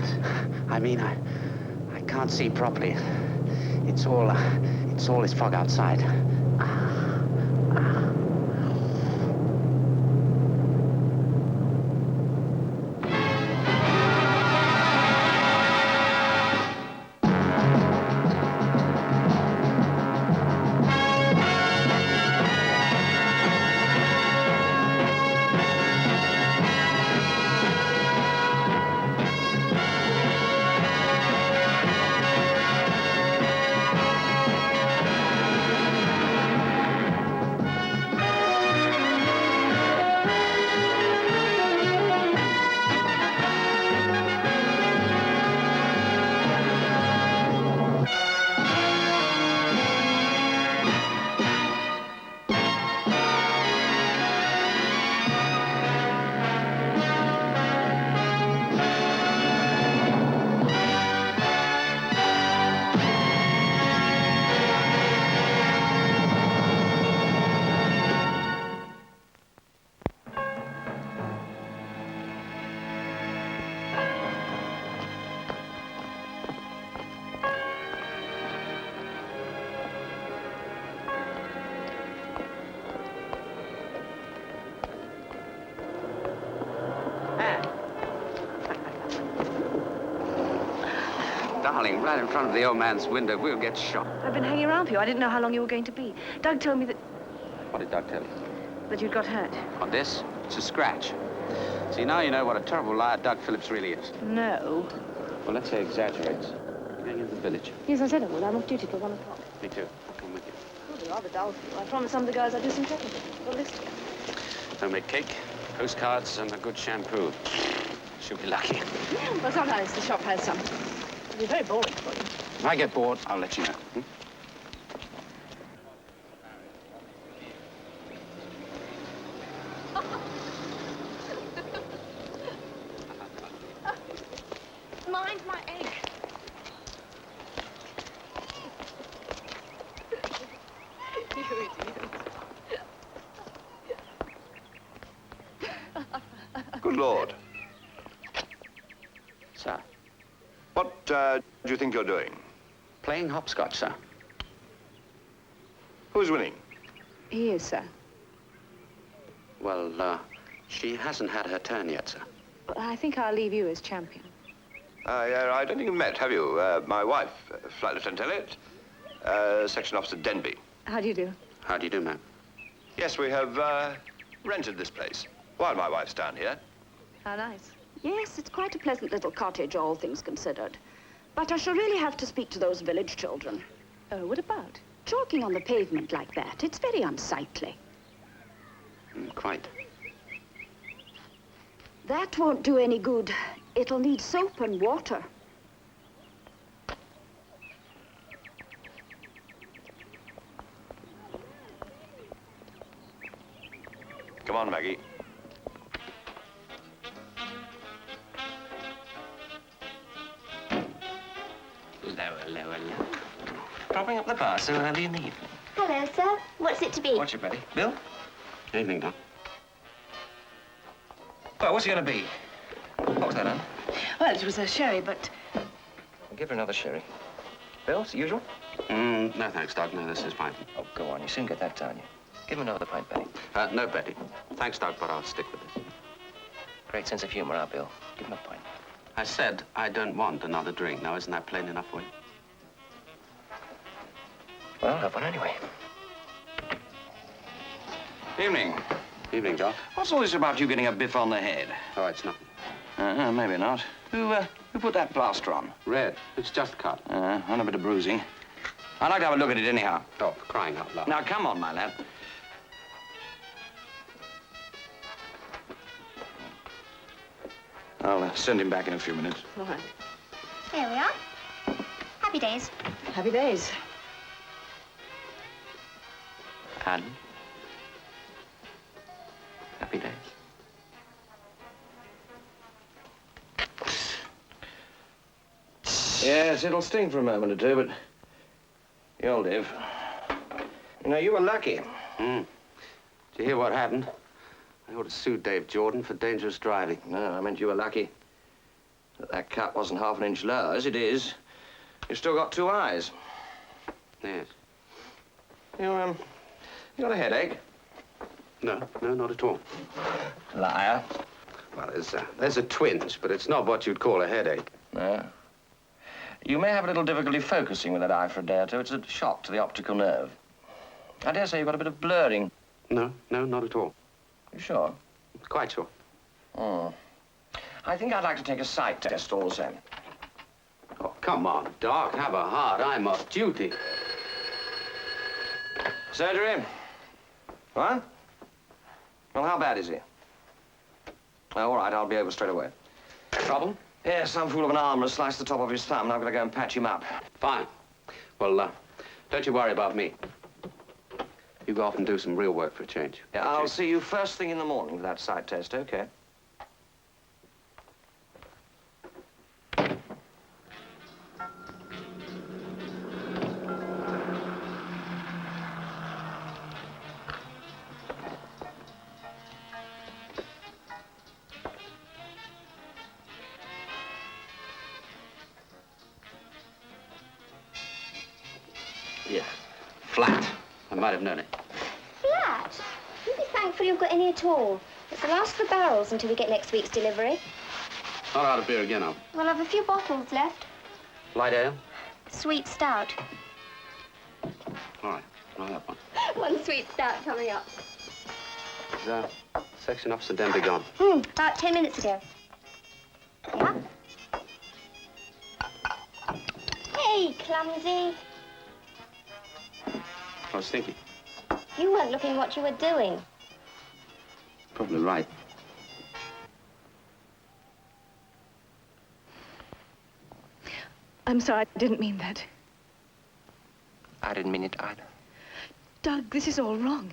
I mean, I can't see properly. It's all this fog outside. Darling, right in front of the old man's window, we'll get shot. I've been hanging around for you. I didn't know how long you were going to be. Doug told me that What did Doug tell you? you'd got hurt. On this? It's a scratch. See, now you know what a terrible liar Doug Phillips really is. No. Well, let's say exaggerates. Going into the village. Yes, I said I would. I'm off duty till 1 o'clock. Me too. I'll come with you. It'll be rather dull for you. I promised some of the guys I'd do some checking. Well, listen. Homemade cake, postcards, and a good shampoo. She'll be lucky. Well, sometimes the shop has some. It'll be very boring for you. If I get bored, I'll let you know. Hmm? Mind my egg. You idiot. Good Lord. Sir. What do you think you're doing? Playing hopscotch, sir. Who's winning? He is, sir. Well, she hasn't had her turn yet, sir. Well, I think I'll leave you as champion. I don't think you've met, have you? My wife, Flight Lieutenant Elliot, Section Officer Denby. How do you do? How do you do, ma'am? Yes, we have rented this place while my wife's down here. How nice. Yes, it's quite a pleasant little cottage, all things considered. But I shall really have to speak to those village children. Oh, what about? Chalking on the pavement like that, it's very unsightly. Quite. That won't do any good. It'll need soap and water. Come on, Maggie. Hello. Dropping up the bar so early in the evening. Hello, sir. What's it to be? What's it, Betty? Bill? Evening, Doc. Well, what's it going to be? What was that, Anne? Well, it was a sherry, but... I'll give her another sherry. Bill, as usual? No, thanks, Doc. No, this is fine. Oh, go on. You soon get that down, you. Give him another pint, Betty. No, Betty. Thanks, Doc, but I'll stick with this. Great sense of humor, huh, Bill? Give him a pint. I said I don't want another drink. Now, isn't that plain enough for you? Well, I'll have one anyway. Evening. Evening, Doc. What's all this about you getting a biff on the head? Oh, it's nothing. Maybe not. Who put that plaster on? Red. It's just cut. And a bit of bruising. I'd like to have a look at it anyhow. Oh, for crying out loud. Now, come on, my lad. I'll send him back in a few minutes. All right. There we are. Happy days. Happy days. Anne? Happy days. Yes, it'll sting for a moment or two, but you'll live. You know, you were lucky. Did you hear what happened? I ought to sue Dave Jordan for dangerous driving. No, I meant you were lucky that cut wasn't half an inch lower. As it is, you've still got two eyes. Yes. You got a headache? No, not at all. Liar. Well, there's a twinge, but it's not what you'd call a headache. No. You may have a little difficulty focusing with that eye for a day or two. It's a shock to the optical nerve. I dare say you've got a bit of blurring. No, not at all. You sure? Quite sure. Oh. I think I'd like to take a sight test also. Oh, come on, Doc. Have a heart. I'm off duty. Surgery? What? Well, how bad is he? Oh, all right, I'll be over straight away. Trouble? Yes, some fool of an arm has sliced the top of his thumb, and I've got to go and patch him up. Fine. Well, don't you worry about me. You go off and do some real work for a change. Yeah, I'll see you first thing in the morning for that sight test, okay? Yeah, flat. I might have known it. Flat? You be thankful you've got any at all. It's the last of the barrels until we get next week's delivery. Not out of beer again, I'll. Well, I've a few bottles left. Light ale? Sweet stout. All right, I'll have one. One sweet stout coming up. Is Section Officer Denby gone? About 10 minutes ago. Yeah? Hey, clumsy. I was thinking. You weren't looking what you were doing. Probably right. I'm sorry, I didn't mean that. I didn't mean it either. Doug, this is all wrong.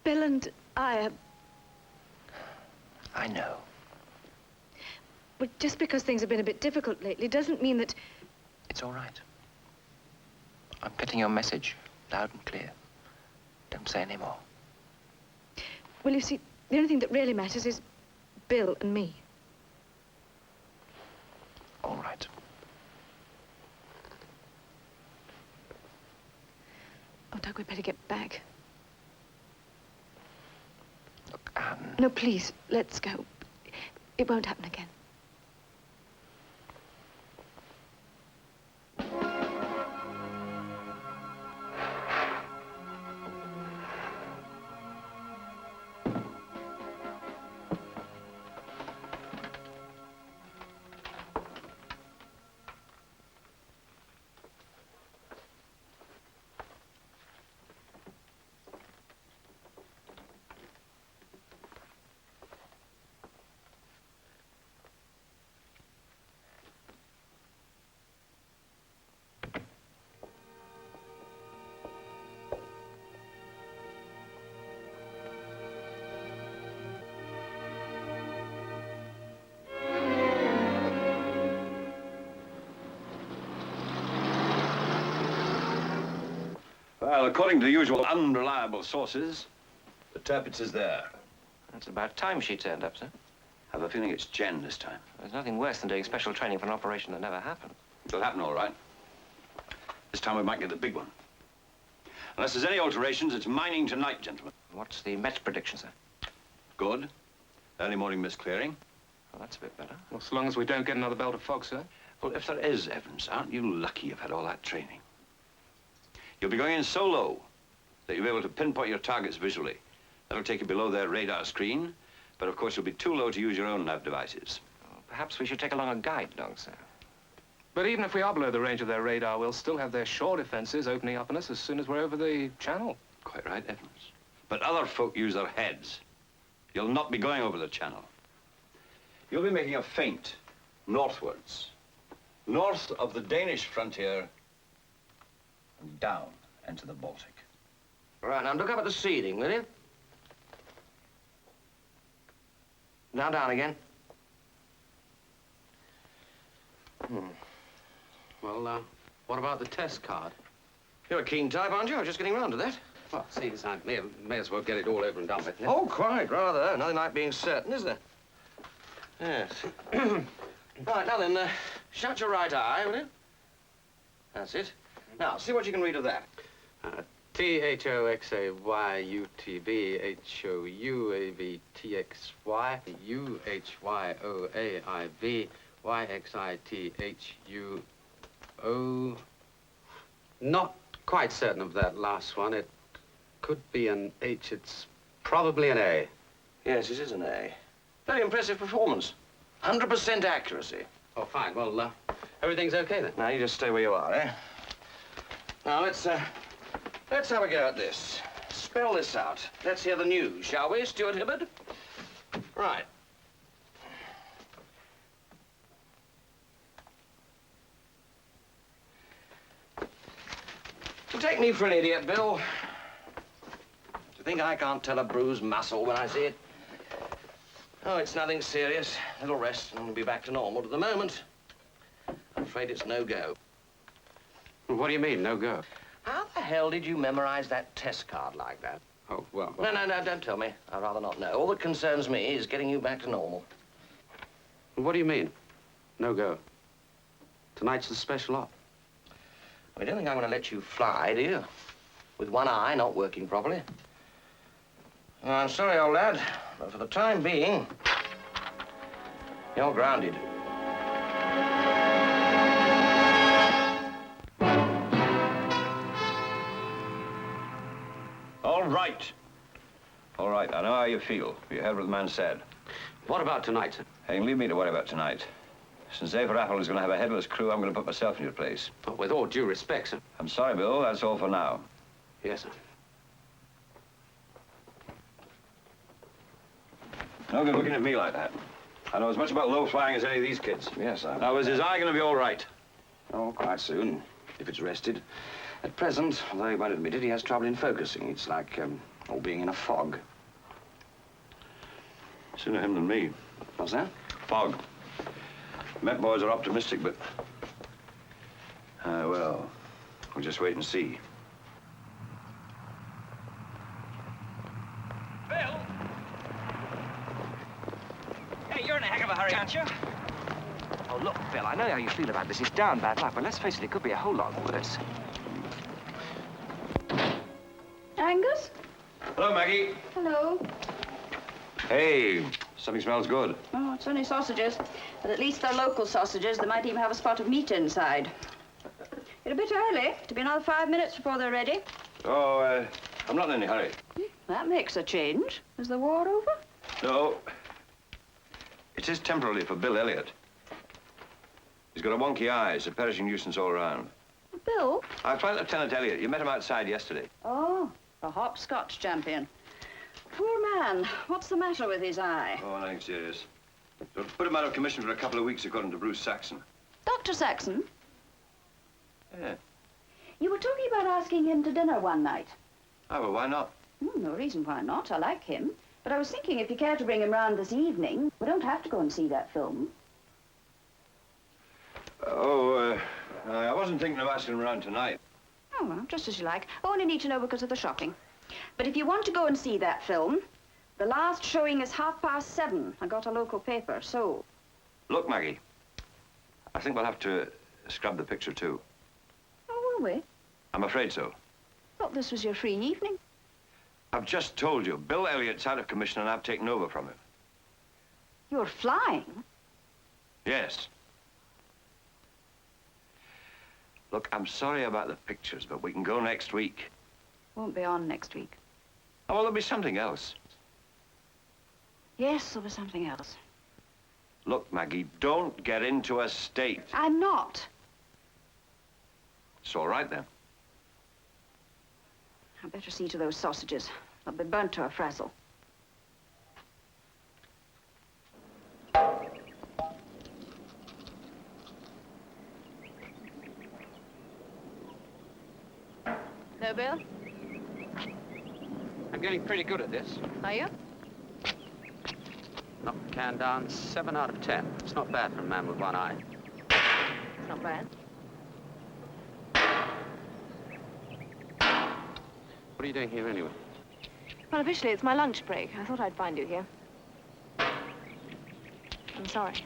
Bill and I I know. But just because things have been a bit difficult lately doesn't mean that... It's all right. I'm getting your message loud and clear. Don't say any more. Well, you see, the only thing that really matters is Bill and me. All right. Oh, Doug, we'd better get back. Look, Anne. No, please, let's go. It won't happen again. Well, according to the usual unreliable sources, the Tirpitz is there. That's about time she turned up, sir. I have a feeling it's Jen this time. There's nothing worse than doing special training for an operation that never happened. It'll happen all right. This time we might get the big one. Unless there's any alterations, it's mining tonight, gentlemen. What's the Met's prediction, sir? Good. Early morning mist clearing. Well, that's a bit better. Well, so long as we don't get another belt of fog, sir. Well, if there is, Evans, aren't you lucky you've had all that training? You'll be going in so low that you'll be able to pinpoint your targets visually. That'll take you below their radar screen, but of course you'll be too low to use your own nav devices. Well, perhaps we should take along a guide dog, sir. But even if we are below the range of their radar, we'll still have their shore defenses opening up on us as soon as we're over the channel. Quite right, Evans. But other folk use their heads. You'll not be going over the channel. You'll be making a feint northwards, north of the Danish frontier and down into the Baltic. Right, now look up at the ceiling, will you? Now down again. Well, what about the test card? You're a keen type, aren't you? I was just getting round to that. Well, seeing as I may as well get it all over and done with. Yeah? Oh, quite, rather. Nothing like being certain, is there? Yes. Right, now then, shut your right eye, will you? That's it. Now, see what you can read of that. THOXAYUTBHOUAVTXY UHYOAIVYXITHUO. Not quite certain of that last one. It could be an H. It's probably an A. Yes, it is an A. Very impressive performance. 100% accuracy. Oh, fine. Well, everything's okay then. Now, you just stay where you are, eh? Now, let's have a go at this. Spell this out. Let's hear the news, shall we, Stuart Hibbard? Right. You take me for an idiot, Bill. Do you think I can't tell a bruised muscle when I see it? Oh, it's nothing serious. A little rest and we'll be back to normal. At the moment, I'm afraid it's no go. What do you mean, no go? How the hell did you memorize that test card like that? Oh, well... No, don't tell me. I'd rather not know. All that concerns me is getting you back to normal. What do you mean, no go? Tonight's the special op. I don't think I'm going to let you fly, do you? With one eye not working properly. Oh, I'm sorry, old lad, but for the time being, you're grounded. All right, I know how you feel. You heard what the man said. What about tonight, sir? Hey, leave me to worry about tonight. Since Ava Apple is going to have a headless crew, I'm going to put myself in your place. But with all due respect, sir. I'm sorry, Bill. That's all for now. Yes, sir. No good looking at me like that. I know as much about low flying as any of these kids. Yes, I... Now, is his eye going to be all right? Oh, quite soon, if it's rested. At present, although he won't admit it, he has trouble in focusing. It's like, being in a fog. Sooner him than me. What's that? Fog. Met boys are optimistic, but... well, we'll just wait and see. Bill! Hey, you're in a heck of a hurry, aren't you? Oh, look, Bill, I know how you feel about this. It's down bad luck, but let's face it, it could be a whole lot worse. Angus? Hello, Maggie. Hello. Hey, Something smells good. Oh, it's only sausages. But at least they're local sausages. They might even have a spot of meat inside. You're a bit early. To be another 5 minutes before they're ready. Oh, I'm not in any hurry. That makes a change. Is the war over? No. It is temporarily for Bill Elliott. He's got a wonky eye. It's a perishing nuisance all around. Bill? Flight Lieutenant Elliott. You met him outside yesterday. Oh, the hopscotch champion. Poor man. What's the matter with his eye? Oh, nothing serious. They'll put him out of commission for a couple of weeks, according to Bruce Saxon. Dr. Saxon? Yeah. You were talking about asking him to dinner one night. Oh, well, why not? No reason why not. I like him. But I was thinking if you care to bring him round this evening, we don't have to go and see that film. Oh, I wasn't thinking of asking him around tonight. Oh, well, just as you like. I only need to know because of the shopping. But if you want to go and see that film, the last showing is 7:30. I got a local paper, so... Look, Maggie, I think we'll have to scrub the picture, too. Oh, will we? I'm afraid so. Thought this was your free evening. I've just told you, Bill Elliott's out of commission and I've taken over from him. You're flying? Yes. Look, I'm sorry about the pictures, but we can go next week. Won't be on next week. Oh, well, there'll be something else. Yes, there'll be something else. Look, Maggie, don't get into a state. I'm not. It's all right, then. I'd better see to those sausages. They'll be burnt to a frazzle. No, Bill? I'm getting pretty good at this. Are you? Knocked the can down 7 out of 10. It's not bad for a man with one eye. It's not bad. What are you doing here anyway? Well, officially, it's my lunch break. I thought I'd find you here. I'm sorry.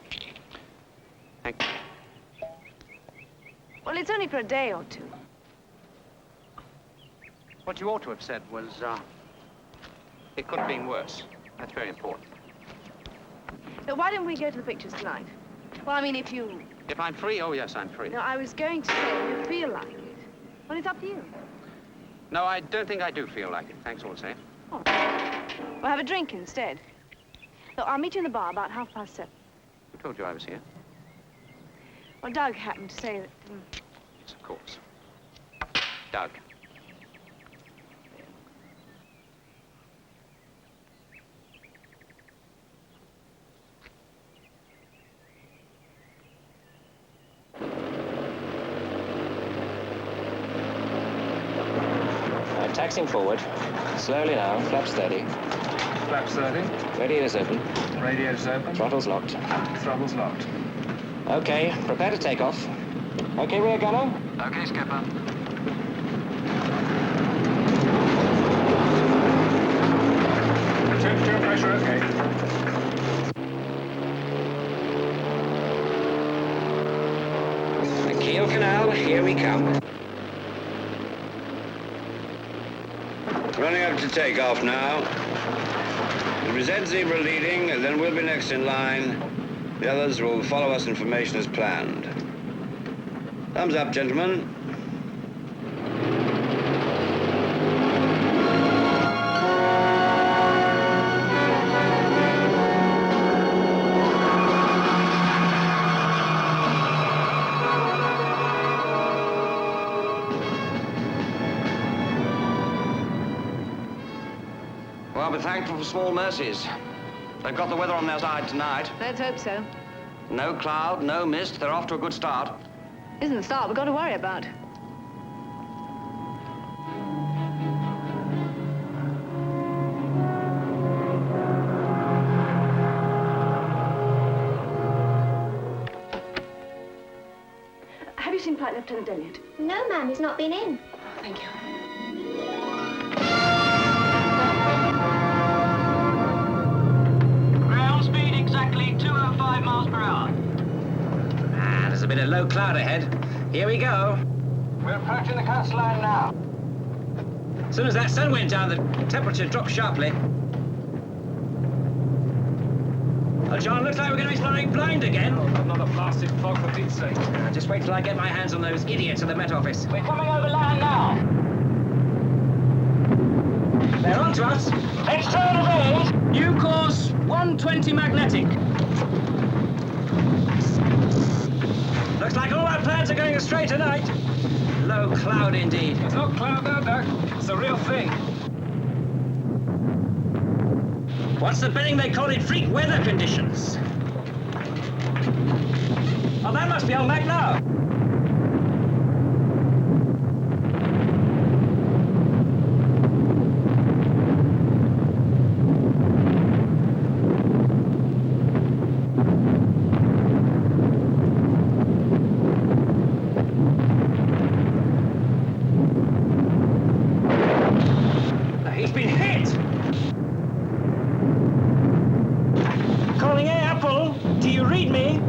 Thank you. Well, it's only for a day or two. What you ought to have said was, it could have been worse. That's very important. So why don't we go to the pictures tonight? Well, I mean, if you... If I'm free? Oh, yes, I'm free. No, I was going to say, if you feel like it. Well, it's up to you. No, I don't think I do feel like it. Thanks all the same. Oh. We'll have a drink instead. So I'll meet you in the bar about 7:30. Who told you I was here? Well, Doug happened to say that... Yes, of course. Doug. Taxing forward. Slowly now. Flaps 30. Flaps 30. Radiator's open. Radiator's open. Throttle's locked. Throttle's locked. Okay, prepare to take off. Okay, rear gunner. Okay, skipper. Temperature, pressure, okay. The Kiel Canal, here we come. Running up to takeoff now. The Reset Zebra leading, and then we'll be next in line. The others will follow us in formation as planned. Thumbs up, gentlemen. Well, I'll be thankful for small mercies. They've got the weather on their side tonight. Let's hope so. No cloud, no mist. They're off to a good start. Isn't the start we've got to worry about. Have you seen Flight Lieutenant Elliott? No, ma'am, he's not been in. Oh, thank you. Ground speed exactly 205 miles per hour. Ah, there's a bit of low cloud ahead. Here we go. We're approaching the coastline now. As soon as that sun went down, the temperature dropped sharply. Well, John, looks like we're going to be flying blind again. Oh, another blasted fog, for Pete's sake. Just wait till I get my hands on those idiots at the Met Office. We're coming over land now. They're on to us. External range. New course 120 magnetic. Looks like all our plans are going astray tonight. Low cloud indeed. It's not cloud now, Doc. It's the real thing. What's the billing they call it? Freak weather conditions. Oh, that must be on Mac now. He's been hit! Calling A Apple, do you read me?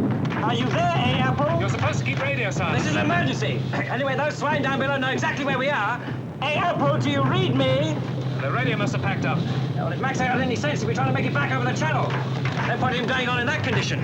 Are you there, A Apple? You're supposed to keep radio silent. This is an emergency. Anyway, those swine down below know exactly where we are. A Apple, do you read me? The radio must have packed up. Well, if Max ain't got any sense, he'll be trying to make it back over the channel. No point in him going on in that condition.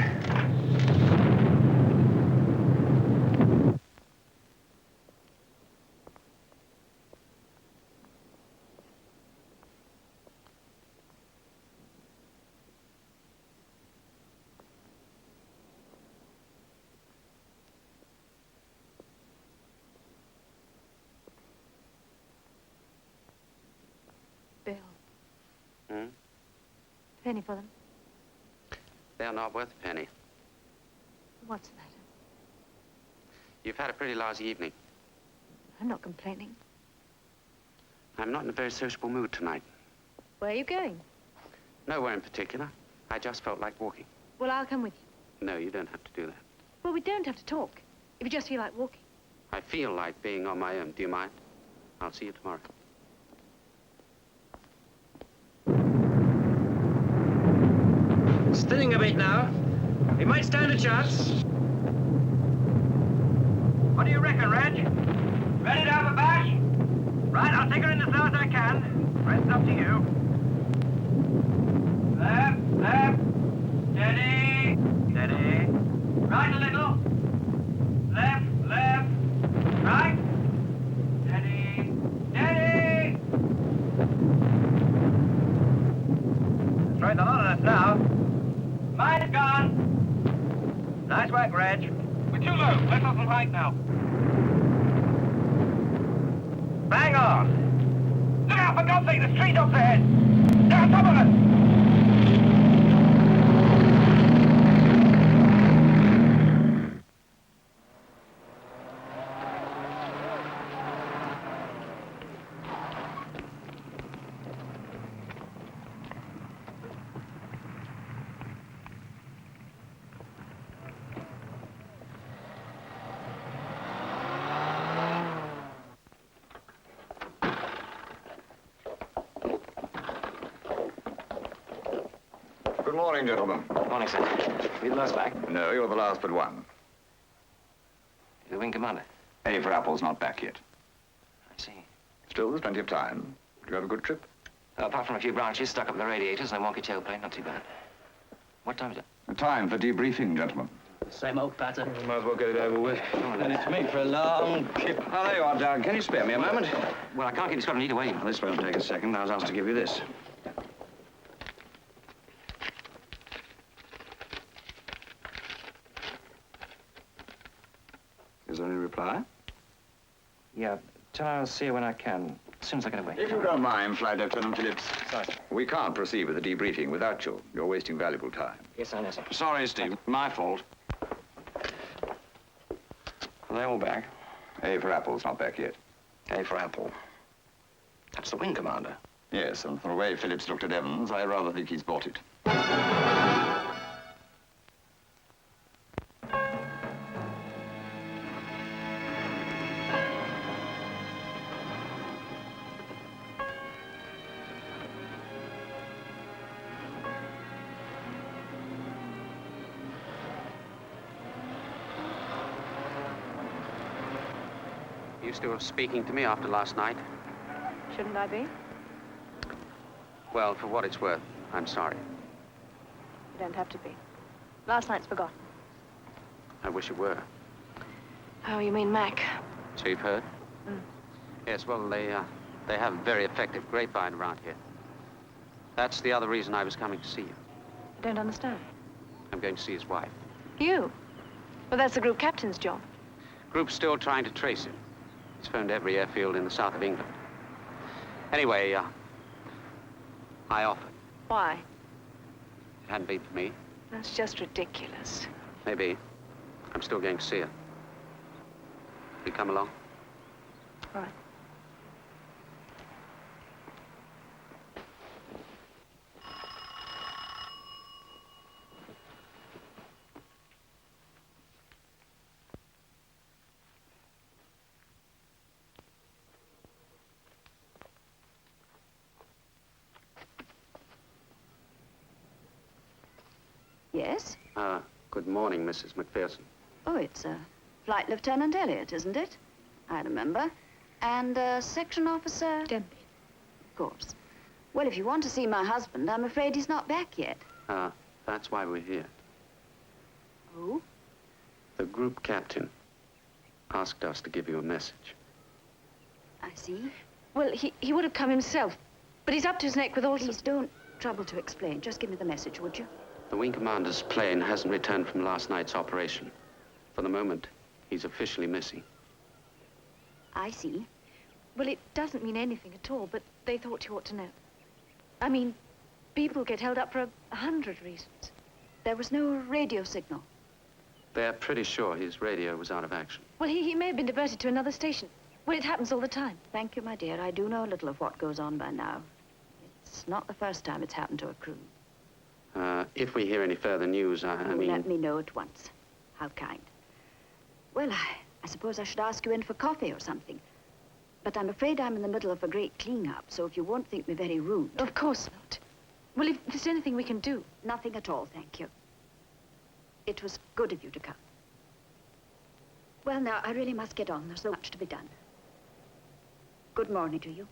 Bill, Hmm? penny for them. They're not worth a penny. What's the matter? You've had a pretty lousy evening. I'm not complaining. I'm not in a very sociable mood tonight. Where are you going? Nowhere in particular. I just felt like walking. Well, I'll come with you. No, you don't have to do that. Well, we don't have to talk. If you just feel like walking. I feel like being on my own. Do you mind? I'll see you tomorrow. It's thinning a bit now. We might stand a chance. What do you reckon, Reg? Ready to have a bash? Right, I'll take her in as low as I can. Rest up to you. Left, left. Steady. Steady. Right a little. Left, left. Right. Steady. Steady. Throwing the lot of us now. Mine's gone. Nice work, Reg. We're too low. Let off some height now. Bang on. Look out, for God's sake, the street dogs ahead. They're on top of us. Good morning, gentlemen. Morning, sir. We the last back? No, you're the last but one. The wing commander. A for Apple's not back yet. I see. Still, there's plenty of time. Did you have a good trip? Apart from a few branches stuck up in the radiators and a wonky tailplane, not too bad. What time is it? Time for debriefing, gentlemen. Same old pattern. Might as well get it over with. And it's me for a long trip. Oh, there you are, Doug. Can you spare me a moment? Well, I can't keep the Scotland either way. Well, this won't take a second. I was asked to give you this. Is there any reply? Yeah, tell her I'll see her when I can, as soon as I get away. If you don't mind, Flight Lieutenant Phillips. Sorry, sir. We can't proceed with the debriefing without you. You're wasting valuable time. Yes, I know, sir. Sorry, Steve. My fault. Are they all back? A for Apple's not back yet. A for Apple. That's the wing commander. Yes, and from the way Phillips looked at Evans, I rather think he's bought it. You still speaking to me after last night? Shouldn't I be? Well, for what it's worth, I'm sorry. You don't have to be. Last night's forgotten. I wish it were. Oh, you mean Mac? So you've heard? Mm. Yes, well, they have very effective grapevine around here. That's the other reason I was coming to see you. I don't understand. I'm going to see his wife. You? Well, that's the group captain's job. Group's still trying to trace him. He's phoned every airfield in the south of England. Anyway, I offered. Why? It hadn't been for me. That's just ridiculous. Maybe. I'm still going to see her. You come along? All right. Yes? Good morning, Mrs. McPherson. Oh, it's Flight Lieutenant Elliot, isn't it? I remember. And Section Officer... Denby. Of course. Well, if you want to see my husband, I'm afraid he's not back yet. That's why we're here. Who? The group captain asked us to give you a message. I see. Well, he would have come himself, but he's up to his neck with all sorts... Please don't trouble to explain. Just give me the message, would you? The wing commander's plane hasn't returned from last night's operation. For the moment, he's officially missing. I see. Well, it doesn't mean anything at all, but they thought you ought to know. I mean, people get held up for 100 reasons. There was no radio signal. They're pretty sure his radio was out of action. Well, he may have been diverted to another station. Well, it happens all the time. Thank you, my dear. I do know a little of what goes on by now. It's not the first time it's happened to a crew. If we hear any further news, I mean... Let me know at once. How kind. Well, I suppose I should ask you in for coffee or something. But I'm afraid I'm in the middle of a great clean-up, so if you won't think me very rude... Of course not. Well, if there's anything we can do... Nothing at all, thank you. It was good of you to come. Well, now, I really must get on. There's so much to be done. Good morning to you.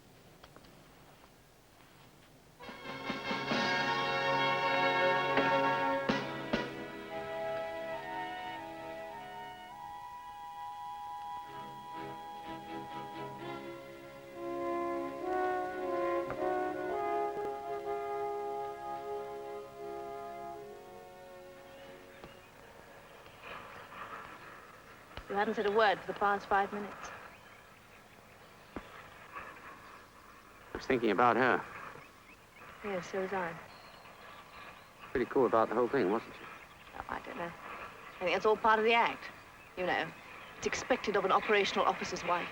You hadn't said a word for the past 5 minutes. I was thinking about her. Yes, so was I. Pretty cool about the whole thing, wasn't she? Oh, I don't know. I think that's all part of the act. You know, it's expected of an operational officer's wife.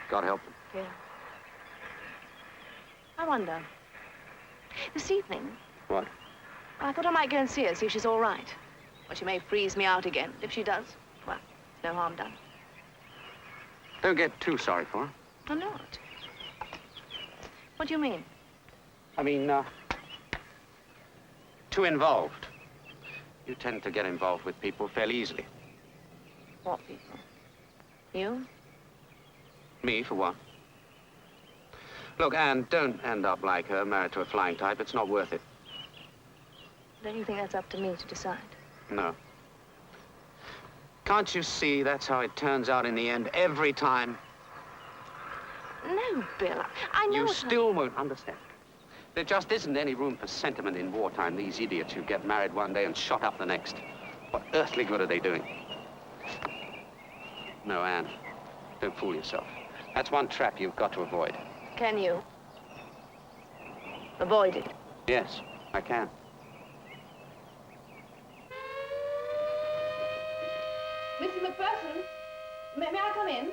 God help them. Yeah. I wonder. This evening, What? I thought I might go and see her, see if she's all right. Well, she may freeze me out again. If she does, well, no harm done. Don't get too sorry for her. I'm not. What do you mean? I mean, too involved. You tend to get involved with people fairly easily. What people? You? Me, for one. Look, Anne, don't end up like her, married to a flying type. It's not worth it. Don't you think that's up to me to decide? No. Can't you see that's how it turns out in the end every time? No, Bill. I know. You still won't understand. There just isn't any room for sentiment in wartime. These idiots who get married one day and shot up the next. What earthly good are they doing? No, Anne. Don't fool yourself. That's one trap you've got to avoid. Can you? Avoid it? Yes, I can. Mrs. McPherson, may I come in?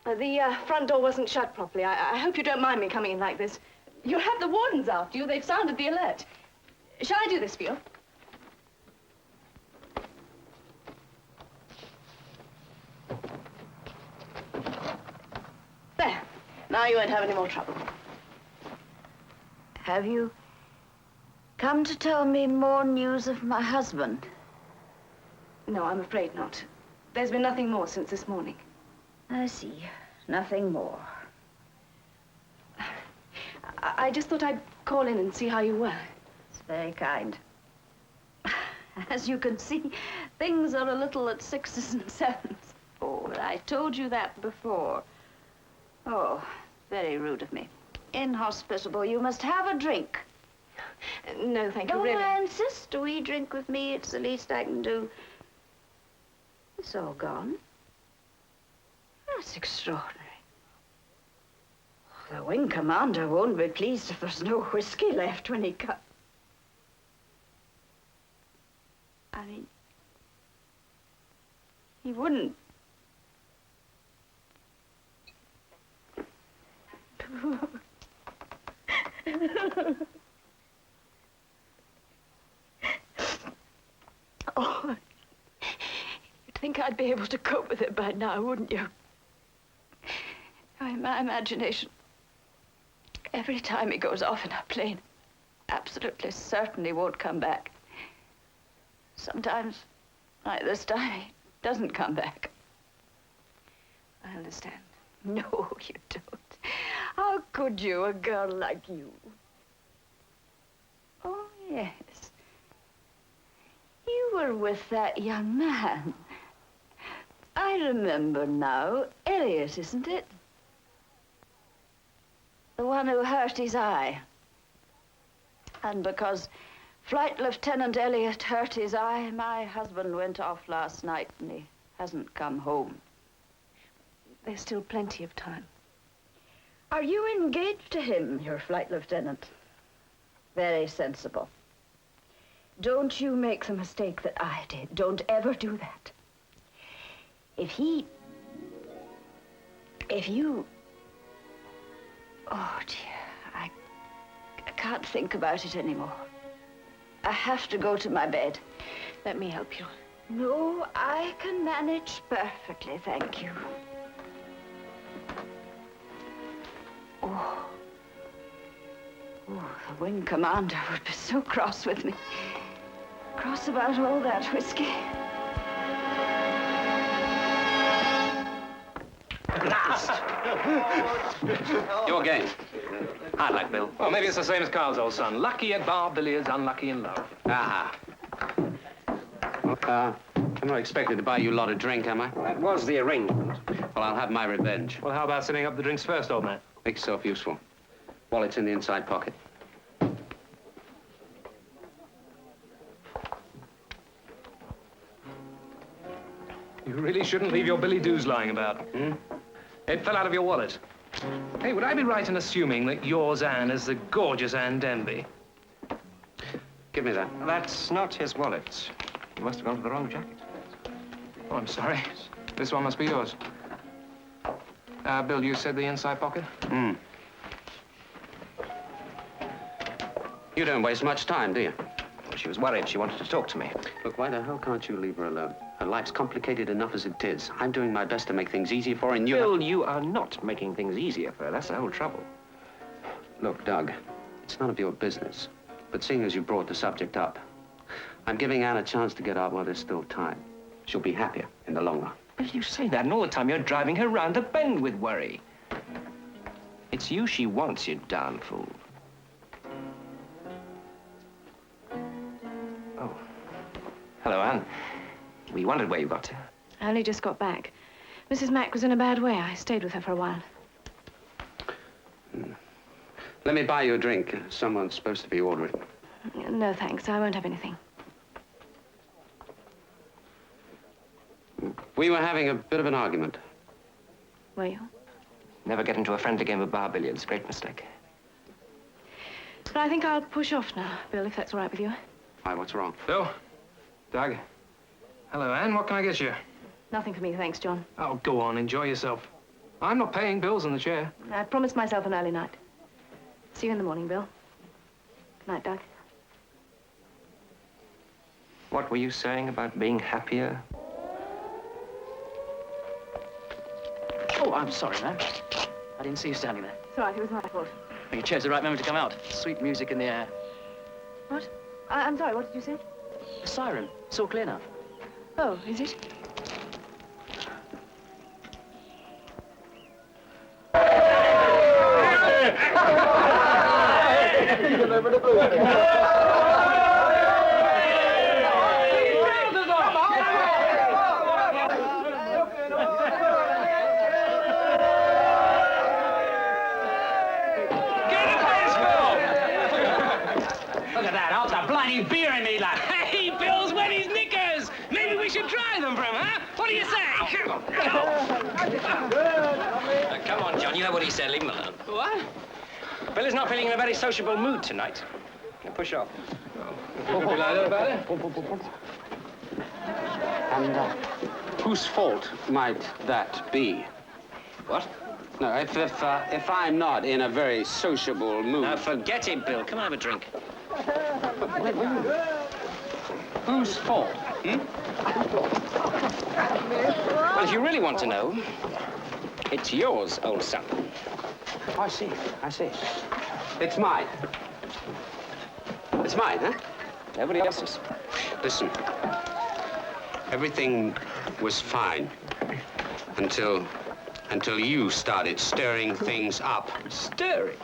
The front door wasn't shut properly. I hope you don't mind me coming in like this. You'll have the wardens after you. They've sounded the alert. Shall I do this for you? There. Now you won't have any more trouble. Have you come to tell me more news of my husband? No, I'm afraid not. There's been nothing more since this morning. I see. Nothing more. I just thought I'd call in and see how you were. It's very kind. As you can see, things are a little at 6s and 7s. Oh, but I told you that before. Oh, very rude of me. Inhospitable. You must have a drink. No, thank you, Don't really. I insist? Do we drink with me? It's the least I can do. It's all gone. That's extraordinary. The wing commander won't be pleased if there's no whiskey left when he comes. I mean, he wouldn't. Oh, you'd think I'd be able to cope with it by now, wouldn't you? My imagination, every time he goes off in a plane, absolutely certain he won't come back. Sometimes, like this time, he doesn't come back. I understand. No, you don't. How could you, a girl like you? Oh, yes. You were with that young man. I remember now. Elliot, isn't it? The one who hurt his eye. And because Flight Lieutenant Elliot hurt his eye, my husband went off last night and he hasn't come home. There's still plenty of time. Are you engaged to him, your flight lieutenant? Very sensible. Don't you make the mistake that I did. Don't ever do that. If you... Oh, dear, I can't think about it anymore. I have to go to my bed. Let me help you. No, I can manage perfectly, thank you. Oh, the wing commander would be so cross with me. Cross about all that whiskey. Your game. Hard luck, Bill. Well, maybe it's the same as Carl's old son. Lucky at bar billiards, unlucky in love. Aha. I'm not expected to buy you a lot of drink, am I? Well, that was the arrangement. Well, I'll have my revenge. Well, how about setting up the drinks first, old man? Make yourself useful. Wallet's in the inside pocket. You really shouldn't leave your Billy Doos lying about. Hmm? It fell out of your wallet. Hey, would I be right in assuming that yours, Anne, is the gorgeous Anne Denby? Give me that. That's not his wallet. You must have gone for the wrong jacket. Oh, I'm sorry. This one must be yours. Bill, you said the inside pocket? Hmm. You don't waste much time, do you? Well, she was worried. She wanted to talk to me. Look, why the hell can't you leave her alone? Her life's complicated enough as it is. I'm doing my best to make things easier for her, and you... Bill, you are not making things easier for her. That's the whole trouble. Look, Doug, it's none of your business. But seeing as you brought the subject up, I'm giving Anne a chance to get out while there's still time. She'll be happier in the long run. If you say that, and all the time you're driving her round the bend with worry. It's you she wants, you darn fool. Oh. Hello, Anne. We wondered where you got to. I only just got back. Mrs. Mack was in a bad way. I stayed with her for a while. Let me buy you a drink. Someone's supposed to be ordering. No, thanks. I won't have anything. We were having a bit of an argument. Were you? Never get into a friendly game of bar billiards. Great mistake. But I think I'll push off now, Bill, if that's all right with you. Why, what's wrong? Bill? Doug? Hello, Anne. What can I get you? Nothing for me, thanks, John. Oh, go on. Enjoy yourself. I'm not paying bills in the chair. I promised myself an early night. See you in the morning, Bill. Good night, Doug. What were you saying about being happier? Oh, I'm sorry, man. I didn't see you standing there. It's all right. It was my fault. Well, you chose the right moment to come out. Sweet music in the air. What? I'm sorry. What did you say? The siren. It's all clear now. Oh, is it? with the blues. Look at that, half the bloody beer in me, lad. Hey, Bill's wet his knickers. Maybe we should try them for him, huh? What do you say? Come on, John, you know what he said. Leave him alone. What? Bill is not feeling in a very sociable mood tonight. Now push off. And whose fault might that be? What? No, if I'm not in a very sociable mood. Now, forget it, Bill. Come and have a drink. Whose fault? Well, if you really want to know, it's yours, old son. Oh, I see. It's mine. It's mine, huh? Nobody else's. Listen, everything was fine until you started stirring things up. Stirring?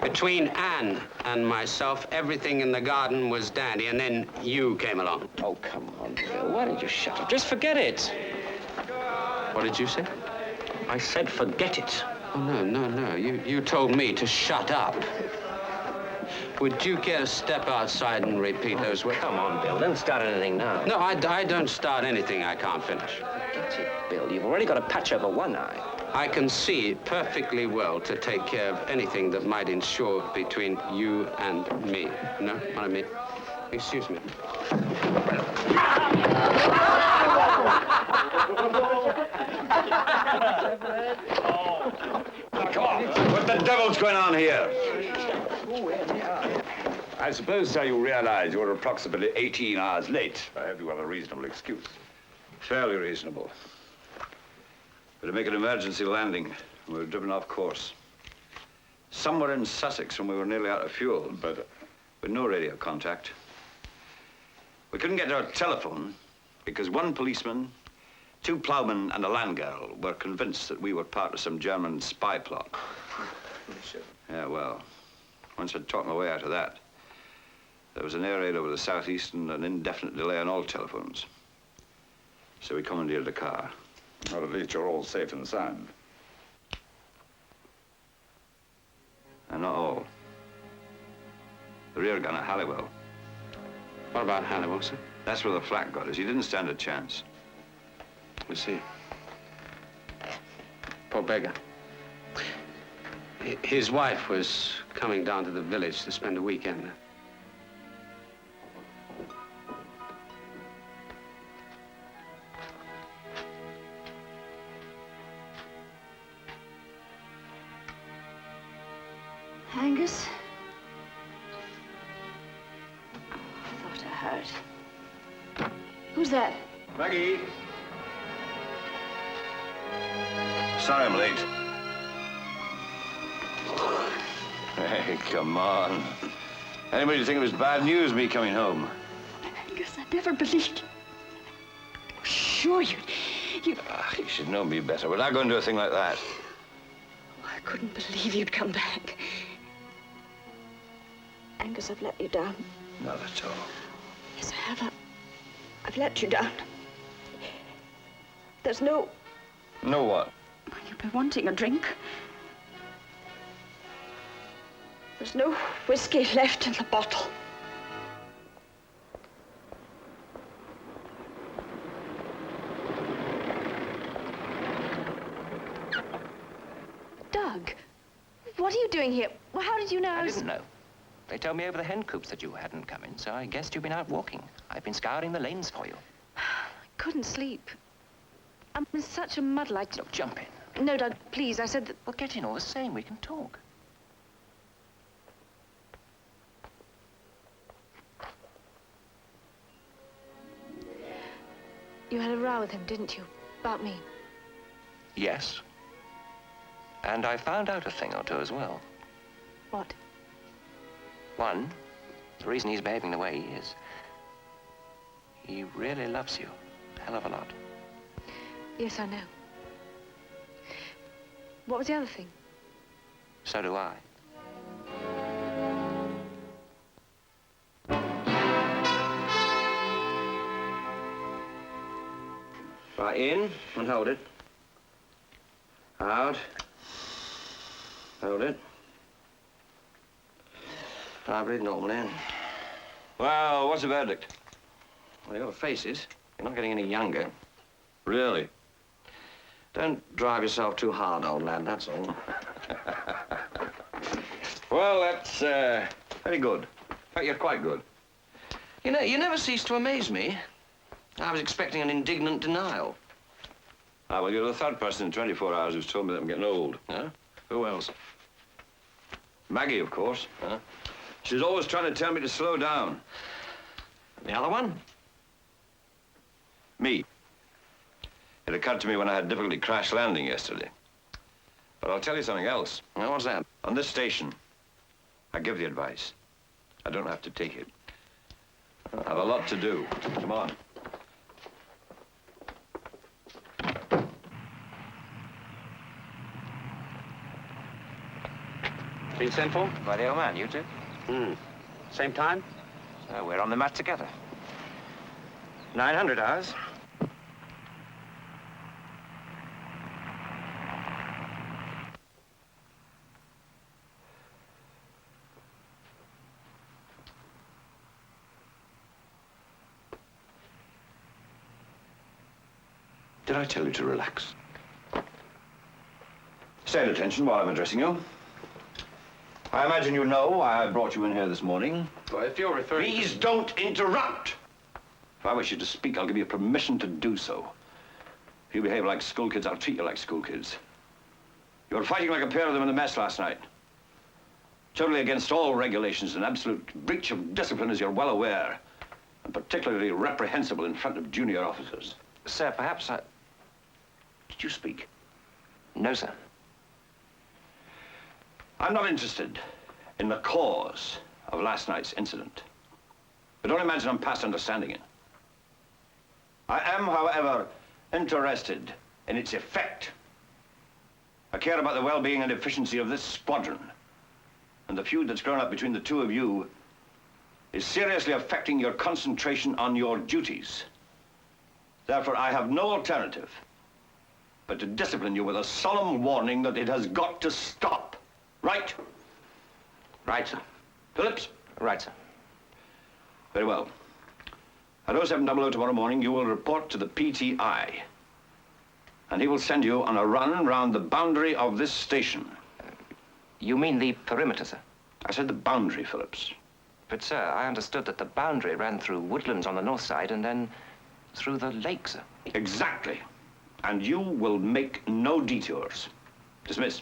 Between Anne and myself, everything in the garden was dandy, and then you came along. Oh, come on, Bill. Why don't you shut up? Just forget it. What did you say? I said forget it. Oh, no. You told me to shut up. Would you care to step outside and repeat those words? Come on, Bill. Don't start anything now. No, I don't start anything I can't finish. Forget it, Bill. You've already got a patch over one eye. I can see perfectly well to take care of anything that might ensure between you and me. Know what I mean? Excuse me. Come on. What the devil's going on here? I suppose, sir, you realize you're approximately 18 hours late. I hope you have a reasonable excuse. Fairly reasonable. But to make an emergency landing, we were driven off course. Somewhere in Sussex when we were nearly out of fuel, but with no radio contact. We couldn't get our telephone because one policeman, 2 ploughmen and a land girl were convinced that we were part of some German spy plot. Yeah, well, once I'd talked my way out of that, there was an air raid over the southeast and an indefinite delay on all telephones. So we commandeered the car. Well, at least you're all safe and sound. And not all. The rear gun at Halliwell. What about Halliwell, sir? That's where the flak got us. He didn't stand a chance. I see. Poor beggar. His wife was coming down to the village to spend a weekend there. Angus? Oh, I thought I heard. Who's that? Maggie. Sorry I'm late. Hey, come on. Anybody think it was bad news, me coming home? Angus, I never believed you. Sure, you... You should know me better. Would I go and do a thing like that? Oh, I couldn't believe you'd come back. Angus, I've let you down. Not at all. Yes, I have. I've let you down. There's no... No what? You've been wanting a drink. There's no whiskey left in the bottle. Doug, what are you doing here? Well, how did you know I didn't know. They told me over the hen coops that you hadn't come in, so I guessed you'd been out walking. I've been scouring the lanes for you. I couldn't sleep. I'm in such a muddle. Look, jump in. No, Doug, please. I said that... Well, get in all the same. We can talk. You had a row with him, didn't you? About me. Yes. And I found out a thing or two as well. What? One, the reason he's behaving the way he is. He really loves you. A hell of a lot. Yes, I know. What was the other thing? So do I. Right, in and hold it. Out. Hold it. Now breathe normally. Well, what's the verdict? Well, your face is. You're not getting any younger. Really? Don't drive yourself too hard, old lad, that's all. Well, that's very good. In fact, you're quite good. You know, you never cease to amaze me. I was expecting an indignant denial. Ah, well, you're the third person in 24 hours who's told me that I'm getting old. Huh? Who else? Maggie, of course. Huh? She's always trying to tell me to slow down. The other one? Me. It occurred to me when I had difficulty crash landing yesterday. But I'll tell you something else. Now, what's that? On this station, I give the advice. I don't have to take it. I have a lot to do. Come on. Been sent for? By the old man, you two? Same time? So we're on the mat together. 900 hours. Did I tell you to relax? Stay at attention while I'm addressing you. I imagine you know why I brought you in here this morning. Well, if you're referring Please don't interrupt! If I wish you to speak, I'll give you permission to do so. If you behave like school kids, I'll treat you like school kids. You were fighting like a pair of them in the mess last night. Totally against all regulations, an absolute breach of discipline, as you're well aware, and particularly reprehensible in front of junior officers. Sir, perhaps I... Did you speak? No, sir. I'm not interested in the cause of last night's incident. But don't imagine I'm past understanding it. I am, however, interested in its effect. I care about the well-being and efficiency of this squadron. And the feud that's grown up between the two of you is seriously affecting your concentration on your duties. Therefore, I have no alternative but to discipline you with a solemn warning that it has got to stop. Right? Right, sir. Phillips? Right, sir. Very well. At 0700 tomorrow morning, you will report to the PTI. And he will send you on a run round the boundary of this station. You mean the perimeter, sir? I said the boundary, Phillips. But, sir, I understood that the boundary ran through woodlands on the north side and then through the lake, sir. Exactly. And you will make no detours. Dismiss.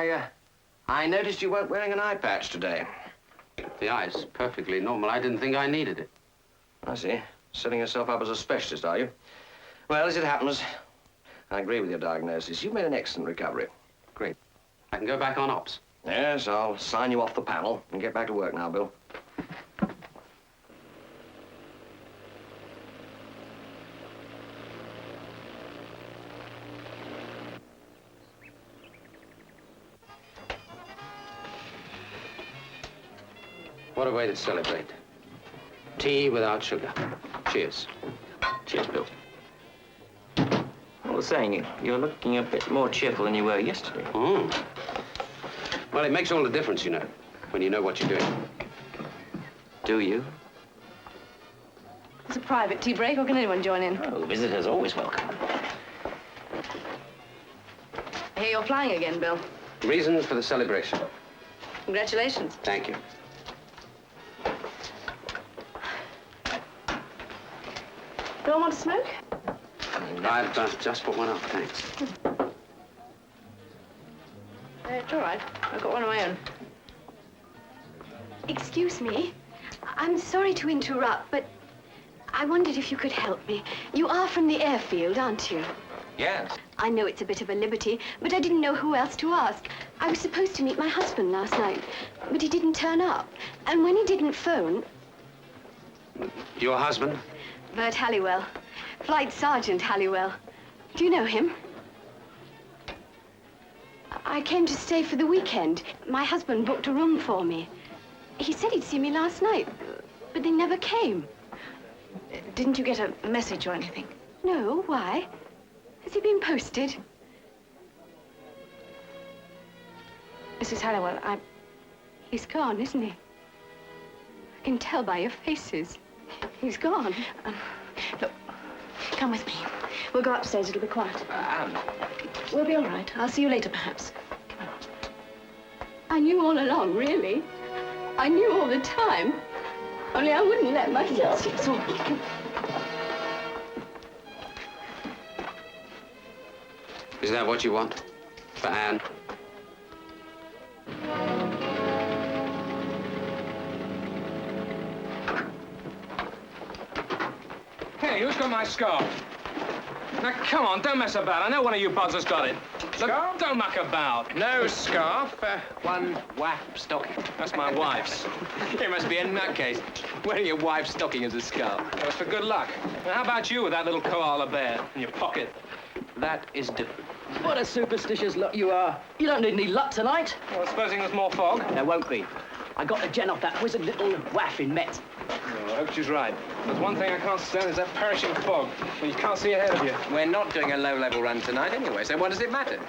Yeah, I noticed you weren't wearing an eye patch today. The eye's perfectly normal. I didn't think I needed it. I see. Setting yourself up as a specialist, are you? Well, as it happens, I agree with your diagnosis. You've made an excellent recovery. Great. I can go back on ops. Yes, I'll sign you off the panel and get back to work now, Bill. What a way to celebrate. Tea without sugar. Cheers. Cheers, Bill. I was saying, you're looking a bit more cheerful than you were yesterday. Mm. Well, it makes all the difference, you know, when you know what you're doing. Do you? It's a private tea break, or can anyone join in? Oh, visitors always welcome. I hear you're flying again, Bill. Reasons for the celebration. Congratulations. Thank you. Don't want to smoke? I've just put one up, thanks. It's all right. I've got one of my own. Excuse me. I'm sorry to interrupt, but I wondered if you could help me. You are from the airfield, aren't you? Yes. I know it's a bit of a liberty, but I didn't know who else to ask. I was supposed to meet my husband last night, but he didn't turn up. And when he didn't phone... Your husband? Bert Halliwell. Flight Sergeant Halliwell. Do you know him? I came to stay for the weekend. My husband booked a room for me. He said he'd see me last night, but they never came. Didn't you get a message or anything? No, why? Has he been posted? Mrs. Halliwell, He's gone, isn't he? I can tell by your faces. He's gone. Look, come with me. We'll go upstairs. It'll be quiet. Anne. We'll be all right. I'll see you later, perhaps. I knew all along, really. I knew all the time. Only I wouldn't let myself. It's all right. Is that what you want? For Anne? Hey, who's got my scarf? Now, come on, don't mess about. I know one of you buds has got it. Look, don't muck about. No scarf, one WAP stocking. That's my wife's. You must be a nutcase. Wearing your wife's stocking as a scarf. That was for good luck. Now, how about you with that little koala bear in your pocket? That is different. What a superstitious lot you are. You don't need any luck tonight. Well, supposing there's more fog? There won't be. I got the gen off that wizard little waff in Met. Oh, I hope she's right. There's one thing I can't stand is that perishing fog, when you can't see ahead of you. We're not doing a low-level run tonight anyway, so what does it matter?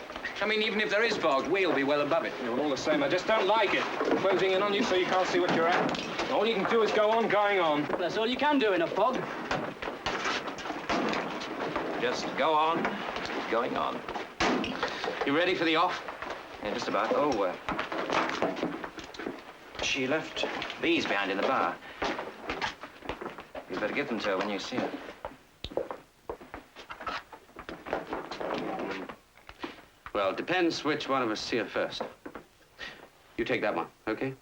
I mean, even if there is fog, we'll be well above it. Yeah, well, all the same, I just don't like it. Closing in on you so you can't see what you're at. All you can do is go on going on. That's all you can do in a fog. Just go on, going on. You ready for the off? Yeah, just about. Oh, she left these behind in the bar. You better give them to her when you see her. Well, it depends which one of us see her first. You take that one, okay?